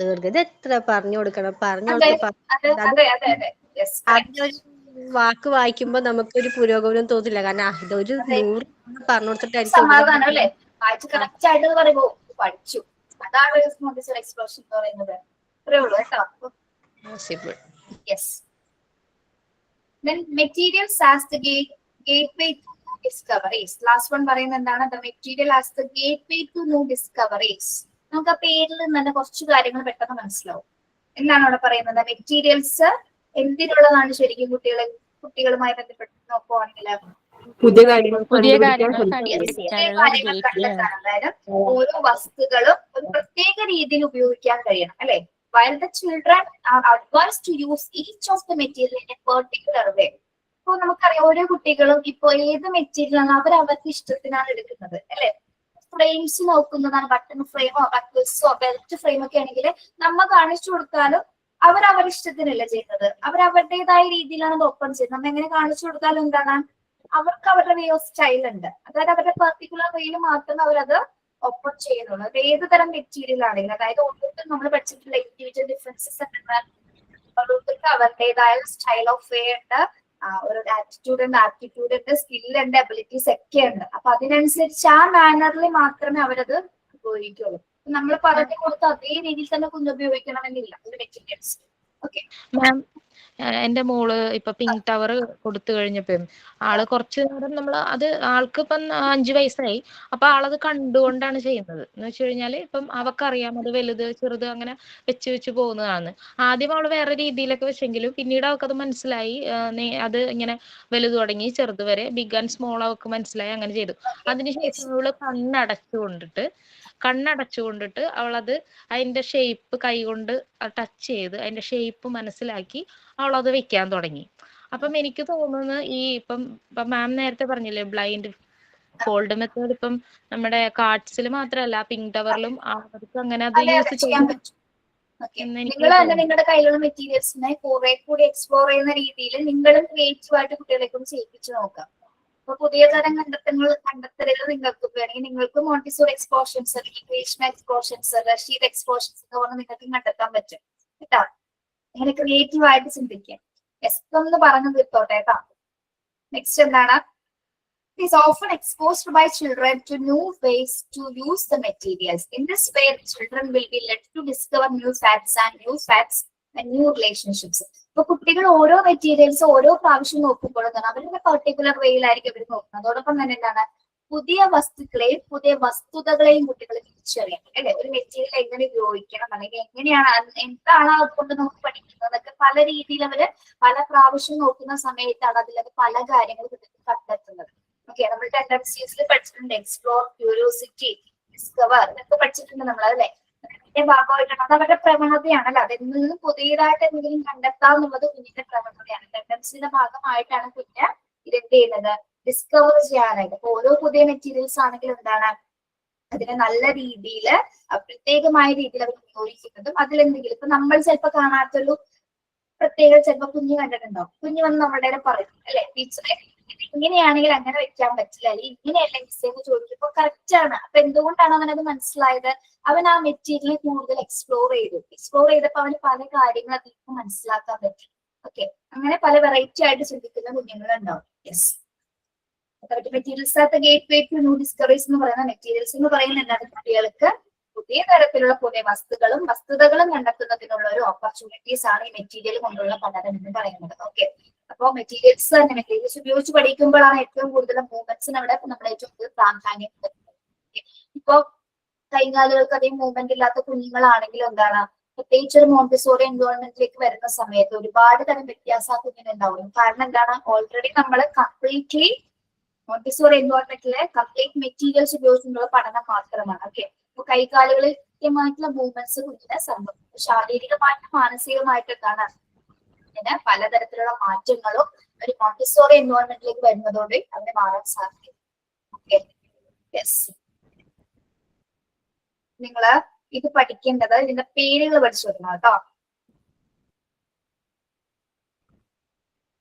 ദീർഘത എത്ര പറഞ്ഞു കൊടുക്കണം, വാക്ക് വായിക്കുമ്പോ നമുക്കൊരു പുരോഗമനം തോന്നില്ല. കാരണം ഇതൊരു 100 പറഞ്ഞു കൊടുത്തിട്ടായിരിക്കും സമാധാനം അല്ലേ? വായിച്ച് കറക്റ്റ് ആയിട്ട് പറയുമ്പോ പഠിച്ചു. അതാണ് മോണ്ടിസോറി എക്സ്പ്ലോഷൻ എന്ന് പറയുന്നത്. അത്രേ ഉള്ളൂ കേട്ടോ. Yes. Then materials as the gateway to discoveries. Last one പറയുന്നത് എന്താണ്? The material as the gateway to new discoveries. നമുക്ക് ആ പേരിൽ തന്നെ കുറച്ച് കാര്യങ്ങൾ പെട്ടെന്ന് മനസ്സിലാവും. എന്താണ് അവിടെ പറയുന്നത്? മെറ്റീരിയൽസ് എന്തിനുള്ളതാണ് ശരിക്കും? കുട്ടികളുമായി ബന്ധപ്പെട്ട് നോക്കുവാണെങ്കിൽ പുതിയ കാര്യങ്ങൾ കണ്ടെത്താൻ. അതായത് ഓരോ വസ്തുക്കളും ഒരു പ്രത്യേക രീതിയിൽ ഉപയോഗിക്കാൻ കഴിയണം അല്ലെ? While the children are advised to use each of the material in a particular way. ഇപ്പൊ നമുക്കറിയാം ഓരോ കുട്ടികളും ഇപ്പൊ ഏത് മെറ്റീരിയലാണ് അവർക്ക് ഇഷ്ടത്തിനാണ് എടുക്കുന്നത് അല്ലെ? ഫ്രെയിംസ് നോക്കുന്നതാണ്, ബട്ടൺ ഫ്രെയിമോ ബക്കിൾസോ ബെൽറ്റ് ഫ്രെയിം ഒക്കെ ആണെങ്കിൽ നമ്മൾ കാണിച്ചു കൊടുത്താലും അവരുടെ ഇഷ്ടത്തിനല്ല ചെയ്യുന്നത്. അവരുടേതായ രീതിയിലാണ് അത് ഓപ്പൺ ചെയ്യുന്നത്. നമ്മൾ എങ്ങനെ കാണിച്ചു കൊടുത്താലും എന്താണ്, അവർക്ക് അവരുടെ വേ ഓഫ് സ്റ്റൈൽ ഉണ്ട്. അതായത് അവരുടെ പെർട്ടിക്കുലർ വേയിൽ മാത്രമേ അവരത് ഓപ്പൺ ചെയ്യുന്നുള്ളൂ. അത് ഏത് തരം മെറ്റീരിയൽ ആണെങ്കിലും, അതായത് ഓരോരുത്തരും നമ്മൾ പഠിച്ചിട്ടുള്ള ഇൻഡിവിജ്വൽ ഡിഫറൻസസ് ഉണ്ട്. ഓരോരുത്തർക്ക് അവരുടേതായ സ്റ്റൈൽ ഓഫ് വേ ഉണ്ട്, ഒരു ആറ്റിറ്റ്യൂഡ് ഉണ്ട്, ആപ്റ്റിറ്റ്യൂഡ് ഉണ്ട്, സ്കിൽ ഉണ്ട്, അബിലിറ്റീസ് ഒക്കെ ഉണ്ട്. അപ്പൊ അതിനനുസരിച്ച് ആ മാനറിൽ മാത്രമേ അവരത് ഉപയോഗിക്കുള്ളൂ. നമ്മൾ പറഞ്ഞു കൊടുത്ത അതേ രീതിയിൽ തന്നെ കുഞ്ഞ് ഉപയോഗിക്കണമെന്നില്ല ഒരു മെറ്റീരിയൽസ്. ഓക്കെ മാം, എന്റെ മോള് ഇപ്പൊ പിങ്ക് ടവർ കൊടുത്തു കഴിഞ്ഞപ്പോ ആള് കുറച്ചു നേരം ആൾക്ക് ഇപ്പം 5 വയസ്സായി. അപ്പൊ ആളത് കണ്ടുകൊണ്ടാണ് ചെയ്യുന്നത്. എന്ന് വെച്ച് കഴിഞ്ഞാല് ഇപ്പം അവക്കറിയാം അത് വലുത് ചെറുത് അങ്ങനെ വെച്ച് പോകുന്നതാണ്. ആദ്യം അവള് വേറെ രീതിയിലൊക്കെ വെച്ചെങ്കിലും പിന്നീട് അവൾക്കത് മനസ്സിലായി. അത് ഇങ്ങനെ വലുത് തുടങ്ങി ചെറുത് വരെ ബിഗ് ആൻഡ് സ്മോൾ അവൾക്ക് മനസ്സിലായി. അങ്ങനെ ചെയ്തു. അതിനുശേഷം അവള് കണ്ണടച്ചുകൊണ്ടിട്ട് അവളത് അതിന്റെ ഷേപ്പ് കൈകൊണ്ട് ടച്ച് ചെയ്ത് അതിന്റെ ഷേപ്പ് മനസ്സിലാക്കി അവളത് വെക്കാൻ തുടങ്ങി. അപ്പം എനിക്ക് തോന്നുന്നു ഇപ്പം മാം നേരത്തെ പറഞ്ഞില്ലേ ബ്ലൈൻഡ് ഫോൾഡ് മെത്തേഡ് ഇപ്പം നമ്മുടെ കാർഡ്സിൽ മാത്രമല്ല പിങ്ക് ടവറിലും അവർക്ക് അങ്ങനെ അത് അതെ യൂസ് അതെ ചെയ്യാൻ ചെയ്യാൻ പറ്റും. ഓക്കെ, എന്ന് എനിക്ക് നിങ്ങൾ തന്നെ തോന്നുന്നു. നിങ്ങളുടെ കയ്യിലുള്ള മെറ്റീരിയൽസിനെ കുറെ കൂടി എക്സ്പ്ലോർ ചെയ്യുന്ന രീതിയിൽ നിങ്ങളും ക്രിയേറ്റീവ് ആയിട്ട് കുട്ടികളെ കൊണ്ട് ചെയ്യിപ്പിച്ചു നോക്കാം. അപ്പൊ പുതിയ തരം കണ്ടെത്തലുകൾ നിങ്ങൾക്ക് വേണമെങ്കിൽ നിങ്ങൾക്ക് മോണ്ടിസോറി എക്സ്പോഷൻസ്, ഇക്വേഷൻ എക്സ്പോഷൻസ്, റഷീദ് എക്സ്പോഷൻസ് എന്ന് പറഞ്ഞ് നിങ്ങൾക്ക് കണ്ടെത്താൻ പറ്റും കേട്ടോ. അങ്ങനെ ക്രിയേറ്റീവ് ആയിട്ട് ചിന്തിക്കാം. ഒന്ന് പറഞ്ഞു തീർത്തോട്ടെ കേട്ടോ. നെക്സ്റ്റ് എന്താണ്? is often exposed by children to new ways to use the materials. In this way, the children will be led to discover new facts and new relationships. ഇപ്പൊ കുട്ടികൾ ഓരോ മെറ്റീരിയൽസ് ഓരോ പ്രാവശ്യം നോക്കുമ്പോഴും അവരുടെ പെർട്ടിക്കുലർ വേയിലായിരിക്കും അവർ നോക്കുന്നത്. അതോടൊപ്പം തന്നെ എന്താണ്, പുതിയ വസ്തുക്കളെയും പുതിയ വസ്തുതകളെയും കുട്ടികൾ തിരിച്ചറിയാം അല്ലെ. ഒരു മെറ്റീരിയൽ എങ്ങനെ ഉപയോഗിക്കണം അല്ലെങ്കിൽ എങ്ങനെയാണ് എന്താണ് അതുകൊണ്ട് നമുക്ക് പഠിക്കുന്നത് എന്നൊക്കെ പല രീതിയിൽ അവര് പല പ്രാവശ്യം നോക്കുന്ന സമയത്താണ് അതിലത് പല കാര്യങ്ങൾ കണ്ടെത്തുന്നത്. ഓക്കെ, നമ്മൾ ടെൻഡൻസീസിൽ പഠിച്ചിട്ടുണ്ട് എക്സ്പ്ലോർ, ക്യൂരിയോസിറ്റി, ഡിസ്കവർ എന്നൊക്കെ പഠിച്ചിട്ടുണ്ട് നമ്മൾ അല്ലെ. അതിന്റെ ഭാഗമായിട്ടാണ് അത് അവരുടെ പ്രവണതയാണല്ലോ. അതിൽ നിന്ന് പുതിയതായിട്ട് എന്തെങ്കിലും കണ്ടെത്താന്നുള്ളത് കുഞ്ഞിന്റെ പ്രവണതയാണ്. ടെൻഡൻസിയുടെ ഭാഗമായിട്ടാണ് കുഞ്ഞ് ഇതെന്ത് ചെയ്യുന്നത്, ഡിസ്കവർ ചെയ്യാനായിട്ട്. അപ്പൊ ഓരോ പുതിയ മെറ്റീരിയൽസ് ആണെങ്കിൽ എന്താണ് അതിനെ നല്ല രീതിയിൽ പ്രത്യേകമായ രീതിയിൽ അവർ ഉപയോഗിക്കുന്നതും അതിലെന്തെങ്കിലും ഇപ്പൊ നമ്മൾ ചിലപ്പോൾ കാണാത്തൊരു പ്രത്യേക ചിലപ്പോൾ കുഞ്ഞ് കണ്ടിട്ടുണ്ടാവും. കുഞ്ഞ് വന്ന് നമ്മളുടെ പറയും അല്ലെ, ടീച്ചറെ ഇങ്ങനെയാണെങ്കിൽ അങ്ങനെ വെക്കാൻ പറ്റില്ല, അല്ലെങ്കിൽ ഇങ്ങനെയല്ല മിസ്സേന്ന് ചോദിക്കുമ്പോൾ കറക്റ്റ് ആണ്. അപ്പൊ എന്തുകൊണ്ടാണ് അവനത് മനസ്സിലായത്? അവൻ ആ മെറ്റീരിയൽ കൂടുതൽ എക്സ്പ്ലോർ ചെയ്തപ്പോൾ അവന് പല കാര്യങ്ങൾ അതിൽ മനസ്സിലാക്കാൻ പറ്റും. ഓക്കെ, അങ്ങനെ പല വെറൈറ്റി ആയിട്ട് ചിന്തിക്കുന്ന കുഞ്ഞുങ്ങളുണ്ടാവും. Yes, materials are the gateway to new discoveries എന്ന് പറയുന്ന മെറ്റീരിയൽസ് എന്ന് പറയുന്ന എന്താണ്, കുട്ടികൾക്ക് പുതിയ തരത്തിലുള്ള പുതിയ വസ്തുതകളും കണ്ടെത്തുന്നതിനുള്ള ഒരു ഓപ്പർച്യൂണിറ്റീസ് ആണ് ഈ മെറ്റീരിയൽ കൊണ്ടുള്ള പഠനം എന്ന് പറയുന്നത്. ഓക്കെ, അപ്പോൾ മെറ്റീരിയൽസ് തന്നെ മെറ്റീരിയൽസ് ഉപയോഗിച്ച് പഠിക്കുമ്പോഴാണ് ഏറ്റവും കൂടുതൽ മൂവ്മെന്റ്സിന് അവിടെ നമ്മൾ ഏറ്റവും കൂടുതൽ പ്രാധാന്യം കൊടുക്കുന്നത്. ഇപ്പൊ കൈകാലുകൾക്ക് അധികം മൂവ്മെന്റ് ഇല്ലാത്ത കുഞ്ഞുങ്ങളാണെങ്കിലും എന്താണ്, പ്രത്യേകിച്ച് ഒരു മോണ്ടിസോറി എൻവയോൺമെന്റിലേക്ക് വരുന്ന സമയത്ത് ഒരുപാട് തരം വ്യത്യാസം ആ കുഞ്ഞിന് ഉണ്ടാവും. കാരണം എന്താണ്, ഓൾറെഡി നമ്മൾ കംപ്ലീറ്റ്ലി മോണ്ടിസോറി എൻവയോൺമെന്റിലെ കംപ്ലീറ്റ് മെറ്റീരിയൽസ് ഉപയോഗിച്ചുള്ള പഠനം മാത്രമാണ്. ഓക്കെ, അപ്പൊ കൈകാലുകളിൽ കൃത്യമായിട്ടുള്ള മൂവ്മെന്റ്സ് കുഞ്ഞിനെ സംഭവിക്കും. ശാരീരികമായിട്ടും മാനസികമായിട്ടും എന്താണ് ഇതിന് പലതരത്തിലുള്ള മാറ്റങ്ങളും ഒരു മോണ്ടിസോറി എൻവയോൺമെന്റിലേക്ക് വരുന്നതോടെ അവിടെ മാറാൻ സാധിക്കും. ഓക്കെ, യെസ്, നിങ്ങള് ഇത് പഠിക്കേണ്ടത് ഇതിന്റെ പേരുകൾ പഠിച്ചു വെക്കണം കേട്ടോ.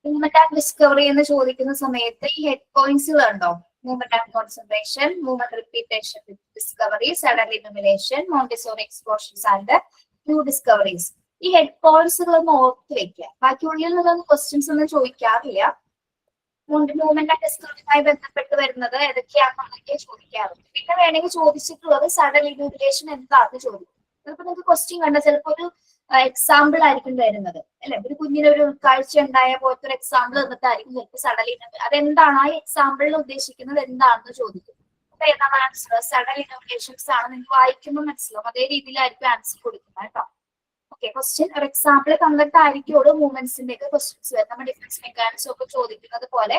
മൂവ്മെന്റ് ആൻഡ് ഡിസ്കവറി എന്ന് ചോദിക്കുന്ന സമയത്ത് ഈ ഹെഡ് പോയിന്റ്സുകൾ ഉണ്ടോ? Movement and concentration, movement repetition with discovery, sudden illumination, Montessori explosions and new discoveries. ഈ ഹെഡ് പോയിന്റ്സുകൾ ഒന്ന് ഓർത്ത് വെക്കുക. ബാക്കി ഉള്ളിൽ നിന്നൊന്നും ക്വസ്റ്റ്യൻസ് ഒന്നും ചോദിക്കാറില്ല. മൂവ്മെന്റ് ആൻഡ് ഡിസ്കവറിയുമായി ബന്ധപ്പെട്ട് വരുന്നത് ഏതൊക്കെയാണെന്നൊക്കെ ചോദിക്കാറുണ്ട്. പിന്നെ വേണമെങ്കിൽ ചോദിച്ചിട്ടുള്ളത് സഡൻ ഇലുമിനേഷൻ എന്താണെന്ന് ചോദിക്കും. ചിലപ്പോൾ നിങ്ങൾക്ക് ക്വസ്റ്റ്യൻ കണ്ട ചിലപ്പോൾ ഒരു എക്സാമ്പിൾ ആയിരിക്കും വരുന്നത് അല്ലെ. ഒരു കുഞ്ഞിന് ഒരു ഉൾക്കാഴ്ച ഉണ്ടായ പോലത്തെ ഒരു എക്സാമ്പിൾ തന്നിട്ടായിരിക്കും ചിലപ്പോൾ സഡൻ ഇലുമിനേഷൻ. അതെന്താണ് ആ എക്സാമ്പിളിൽ ഉദ്ദേശിക്കുന്നത് എന്താണെന്ന് ചോദിക്കും. അപ്പൊ ഏതാണ് ആൻസർ? സഡൻ ഇലുമിനേഷൻസ് ആണ്. നിങ്ങൾക്ക് വായിക്കുമ്പോൾ മനസ്സിലാവും. അതേ രീതിയിലായിരിക്കും ആൻസർ കൊടുക്കുന്നത് കേട്ടോ. ഓക്കെ, ക്വസ്റ്റ്യൻ ഒരു എക്സാമ്പിൾ തന്നിട്ടായിരിക്കും ഓരോ മൂവ്മെന്റ്സിന്റെ ഒക്കെ ക്വസ്റ്റ്യൻസ് വരും. നമ്മൾ ഡിഫറൻസ് മെക്കാനിസം ഒക്കെ ചോദിക്കുന്നത് പോലെ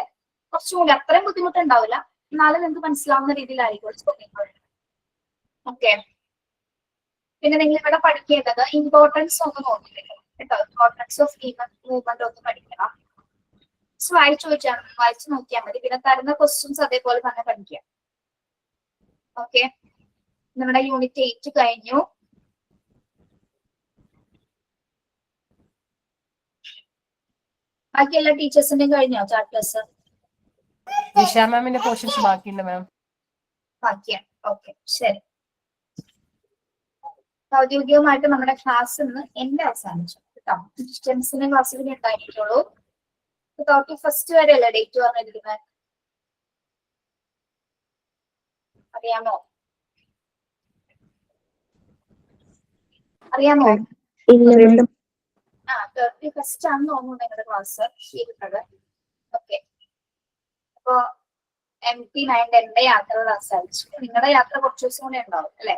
കുറച്ചും കൂടി അത്രയും ബുദ്ധിമുട്ടുണ്ടാവില്ല, എന്നാലും നിങ്ങൾക്ക് മനസ്സിലാവുന്ന രീതിയിലായിരിക്കും ചോദ്യങ്ങൾ. ഓക്കെ, പിന്നെ നിങ്ങൾ ഇവിടെ പഠിക്കേണ്ടത് ഇമ്പോർട്ടൻസ് ഒന്ന് നോക്കിയില്ല കേട്ടോ. ഇമ്പോർട്ടൻസ് ഓഫ് മൂവ്മെന്റ് ഒന്ന് പഠിക്കണം. വായിച്ചു നോക്കിയാൽ മതി. പിന്നെ തരുന്ന ക്വസ്റ്റ്യൻസ് അതേപോലെ തന്നെ പഠിക്കുക. ഓക്കെ, നമ്മുടെ യൂണിറ്റ് 8 കഴിഞ്ഞു. ബാക്കി എല്ലാ ടീച്ചേഴ്സിന്റെയും കഴിഞ്ഞോ ചാപ്റ്റേഴ്സ്? നിഷ മാമിന്റെ പോർഷൻസ് ബാക്കിയുണ്ട് മാം. ബാക്കിയാണ്. ഓക്കെ, ശരി. ഔദ്യോഗികമായിട്ട് നമ്മുടെ ക്ലാസ് ഇന്ന് എന്റെ അവസാനിച്ചു കേട്ടോ. ഡിസ്റ്റൻസിന്റെ ക്ലാസ്സിൽ ഉണ്ടായിട്ടുള്ളൂ. 31 വരെയല്ലേ ഡേറ്റ് പറഞ്ഞിരിക്കുന്നത്? അറിയാമോ? ആ, 31 ആണെന്ന് തോന്നുന്നു നിങ്ങളുടെ ക്ലാസ് ഇരുന്നത്. ഓക്കെ, അപ്പൊ MT9 എന്റെ യാത്ര അവസാനിച്ചു. നിങ്ങളുടെ യാത്ര കുറച്ച് ദിവസം കൂടെ ഉണ്ടാവും അല്ലെ?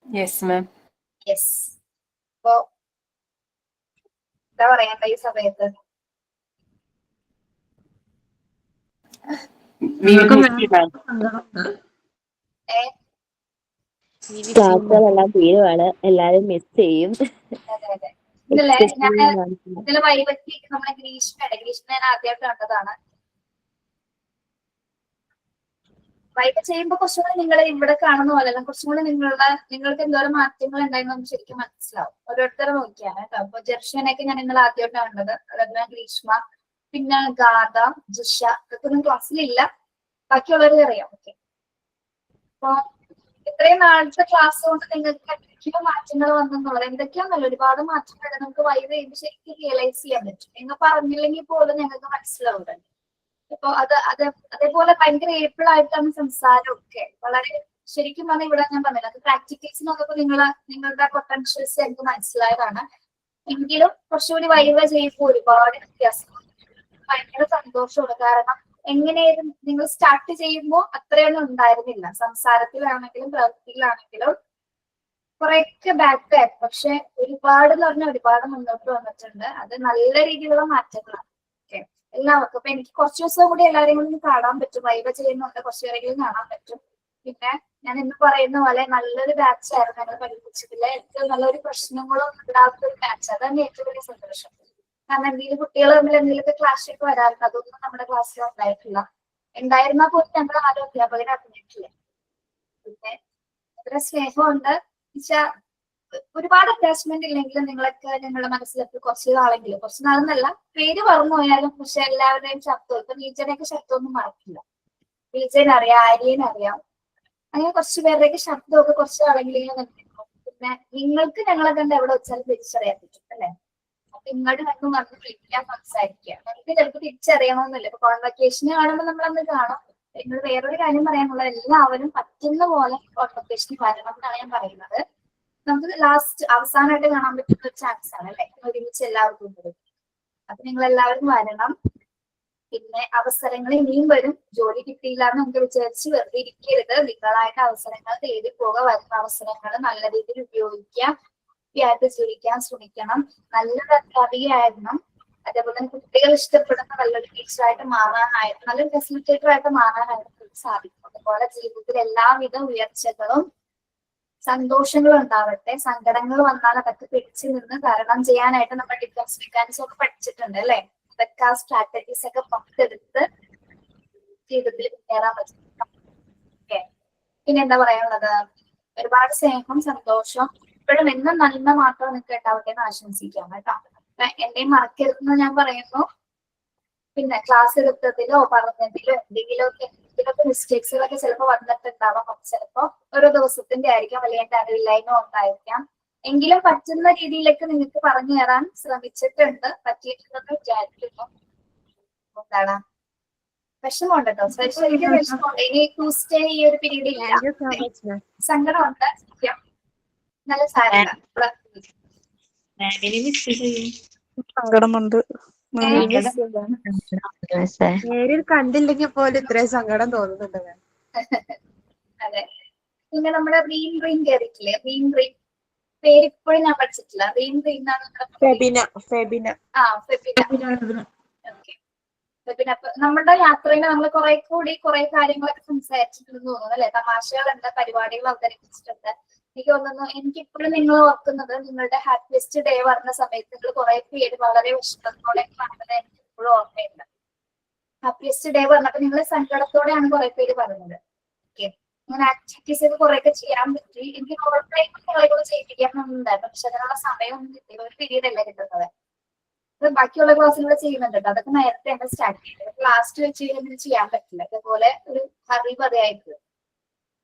Yes ma'am. യെസ്. അപ്പൊ എന്താ പറയണ്ട ഈ സമയത്ത്? ക്ലാസ്സുകളെല്ലാം തീരുവാണ്, എല്ലാരും മിസ് ചെയ്യും. അതെ അതെ, ഇന്നലെ ഞാൻ ഇന്നലെ വൈവയ്ക്ക് നമ്മളെ ഗ്രീഷ്മയാണ്. ഗ്രീഷ്മ ഞാൻ ആദ്യമായിട്ട് കണ്ടതാണ്. വൈബ് ചെയ്യുമ്പോൾ കുറച്ചും കൂടി നിങ്ങൾ ഇവിടെ കാണുന്ന പോലെ കുറച്ചും കൂടി നിങ്ങൾക്ക് എന്തോരം മാറ്റങ്ങൾ ഉണ്ടായിരുന്നു നമുക്ക് ശരിക്കും മനസ്സിലാവും. ഓരോരുത്തരെ നോക്കിയാണ് കേട്ടോ. അപ്പൊ ജർഷനൊക്കെ ഞാൻ നിങ്ങൾ ആദ്യമായിട്ടാണ് കണ്ടത്. അതുപോലെ ഗ്രീഷ്മ, പിന്നെ ഗാഥ, ജിഷ, ഇതൊക്കെ ഒന്നും ക്ലാസ്സിലില്ല, ബാക്കിയുള്ളവരെ അറിയാം. ഓക്കെ, അപ്പൊ ഇത്രയും നാളത്തെ ക്ലാസ് കൊണ്ട് നിങ്ങൾക്ക് എന്തൊക്കെയോ മാറ്റങ്ങൾ വന്നെന്നുള്ളത് എന്തൊക്കെയാണെന്നല്ല ഒരുപാട് മാറ്റങ്ങൾ നമുക്ക് വൈബ് ചെയ്യുമ്പോൾ ശരിക്കും റിയലൈസ് ചെയ്യാൻ പറ്റും. നിങ്ങൾ പറഞ്ഞില്ലെങ്കിൽ പോലും ഞങ്ങൾക്ക് മനസ്സിലാവുന്നുണ്ട്. അപ്പൊ അതേപോലെ ഭയങ്കര ഏപ്പിൾ ആയിട്ടാണ് സംസാരമൊക്കെ. വളരെ ശരിക്കും പറഞ്ഞാൽ ഇവിടെ ഞാൻ പറഞ്ഞില്ല, അത് പ്രാക്ടിക്കൽസ് നോക്കുമ്പോൾ നിങ്ങളുടെ പൊട്ടൻഷ്യൽസ് എനിക്ക് മനസ്സിലായതാണ്. എങ്കിലും കുറച്ചുകൂടി വൈബ് ചെയ്യുമ്പോൾ ഒരുപാട് വ്യത്യാസം, ഭയങ്കര സന്തോഷമാണ്. കാരണം എങ്ങനെയായിരുന്നു നിങ്ങൾ സ്റ്റാർട്ട് ചെയ്യുമ്പോൾ അത്രയൊന്നും ഉണ്ടായിരുന്നില്ല. സംസാരത്തിലാണെങ്കിലും പ്രവൃത്തിയിലാണെങ്കിലും കുറെയൊക്കെ ബാക്ക് ആയി. പക്ഷെ ഒരുപാട് എന്ന് പറഞ്ഞാൽ ഒരുപാട് മുന്നോട്ട് വന്നിട്ടുണ്ട്. അത് നല്ല രീതിയിലുള്ള മാറ്റങ്ങളാണ്. ഓക്കെ, എല്ലാവർക്കും. അപ്പൊ എനിക്ക് കുറച്ച് ദിവസം കൂടി എല്ലാവരെയും കൂടി കാണാൻ പറ്റും. വൈബ ചെയ്യുന്നുണ്ട്, കുറച്ചു പേരെങ്കിലും കാണാൻ പറ്റും. പിന്നെ ഞാൻ ഇന്ന് പറയുന്ന പോലെ നല്ലൊരു ബാച്ച് ആയിരുന്നു ഞങ്ങൾ പഠിപ്പിച്ചതില്. എനിക്ക് നല്ലൊരു പ്രശ്നങ്ങളും ഇല്ലാത്ത ഒരു ബാച്ച്, അതാണ് ഏറ്റവും വലിയ സന്തോഷം. കാരണം എന്തെങ്കിലും കുട്ടികൾ തമ്മിൽ എന്തെങ്കിലുമൊക്കെ ക്ലാസ് ഒക്കെ വരാറുണ്ട്, അതൊന്നും നമ്മുടെ ക്ലാസ്സിൽ ഉണ്ടായിട്ടില്ല. ഉണ്ടായിരുന്നാൽ പോലും ഞങ്ങൾ ആരും അധ്യാപകരെ അറിഞ്ഞിട്ടില്ല. പിന്നെ അത്ര സ്നേഹമുണ്ട് വെച്ചാൽ ഒരുപാട് അറ്റാച്ച്മെന്റ് ഇല്ലെങ്കിലും നിങ്ങളൊക്കെ ഞങ്ങളുടെ മനസ്സിലൊക്കെ കുറച്ച് നാളെങ്കിലും, കുറച്ച് നാളെന്നല്ല പേര് പറഞ്ഞു പോയാലും, പക്ഷെ എല്ലാവരുടെയും ശബ്ദം, ഇപ്പൊ നീച്ചനെയൊക്കെ ശബ്ദമൊന്നും മറക്കില്ല. നീച്ചനെ അറിയാം, ആര്യനെ അറിയാം, അങ്ങനെ കുറച്ച് പേരുടെയൊക്കെ ശബ്ദമൊക്കെ കുറച്ച് നാളെങ്കിലും കണ്ടിരുന്നു. പിന്നെ നിങ്ങൾക്ക് ഞങ്ങളെ കണ്ട് എവിടെ വെച്ചാലും തിരിച്ചറിയാൻ പറ്റും അല്ലെ. അപ്പൊ ഇങ്ങോട്ട് ഞങ്ങൾ വന്ന് വിളിക്കാൻ സംസാരിക്കുക. നമുക്ക് ചിലപ്പോൾ തിരിച്ചറിയണമെന്നില്ല. ഇപ്പൊ കോൺവക്കേഷന് കാണുമ്പോൾ നമ്മളന്ന് കാണും. നിങ്ങൾ വേറൊരു കാര്യം പറയാനുള്ളത്, എല്ലാവരും പറ്റുന്ന പോലെ കോൺവക്കേഷന് വരണം എന്നാണ് ഞാൻ പറയുന്നത്. നമുക്ക് ലാസ്റ്റ് അവസാനമായിട്ട് കാണാൻ പറ്റുന്ന ഒരു ചാൻസ് ആണ് അല്ലെ, ഒരുമിച്ച് എല്ലാവർക്കും കൂടി. അപ്പൊ നിങ്ങൾ എല്ലാവരും വരണം. പിന്നെ അവസരങ്ങൾ ഇനിയും വരും. ജോലി കിട്ടിയില്ല എന്ന് നമുക്ക് വിചാരിച്ച് വെറുതെ ഇരിക്കരുത്. നിങ്ങളായിട്ട് അവസരങ്ങൾ തേടി പോക. വരുന്ന അവസരങ്ങൾ നല്ല രീതിയിൽ ഉപയോഗിക്കാം, ായിട്ട് ജീവിക്കാൻ ശ്രമിക്കണം. നല്ലൊരു അധ്യാപികയായിരുന്നു, അതേപോലെ തന്നെ കുട്ടികൾ ഇഷ്ടപ്പെടുന്ന നല്ലൊരു ടീച്ചറായിട്ട് മാറാനായിട്ട്, നല്ലൊരു ഫെസിലിറ്റേറ്റർ ആയിട്ട് മാറാനായിട്ട് സാധിക്കും. അതുപോലെ ജീവിതത്തിൽ എല്ലാവിധ ഉയർച്ചകളും സന്തോഷങ്ങളും ഉണ്ടാവട്ടെ. സങ്കടങ്ങൾ വന്നാൽ അതൊക്കെ പിടിച്ചു നിന്ന് തരണം ചെയ്യാനായിട്ട് നമ്മൾ ഡിഫൻസ് മെക്കാനിസം ഒക്കെ പഠിച്ചിട്ടുണ്ട് അല്ലെ. അതൊക്കെ ആ സ്ട്രാറ്റജീസ് ഒക്കെ പങ്കെടുത്ത് ജീവിതത്തിൽ മുന്നേറാൻ പറ്റും. ഓക്കെ, പിന്നെ എന്താ പറയാനുള്ളത്, ഒരുപാട് സ്നേഹം, സന്തോഷം, ഇപ്പോഴും എന്നും നന്മ മാത്രം നിങ്ങൾക്ക് ഉണ്ടാവട്ടെ എന്ന് ആശംസിക്കാം കേട്ടോ. എന്നെ മറക്കരുതെന്ന് ഞാൻ പറയുന്നു. പിന്നെ ക്ലാസ് എടുത്തതിലോ പറഞ്ഞതിലോ എന്തെങ്കിലുമൊക്കെ മിസ്റ്റേക്സുകളൊക്കെ ചിലപ്പോൾ വന്നിട്ടുണ്ടാവാം. ചിലപ്പോൾ ഓരോ ദിവസത്തിന്റെ ആയിരിക്കാം, അല്ലെങ്കിൽ എന്റെ അറിവില്ലായ്മ ഉണ്ടായിരിക്കാം. എങ്കിലും പറ്റുന്ന രീതിയിലേക്ക് നിങ്ങൾക്ക് പറഞ്ഞു തരാൻ ശ്രമിച്ചിട്ടുണ്ട്, പറ്റിയിട്ടുണ്ടെന്ന് വിചാരിക്കുന്നു. എന്താണ് വിഷമമുണ്ട് കേട്ടോ, ശരിക്കും വിഷമമുണ്ട്. ഇനി ട്യൂസ്ഡേ ഈ ഒരു പീരീഡ് ഇല്ല, സങ്കടമുണ്ട്. സത്യം, നല്ല സാരമില്ല. സങ്കടമുണ്ട്. നേരിൽ കണ്ടില്ലെങ്കിൽ പോലും ഇത്രയും സങ്കടം തോന്നുന്നുണ്ട്. അതെ. പിന്നെ നമ്മുടെ റീം റീം കയറിയിട്ടില്ലേ, റീം റീം പേര് ഇപ്പോഴും ഞാൻ പഠിച്ചിട്ടില്ല. റീം റീം എന്നാണ് ഫെബിന. ഫെബിന. ഓക്കെ, ഫെബിന. അപ്പൊ നമ്മുടെ യാത്രയിൽ നമ്മൾ കുറെ കാര്യങ്ങളൊക്കെ സംസാരിച്ചിട്ടുണ്ടെന്ന് തോന്നുന്നു അല്ലെ. തമാശകളുണ്ട്, പരിപാടികൾ അവതരിപ്പിച്ചിട്ടുണ്ട്. എനിക്ക് തോന്നുന്നു, എനിക്കിപ്പോഴും നിങ്ങൾ ഓർക്കുന്നത് നിങ്ങളുടെ ഹാപ്പിയസ്റ്റ് ഡേ പറഞ്ഞ സമയത്ത് നിങ്ങൾ കുറെ പേര് വളരെ വിഷമത്തോടെ പറഞ്ഞത് എനിക്ക് ഇപ്പോഴും ഓർമ്മയുണ്ട്. ഹാപ്പിയസ്റ്റ് ഡേ പറഞ്ഞപ്പോ നിങ്ങൾ സങ്കടത്തോടെയാണ് കുറെ പേര് പറഞ്ഞത്. ഓക്കെ, അങ്ങനെ ആക്ടിവിറ്റീസ് ഒക്കെ കുറെയൊക്കെ ചെയ്യാൻ പറ്റി. എനിക്ക് ഓൾറെഡി ചെയ്യിപ്പിക്കാനുണ്ടായിരുന്നു, പക്ഷെ അതിനുള്ള സമയമൊന്നും കിട്ടിയില്ല. ഒരു പീരീഡ് അല്ല കിട്ടുന്നത്. അത് ബാക്കിയുള്ള ക്ലാസ്സിലൂടെ ചെയ്യുന്നുണ്ട്. അതൊക്കെ നേരത്തെ തന്നെ സ്റ്റാർട്ട് ചെയ്തത്. ലാസ്റ്റ് വെച്ച് ചെയ്യാൻ പറ്റില്ല. ഇതുപോലെ ഒരു ഹറി പതയായിട്ട്.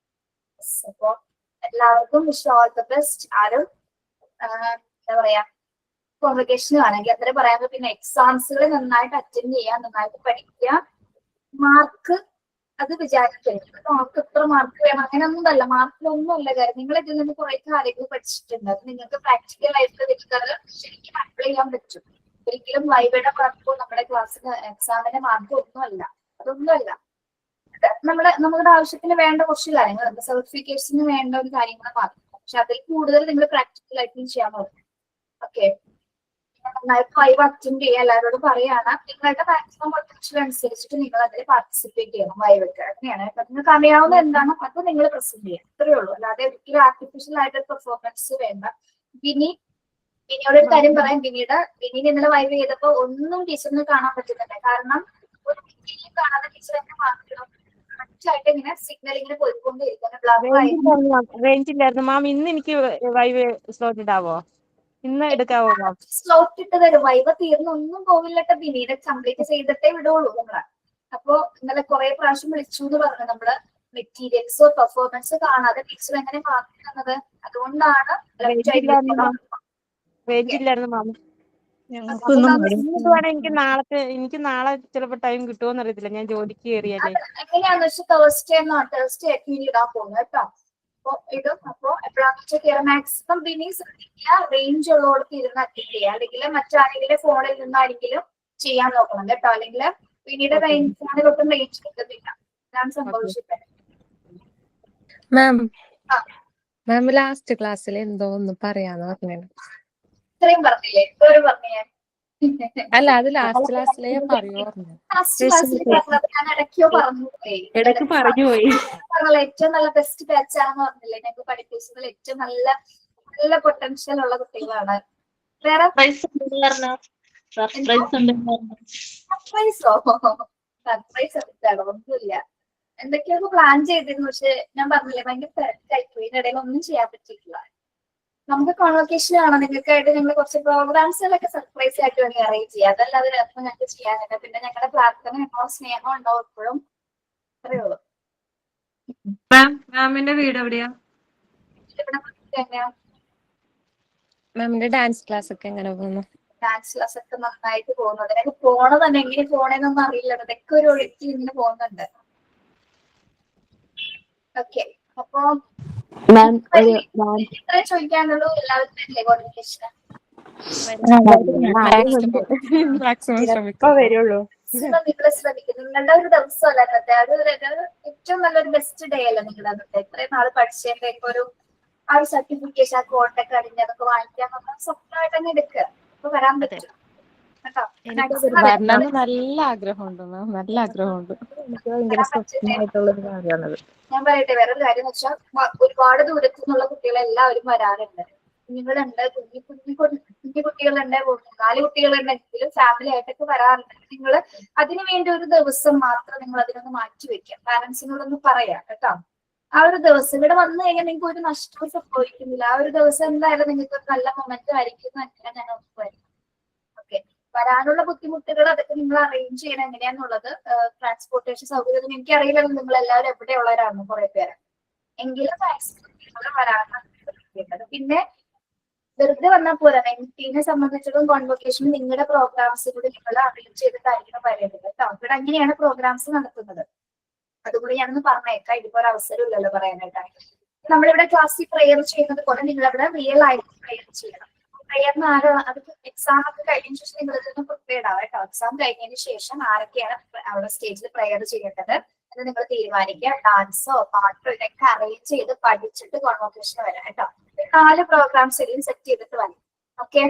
അപ്പോ എല്ലാവർക്കും വിഷ് ഓൾ ദ ബെസ്റ്റ്. ആരും എന്താ പറയാ, കോൺവക്കേഷന് ആണെങ്കിൽ അത്ര പറയാൻ. പിന്നെ എക്സാംസുകൾ നന്നായിട്ട് അറ്റൻഡ് ചെയ്യുക, നന്നായിട്ട് പഠിക്കുക. മാർക്ക് അത് വിചാരിക്കരുത്, നമുക്ക് എത്ര മാർക്ക് വേണം അങ്ങനെയൊന്നുമല്ല. മാർക്കിലൊന്നും അല്ല കാര്യം. നിങ്ങൾ ഇതിൽ നിന്ന് കുറെ കാര്യങ്ങൾ പഠിച്ചിട്ടുണ്ട്. അത് നിങ്ങൾക്ക് പ്രാക്ടിക്കൽ ആയിട്ട് നിങ്ങൾക്ക് ശരിക്കും അപ്ലൈ ചെയ്യാൻ പറ്റും. ഒരിക്കലും വൈബയുടെ മാർക്കോ നമ്മുടെ ക്ലാസ്സിന് എക്സാമിന്റെ മാർക്കോ ഒന്നുമല്ല, അതൊന്നുമല്ല. നമ്മുടെ ആവശ്യത്തിന് വേണ്ട കുറച്ച് കാര്യങ്ങളുണ്ട്, സർട്ടിഫിക്കേഷന് വേണ്ട ഒരു കാര്യങ്ങൾ മാത്രം. പക്ഷെ അതിൽ കൂടുതൽ നിങ്ങൾ പ്രാക്ടിക്കൽ ആയിട്ട് ചെയ്യാൻ പറ്റും. ഓക്കെ, നന്നായിട്ട് വൈബ് അറ്റൻഡ് ചെയ്യുക. എല്ലാവരോടും പറയാണ്, നിങ്ങളുടെ മാക്സിമം പൊട്ടൻഷ്യൽ അനുസരിച്ചിട്ട് നിങ്ങൾ അതിൽ പാർട്ടിസിപ്പേറ്റ് ചെയ്യണം. വൈബൊക്കെ അങ്ങനെയാണ്. അപ്പൊ നിങ്ങൾക്ക് അറിയാവുന്ന എന്താണോ അത് നിങ്ങൾ പ്രസന്റ് ചെയ്യാം, അത്രയേ ഉള്ളൂ. അല്ലാതെ ഒരിക്കലും ആർട്ടിഫിഷ്യൽ ആയിട്ട് പെർഫോമൻസ് വേണ്ട. ഇനി പിന്നീട് ഒരു കാര്യം പറയാം, പിന്നീട് ഇന്നലെ വൈവ് ചെയ്തപ്പോ ഒന്നും ടീച്ചറിന് കാണാൻ പറ്റുന്നില്ല. കാരണം ഒരു മിനിറ്റിലും കാണാതെ ടീച്ചർ എന്നെ മാർക്കിടും കറക്റ്റായിട്ട് ഇങ്ങനെ സിഗ്നൽ ഇങ്ങനെ പോയിക്കൊണ്ടിരിക്കുന്നത് ബ്ലാക്ക് ആയി. റേഞ്ച് ഇല്ലായിരുന്നു മാം. ഇന്ന് എനിക്ക് വൈവ് സ്ലോട്ട് ഇടാവോ? ഇന്ന് എടുക്കാവോ മാം? സ്ലോട്ട് ഇട്ട് തരും. വൈവ തീർന്ന് ഒന്നും പോവില്ലട്ടെ, പിന്നീട് കംപ്ലീറ്റ് ചെയ്തിട്ടേ വിടുള്ളൂ നമ്മള്. അപ്പൊ ഇന്നലെ കുറെ പ്രാവശ്യം വിളിച്ചു എന്ന് പറഞ്ഞു നമ്മള്. മെറ്റീരിയൽസോ പെർഫോമൻസ് കാണാതെ ടീച്ചർ എങ്ങനെ മാർക്ക് തന്നത്? അതുകൊണ്ടാണ് റേഞ്ച് ഇല്ലായിരുന്നു മാം. എനിക്ക് നാളെ ചിലപ്പോ ടൈം കിട്ടുമോന്ന് അറിയത്തില്ല. ഞാൻ ജോലിക്ക് കയറിയാലേ. എങ്ങനെയാന്ന് വെച്ചാൽ തേഴ്സ്ഡേ ആയിരിക്കും ഇടാൻ പോകുന്നത് കേട്ടോ. അപ്പൊ ഇടും. അപ്പൊ എപ്പോഴാന്ന് വെച്ചാൽ കയറാൻ മാക്സിമം പിന്നെ ശ്രദ്ധിക്കുക, റേഞ്ച് ഉള്ളവർക്ക് ഇരുന്ന് അറ്റൻഡ് ചെയ്യുക. അല്ലെങ്കിൽ മറ്റാരെങ്കിലും ഫോണിൽ നിന്നാണെങ്കിലും ചെയ്യാൻ നോക്കണം കേട്ടോ. അല്ലെങ്കിൽ പിന്നീട് ഫോണിലൊട്ടും റേഞ്ച് കിട്ടുന്നില്ല. ഇതാണ് സംഭവിച്ചിട്ട്. മാം ലാസ്റ്റ് ക്ലാസ്സിൽ എന്തോ ഒന്ന് പറയാന്ന് പറഞ്ഞു. ഇത്രയും പറഞ്ഞില്ലേ? ഇപ്പോഴും പറഞ്ഞു ഞാൻ. അല്ല, അത് ലാസ്റ്റ് ക്ലാസ്സിലേ പറയൂ പറഞ്ഞു. ലാസ്റ്റ് ക്ലാസ്സിൽ പറഞ്ഞത് ഞാൻ ഇടയ്ക്കോ പറഞ്ഞു പോയി. പറഞ്ഞല്ലോ ഏറ്റവും നല്ല ബെസ്റ്റ് ബാച്ചാണെന്ന് പറഞ്ഞില്ലേ? ഞങ്ങൾക്ക് പഠിപ്പിച്ചതിൽ ഏറ്റവും നല്ല നല്ല പൊട്ടൻഷ്യൽ ഉള്ള കുട്ടികളാണ്. വേറെ സർപ്രൈസോ? സർപ്രൈസ് എടുത്താണോ? ഒന്നുമില്ല. എന്തൊക്കെയൊക്കെ പ്ലാൻ ചെയ്തിരുന്നു. പക്ഷെ ഞാൻ പറഞ്ഞില്ലേ ഭയങ്കര തിരക്കായിപ്പോയി. ഇതിനിടയിൽ ഒന്നും ചെയ്യാൻ പറ്റിയിട്ടില്ല. നമുക്ക് കോൺവൊക്കേഷൻ ആണോ? നിങ്ങൾക്കായിട്ട് ഞങ്ങൾ കുറച്ച് പ്രോഗ്രാംസുകളൊക്കെ സർപ്രൈസ് ആയിട്ട് വേണമെങ്കിൽ അറേഞ്ച് ചെയ്യാം. അതല്ലാതെ രസം ഞങ്ങൾക്ക് ചെയ്യാനില്ല. പിന്നെ ഞങ്ങളുടെ പ്രാർത്ഥന ഞങ്ങളോ സ്നേഹം ഉണ്ടാവും എപ്പോഴും. അത്രയേ ഉള്ളൂ. മാമിന്റെ വീട് എവിടെയാ? മാമിന്റെ ഡാൻസ് ക്ലാസ് ഒക്കെ എങ്ങനെ പോകുന്നു? ഡാൻസ് ക്ലാസ് ഒക്കെ നന്നായിട്ട് പോകുന്നു. അതിനൊക്കെ പോണതന്നെ എങ്ങനെ പോണേന്നൊന്നും അറിയില്ല. അതൊക്കെ ഒരു ഒഴുക്കി ഇങ്ങനെ പോകുന്നുണ്ട്. ഓക്കെ, അപ്പൊ ഇത്രയും ചോദിക്കാനുള്ളൂ. എല്ലാവർക്കും അല്ലേ കോൺവൊക്കേഷൻ? വരുള്ളൂ. നിങ്ങൾ ശ്രമിക്കും. നിങ്ങളുടെ ഒരു ദിവസമല്ല അന്നത്തെ. അത് ഏറ്റവും നല്ലൊരു ബെസ്റ്റ് ഡേ അല്ല നിങ്ങളുടെ അന്നത്തെ. ഇത്രയും നാള് പഠിച്ചതിന്റെ ഒക്കെ ഒരു ആ ഒരു സർട്ടിഫിക്കേഷൻ, ആ കോട്ടൊക്കെ അടിഞ്ഞ് അതൊക്കെ വാങ്ങിക്കാൻ നമ്മൾ സ്വപ്നമായിട്ട് തന്നെ എടുക്കുക. അപ്പൊ വരാൻ പറ്റും കേട്ടോ. നല്ല ആഗ്രഹമുണ്ട് മാം, നല്ല ആഗ്രഹമുണ്ട്. ഞാൻ പറയട്ടെ, വേറൊരു കാര്യം എന്ന് വെച്ചാൽ ഒരുപാട് ദൂരത്തു നിന്നുള്ള കുട്ടികളെല്ലാവരും വരാറുണ്ട്. കുഞ്ഞുങ്ങളുണ്ട്, കുഞ്ഞു കുട്ടികളുണ്ട്, 4 കുട്ടികളുണ്ടെങ്കിലും ഫാമിലി ആയിട്ടൊക്കെ വരാറുണ്ട്. നിങ്ങൾ അതിനു വേണ്ടി ഒരു ദിവസം മാത്രം നിങ്ങൾ അതിനൊന്ന് മാറ്റി വെക്കാം. പാരന്റ്സിനോടൊന്ന് പറയാം കേട്ടോ. ആ ഒരു ദിവസം ഇവിടെ വന്നു കഴിഞ്ഞാൽ നിങ്ങൾക്ക് ഒരു നഷ്ടവും സംഭവിക്കുന്നില്ല. ആ ഒരു ദിവസം എന്തായാലും നിങ്ങൾക്ക് ഒരു നല്ല മൊമെന്റ് ആയിരിക്കും എന്ന് ഞാൻ ഉറപ്പുവരുന്നു. ഓക്കെ, വരാനുള്ള ബുദ്ധിമുട്ടുകൾ അതൊക്കെ നിങ്ങൾ അറേഞ്ച് ചെയ്യണം എങ്ങനെയാന്നുള്ളത്. ട്രാൻസ്പോർട്ടേഷൻ സൗകര്യം എനിക്ക് അറിയില്ലല്ലോ നിങ്ങൾ എല്ലാവരും എവിടെയുള്ളവരാണ് കുറെ പേര്. എങ്കിലും മാക്സിമം നിങ്ങൾ വരാനാണ്. പിന്നെ വെറുതെ വന്നാൽ പോരാ. നെഗറ്റീവിനെ സംബന്ധിച്ചിടത്തോളം കോൺവൊക്കേഷനും നിങ്ങളുടെ പ്രോഗ്രാംസിലൂടെ നിങ്ങൾ അറേഞ്ച് ചെയ്തിട്ടായിരിക്കണം വരുന്നത് കേട്ടോ. ഇവിടെ അങ്ങനെയാണ് പ്രോഗ്രാംസ് നടത്തുന്നത്. അതുകൂടി ഞാനൊന്ന് പറഞ്ഞേക്കാം. ഇതിപ്പോ ഒരു അവസരം ഇല്ലല്ലോ പറയാനായിട്ടാണ്. നമ്മളിവിടെ ക്ലാസ്സിൽ പ്രെയർ ചെയ്യുന്നത് പോലെ നിങ്ങൾ അവിടെ റിയൽ ആയിട്ട് പ്രെയർ ചെയ്യണം. പ്രെയറിന് അത് എക്സാം ഒക്കെ കഴിഞ്ഞ ശേഷം നിങ്ങൾ ഇതൊന്ന് പ്രിപ്പയർഡ് ആവാം കേട്ടോ. എക്സാം കഴിഞ്ഞതിന് ശേഷം ആരൊക്കെയാണ് അവിടെ സ്റ്റേജിൽ പ്രെയർ ചെയ്യേണ്ടത് എന്ന് നിങ്ങൾ തീരുമാനിക്കുക. ഡാൻസോ പാട്ടോ ഇതൊക്കെ അറേഞ്ച് ചെയ്ത് പഠിച്ചിട്ട് കോൺവൊക്കേഷന് വരാം കേട്ടോ. 4 പ്രോഗ്രാംസ് സെറ്റ് ചെയ്തിട്ട് വരും. ഓക്കെ,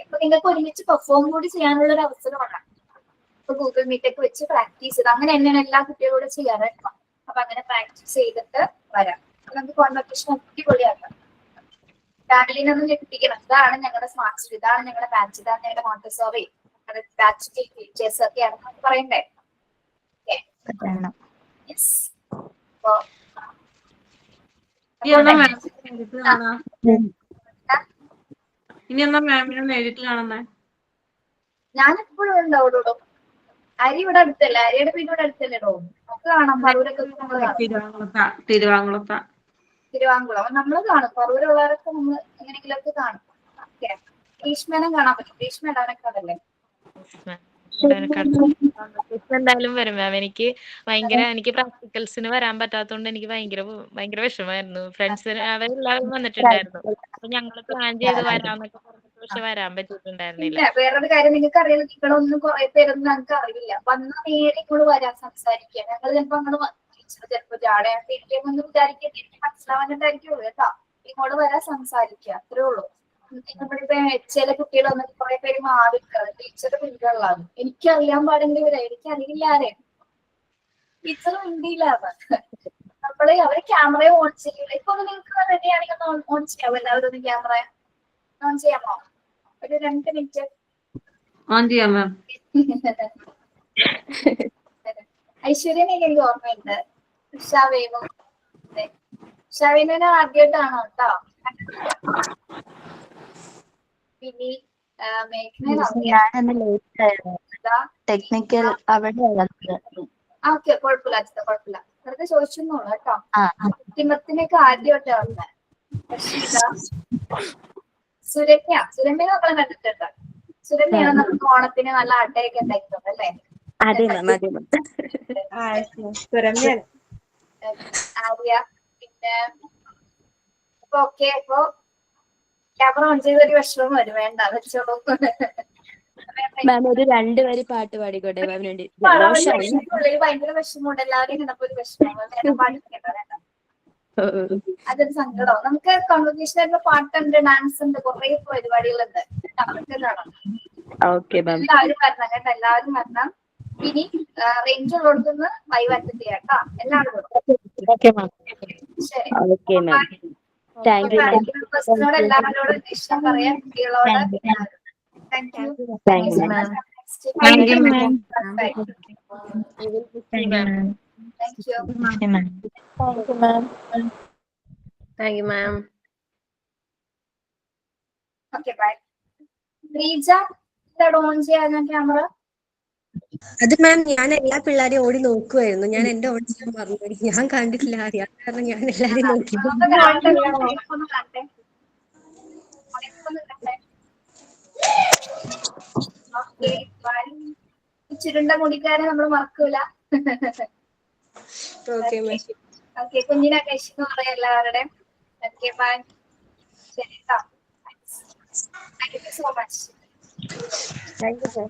അപ്പൊ നിങ്ങൾക്ക് ഒരുമിച്ച് പെർഫോം കൂടി ചെയ്യാനുള്ള ഒരു അവസരമാണ്. ഇപ്പൊ ഗൂഗിൾ മീറ്റ് ഒക്കെ വെച്ച് പ്രാക്ടീസ് ചെയ്ത് അങ്ങനെ തന്നെയാണ് എല്ലാ കുട്ടികളോടും ചെയ്യാറ് കേട്ടോ. അപ്പൊ അങ്ങനെ പ്രാക്ടീസ് ചെയ്തിട്ട് വരാം. നമുക്ക് കോൺവൊക്കേഷൻ അടിപൊളിയാക്കാം. ഫാമിലിനെ ഒന്ന് ഞെട്ടിപ്പിക്കണം. ഇതാണ് ഞങ്ങളുടെ സ്മാർട്ട് സ്കൂൾ, ഇതാണ് ഞങ്ങളുടെ ബാച്ച്, ഇതാണ് ഞങ്ങളുടെ മോണ്ടസോറി, ഞങ്ങളുടെ ബാച്ച് ടീച്ചേഴ്സ് ഒക്കെയാണ് നമുക്ക് പറയണ്ടേ. ഇനി എന്നാ മാമിനെ നേരിട്ട് കാണുന്നേ? ഞാനെപ്പോഴും ഉണ്ടാവുള്ളൂ. അരി ഇവിടെ അടുത്തല്ല, അരിയുടെ പിന്നെ ഇവിടെ അടുത്തല്ലേ ഇടോ. നമുക്ക് കാണാം. പറവൂരൊക്കെ തിരുവാങ്കുളം നമ്മള് കാണും. പറവൂരുള്ളവരൊക്കെ നമ്മൾ എങ്ങനെയെങ്കിലൊക്കെ കാണും. ഓക്കെ, ഗ്രീഷ്മേനെ കാണാൻ പറ്റും. ഗ്രീഷ്മ ഇടാനൊക്കെ അതല്ലേ. എന്തായാലും വരും മാം. എനിക്ക് പ്രാക്ടിക്കൽസിന് വരാൻ പറ്റാത്തതുകൊണ്ട് എനിക്ക് ഭയങ്കര വിഷമായിരുന്നു. ഫ്രണ്ട്സിന് അവരെല്ലാവരും വന്നിട്ടുണ്ടായിരുന്നു. അപ്പൊ ഞങ്ങള് പ്ലാൻ ചെയ്ത് വരാന്നൊക്കെ പറഞ്ഞിട്ട് പക്ഷെ വരാൻ പറ്റിയിട്ടുണ്ടായിരുന്നില്ല. വേറൊരു കാര്യം നിങ്ങൾക്ക് അറിയില്ല, നിങ്ങളൊന്നും കുറെ പേരൊന്നും ഞങ്ങൾക്ക് അറിയില്ല. വന്ന നേരെ ഇങ്ങോട്ട് വരാൻ സംസാരിക്കുക. ഞങ്ങൾ ചിലപ്പോ അങ്ങോട്ട് ടീച്ചർ ചിലപ്പോ ജാടയായിട്ട് ഇരിക്കുമെന്ന് വിചാരിക്കുക. എനിക്ക് മനസ്സിലാവാനായിട്ടായിരിക്കുള്ളൂ കേട്ടോ. ഇങ്ങോട്ട് വരാൻ സംസാരിക്കുക, അത്രേ ഉള്ളൂ. നമ്മളിപ്പോ ചില കുട്ടികൾ വന്നിട്ട് കുറെ പേര് മാറിക്കാറ് ടീച്ചർ പിന്നിലുള്ളതാണ്. എനിക്കറിയാൻ പാടില്ല ഇവരെ, എനിക്കറിയില്ല ആരെ. ടീച്ചർ മിണ്ടിയില്ലാതെ. അപ്പോഴേ അവര് ക്യാമറ ഓൺ ചെയ്യില്ല. ഇപ്പൊ നിങ്ങൾക്ക് റെഡി ആണെങ്കിൽ ഓൺ ചെയ്യാമോ? എല്ലാവരും ഒന്ന് ക്യാമറ ഓൺ ചെയ്യാമോ? ഒരു 2 മിനിറ്റ് ഓൺ ചെയ്യാം മാം. ഐശ്വര്യനെ എനിക്ക് ഓർമ്മയുണ്ട്. ഉഷാവേവും ഉഷാവേനെ ആദ്യമായിട്ടാണോ കേട്ടോ. പിന്നെ ഞാനന്ന് ലേറ്റ് ആയിരുന്നു. ടെക്നിക്കൽ അവിടെ ഓക്കെ, കുഴപ്പമില്ല അച്ഛാ, കുഴപ്പമില്ല. വെറുതെ ചോദിച്ചോളൂ കേട്ടോ. ഹിമത്തിനൊക്കെ ആദ്യമായിട്ട് വന്നത്. സുരമ്യ നമ്മളെ കണ്ടിട്ടുണ്ട്. സുരമ്യാണ് നമുക്ക് ഓണത്തിന് നല്ല അടയൊക്കെ ഉണ്ടായിട്ടുണ്ട് അല്ലേ? അതെ മാം, അതെ മാം. ആര്യ പിന്നെ ഓക്കെ. അപ്പൊ ക്യാമറ ഓൺ ചെയ്തൊരു വിഷമം വരും. വേണ്ട, വെച്ചോളൂ. മാം ഒരു 2 വരി പാട്ട് പാടിക്കോട്ടെ മാം? വേണ്ടി ഭയങ്കര വിഷമമുണ്ട്. എല്ലാവരും കണ്ടപ്പോ ഒരു വിഷമം. വേണ്ട, അതൊരു സങ്കടം. നമുക്ക് കോൺവെർസേഷൻ ആയിട്ടുള്ള പാട്ടുണ്ട്, ഡാൻസ് ഉണ്ട്, കുറെ പരിപാടികളുണ്ട്. അതൊക്കെ കാണാം. എല്ലാവരും വരണം കേട്ടോ, എല്ലാവരും വരണം. ഇനി റേഞ്ച് ഉള്ളടത്തുനിന്ന് ലൈവ് അറ്റൻഡ് ചെയ്യാം കേട്ടോ എല്ലാവരും. ശരി, ബസ്സിനോട് എല്ലാവരോടും ഇഷ്ടം പറയാം, കുട്ടികളോട്. Thank you. Thank you ma'am. Thank you. Okay, bye. Reeja, on ചെയ്യാൻ ക്യാമറ? അത് മാം, ഞാൻ എല്ലാ പിള്ളേരെയും ഓടി നോക്കുമായിരുന്നു. ഞാൻ എന്റെ ഓൺ ചെയ്യാൻ പറഞ്ഞു. ഞാൻ കണ്ടിട്ടില്ല അറിയാം, കാരണം ഞാൻ എല്ലാരെയും നോക്കി. ചുരുണ്ട മുടിക്കാരെ നമ്മൾ മറക്കൂല. ഓക്കെ, കുഞ്ഞിനൊക്കെ ഇഷ്ടം പറയാം എല്ലാവരുടെയും. Okay, bye. ശരി കേട്ടോ. Thank you so much. Thank U.